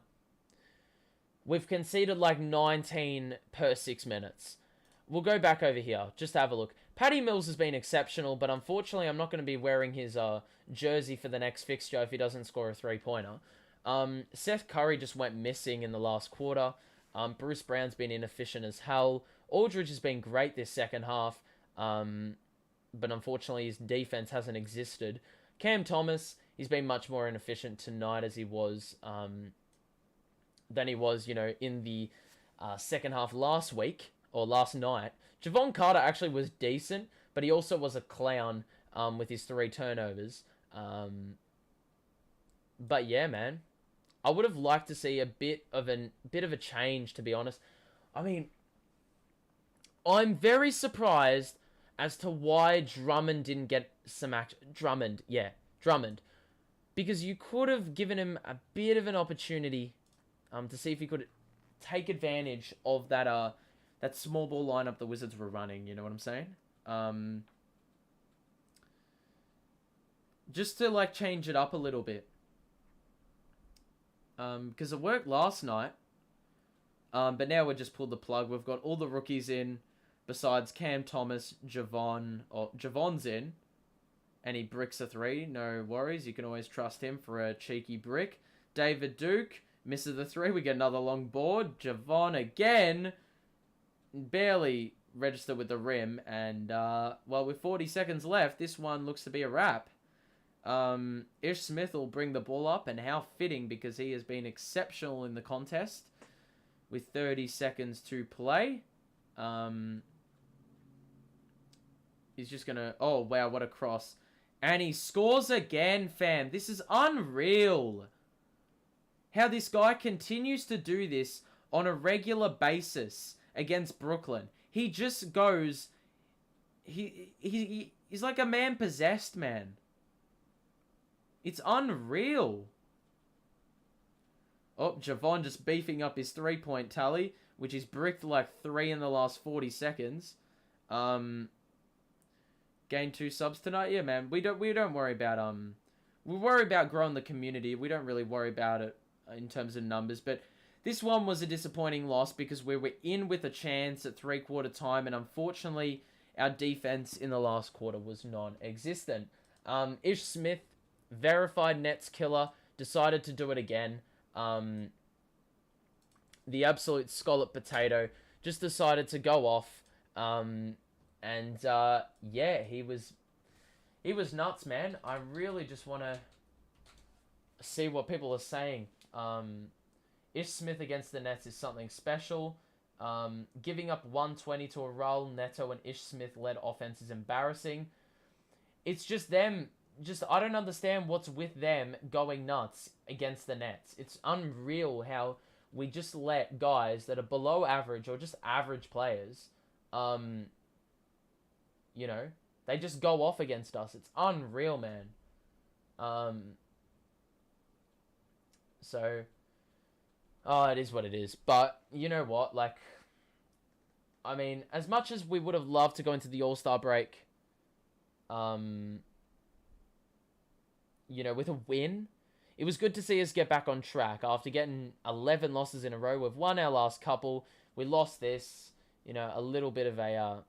[SPEAKER 1] We've conceded like 19 per 6 minutes. We'll go back over here. Just have a look. Patty Mills has been exceptional, but unfortunately I'm not going to be wearing his jersey for the next fixture if he doesn't score a 3-pointer. Seth Curry just went missing in the last quarter. Bruce Brown's been inefficient as hell. Aldridge has been great this second half, but unfortunately his defense hasn't existed. Cam Thomas, he's been much more inefficient tonight as he was... than he was, in the second half last week, or last night. Javon Carter actually was decent, but he also was a clown with his 3 turnovers. But yeah, man. I would have liked to see a bit of a change, to be honest. I mean, I'm very surprised as to why Drummond didn't get some action. Drummond, yeah, Drummond. Because you could have given him a bit of an opportunity to see if he could take advantage of that small ball lineup the Wizards were running. You know what I'm saying? Just to like change it up a little bit. Because it worked last night. But now we've just pulled the plug. We've got all the rookies in, besides Cam Thomas, Javon. Or Javon's in, and he bricks a 3. No worries. You can always trust him for a cheeky brick. David Duke misses the 3. We get another long board. Javon again. Barely registered with the rim. And, well, with 40 seconds left, this one looks to be a wrap. Ish Smith will bring the ball up, and how fitting because he has been exceptional in the contest with 30 seconds to play. He's just going to... Oh, wow, what a cross. And he scores again, fam. This is unreal. How this guy continues to do this on a regular basis against Brooklyn. He just goes... He's like a man possessed, man. It's unreal. Oh, Javon just beefing up his 3-point tally, which is bricked like 3 in the last 40 seconds. Gained 2 subs tonight. Yeah, man. We don't worry about we worry about growing the community. We don't really worry about it in terms of numbers, but this one was a disappointing loss because we were in with a chance at 3/4 time, and unfortunately, our defense in the last quarter was non-existent. Ish Smith, verified Nets killer, decided to do it again. The absolute scallop potato just decided to go off. Yeah, he was nuts, man. I really just want to see what people are saying. Ish Smith against the Nets is something special. Giving up 120 to a Raul Neto and Ish Smith led offense is embarrassing. It's just them. I don't understand what's with them going nuts against the Nets. It's unreal how we just let guys that are below average or just average players, they just go off against us. It's unreal, man. It is what it is. But you know what? Like, I mean, as much as we would have loved to go into the All-Star break, with a win, it was good to see us get back on track after getting 11 losses in a row. We've won our last couple. We lost this, a little bit of a,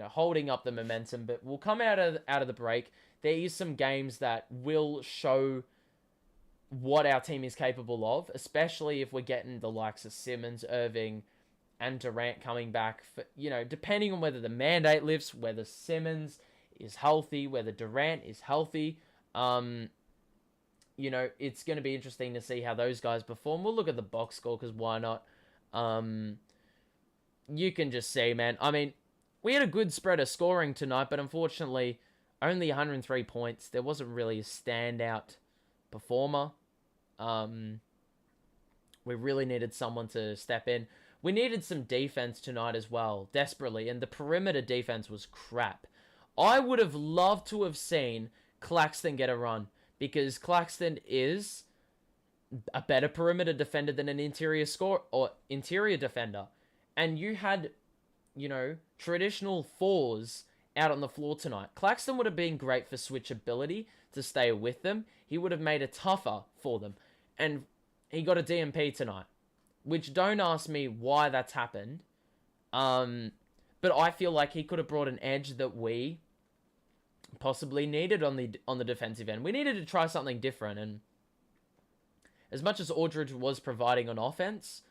[SPEAKER 1] holding up the momentum, but we'll come out of the break. There is some games that will show what our team is capable of, especially if we're getting the likes of Simmons, Irving, and Durant coming back for, depending on whether the mandate lifts, whether Simmons is healthy, whether Durant is healthy. It's going to be interesting to see how those guys perform. We'll look at the box score because why not? You can just see, man. I mean, we had a good spread of scoring tonight, but unfortunately, only 103 points. There wasn't really a standout performer. We really needed someone to step in. We needed some defense tonight as well, desperately, and the perimeter defense was crap. I would have loved to have seen Claxton get a run, because Claxton is a better perimeter defender than an interior defender. And you had, traditional 4s out on the floor tonight. Claxton would have been great for switchability to stay with them. He would have made it tougher for them. And he got a DMP tonight, which don't ask me why that's happened. But I feel like he could have brought an edge that we possibly needed on the defensive end. We needed to try something different, and as much as Aldridge was providing on offense,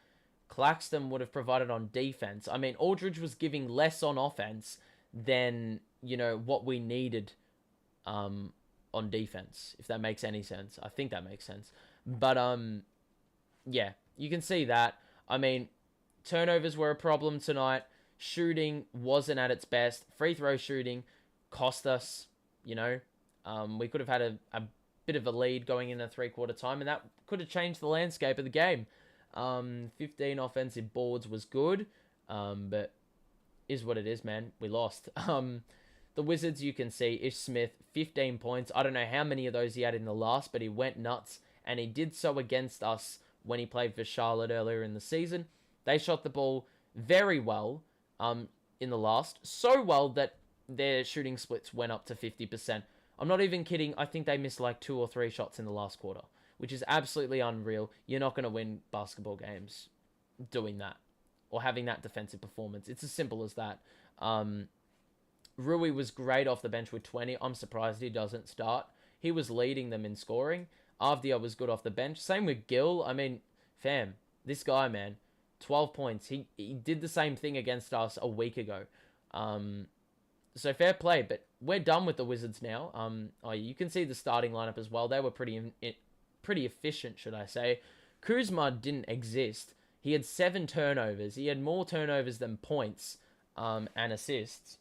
[SPEAKER 1] Claxton would have provided on defense. I mean, Aldridge was giving less on offense than, what we needed on defense, if that makes any sense. I think that makes sense. But, yeah, you can see that. I mean, turnovers were a problem tonight. Shooting wasn't at its best. Free throw shooting cost us, we could have had a bit of a lead going in a 3/4 time, and that could have changed the landscape of the game. 15 offensive boards was good, but is what it is, man. We lost. The Wizards, you can see, Ish Smith, 15 points. I don't know how many of those he had in the last, but he went nuts, and he did so against us when he played for Charlotte earlier in the season. They shot the ball very well in the last, so well that their shooting splits went up to 50%. I'm not even kidding. I think they missed like 2 or 3 shots in the last quarter, which is absolutely unreal. You're not going to win basketball games doing that or having that defensive performance. It's as simple as that. Rui was great off the bench with 20. I'm surprised he doesn't start. He was leading them in scoring. Avdia was good off the bench. Same with Gil. I mean, fam, this guy, man, 12 points. He did the same thing against us a week ago. So fair play, but we're done with the Wizards now. You can see the starting lineup as well. They were pretty efficient, should I say. Kuzma didn't exist. He had 7 turnovers. He had more turnovers than points and assists.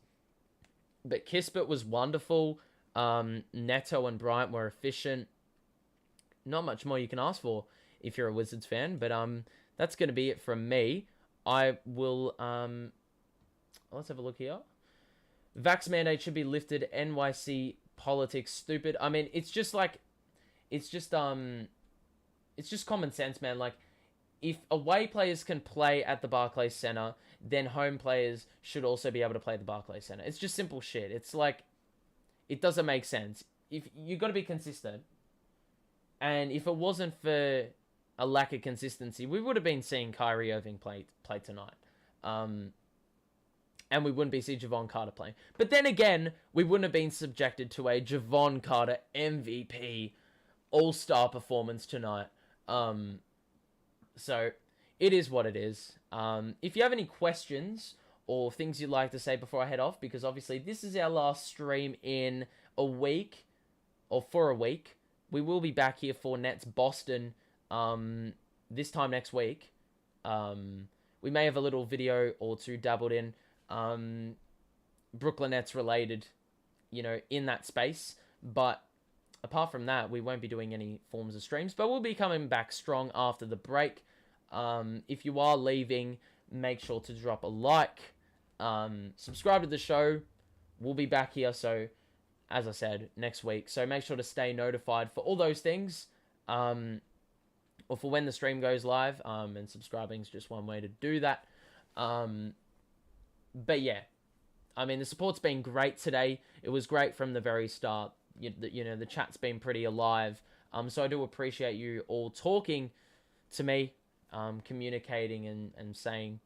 [SPEAKER 1] But Kispert was wonderful. Neto and Bryant were efficient. Not much more you can ask for if you're a Wizards fan. But that's going to be it from me. I will... let's have a look here. Vax mandate should be lifted. NYC politics stupid. I mean, it's just common sense, man. Like, if away players can play at the Barclays Center, then home players should also be able to play at the Barclays Center. It's just simple shit. It's like, it doesn't make sense. If you got to be consistent, and if it wasn't for a lack of consistency, we would have been seeing Kyrie Irving play tonight. And we wouldn't be seeing Javon Carter playing. But then again, we wouldn't have been subjected to a Javon Carter MVP all-star performance tonight. So, it is what it is. If you have any questions or things you'd like to say before I head off, because obviously this is our last stream in a week, or for a week. We will be back here for Nets Boston this time next week. We may have a little video or two dabbled in Brooklyn Nets related, in that space. But apart from that, we won't be doing any forms of streams. But we'll be coming back strong after the break. If you are leaving, make sure to drop a like. Subscribe to the show. We'll be back here, so as I said, next week. So make sure to stay notified for all those things. Or for when the stream goes live. And subscribing is just one way to do that. But yeah, I mean, the support's been great today. It was great from the very start. The chat's been pretty alive. So I do appreciate you all talking to me, communicating and saying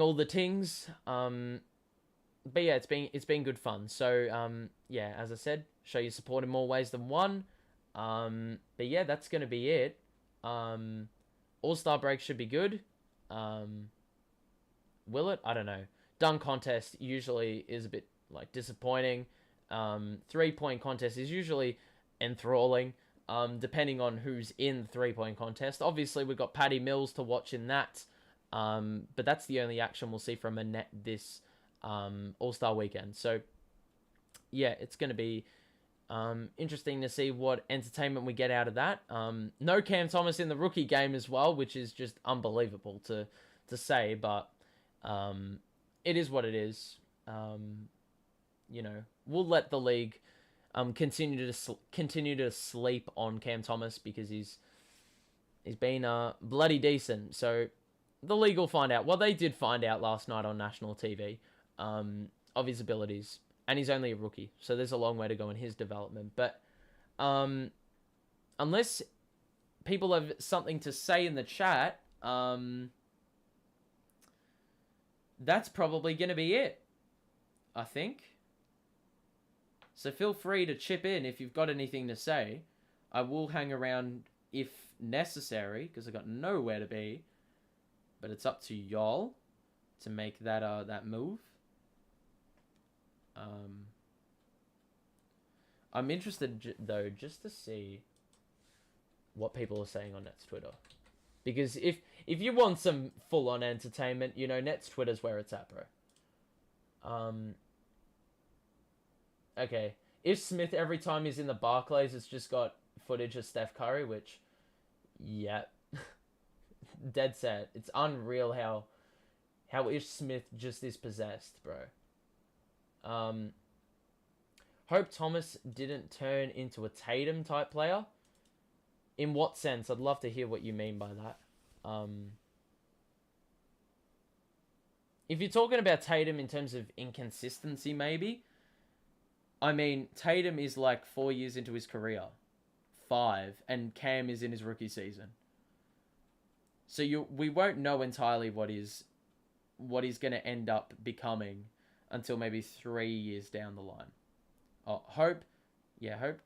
[SPEAKER 1] all the things. But yeah, it's been good fun. So yeah, as I said, show your support in more ways than one. But yeah, that's gonna be it. All-Star break should be good. Will it? I don't know. Dunk contest usually is a bit like disappointing. 3-point contest is usually enthralling, depending on who's in the 3-point contest. Obviously, we've got Patty Mills to watch in that, but that's the only action we'll see from a net this All-Star weekend. So, yeah, it's going to be interesting to see what entertainment we get out of that. No Cam Thomas in the rookie game as well, which is just unbelievable to say, but it is what it is. We'll let the league continue to sleep on Cam Thomas because he's been bloody decent. So the league will find out. Well, they did find out last night on national TV of his abilities, and he's only a rookie, so there's a long way to go in his development. But unless people have something to say in the chat, that's probably going to be it, I think. So feel free to chip in if you've got anything to say. I will hang around if necessary, because I've got nowhere to be. But it's up to y'all to make that move. I'm interested, though, just to see what people are saying on Nets Twitter. Because if you want some full-on entertainment, Nets Twitter's where it's at, bro. Okay. If Smith, every time he's in the Barclays, it's just got footage of Steph Curry, which, yeah. Dead set. It's unreal how Ish Smith just is possessed, bro. Hope Thomas didn't turn into a Tatum type player. In what sense? I'd love to hear what you mean by that. If you're talking about Tatum in terms of inconsistency, maybe. I mean, Tatum is like 4 years into his career. 5. And Cam is in his rookie season. So we won't know entirely what he's going to end up becoming until maybe 3 years down the line. Hope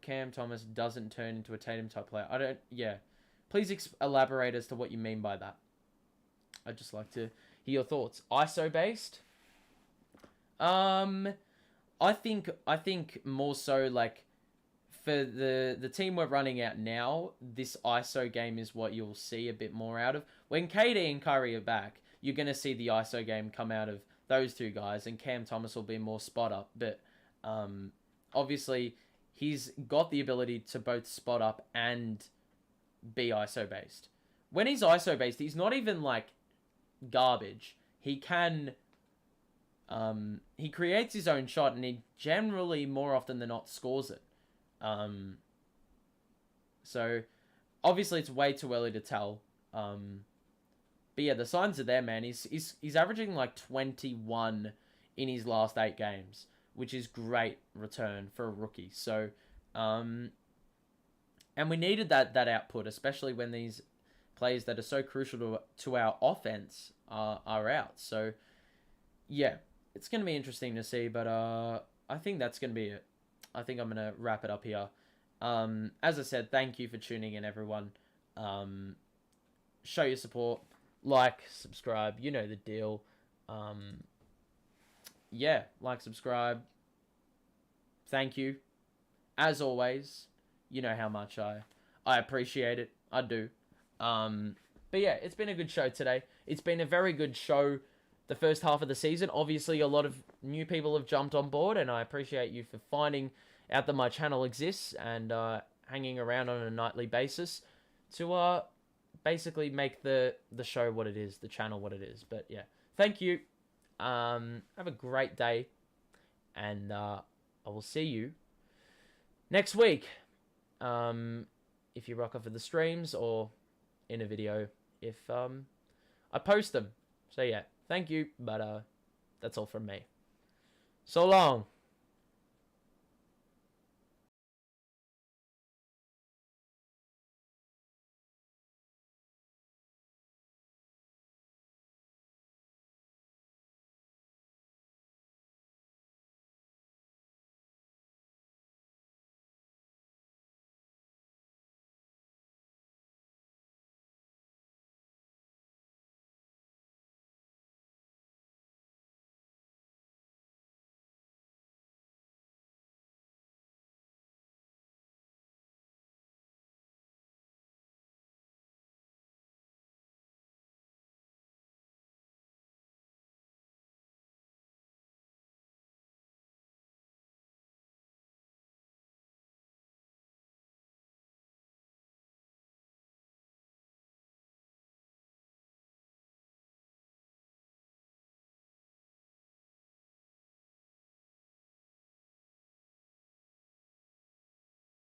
[SPEAKER 1] Cam Thomas doesn't turn into a Tatum type player. Please elaborate as to what you mean by that. I'd just like to hear your thoughts. ISO based? I think more so like for the team we're running out now, this ISO game is what you'll see a bit more out of. When KD and Curry are back, you're going to see the ISO game come out of those two guys, and Cam Thomas will be more spot up. But obviously, he's got the ability to both spot up and be ISO based. When he's ISO based, he's not even like garbage. He can... he creates his own shot, and he generally, more often than not, scores it. So, obviously, it's way too early to tell. But yeah, the signs are there, man. He's averaging like 21 in his last 8 games, which is great return for a rookie. So, and we needed that output, especially when these players that are so crucial to our offense are out. So, yeah, it's going to be interesting to see, but I think that's going to be it. I think I'm going to wrap it up here. As I said, thank you for tuning in, everyone. Show your support. Like, subscribe. You know the deal. Yeah, like, subscribe. Thank you. As always, you know how much I appreciate it. I do. But yeah, it's been a good show today. It's been a very good show the first half of the season. Obviously, a lot of new people have jumped on board, and I appreciate you for finding out that my channel exists and hanging around on a nightly basis to basically make the show what it is, the channel what it is. But yeah, thank you. Have a great day, and I will see you next week. If you rock off of the streams or in a video if I post them. So yeah, thank you, but that's all from me. So long.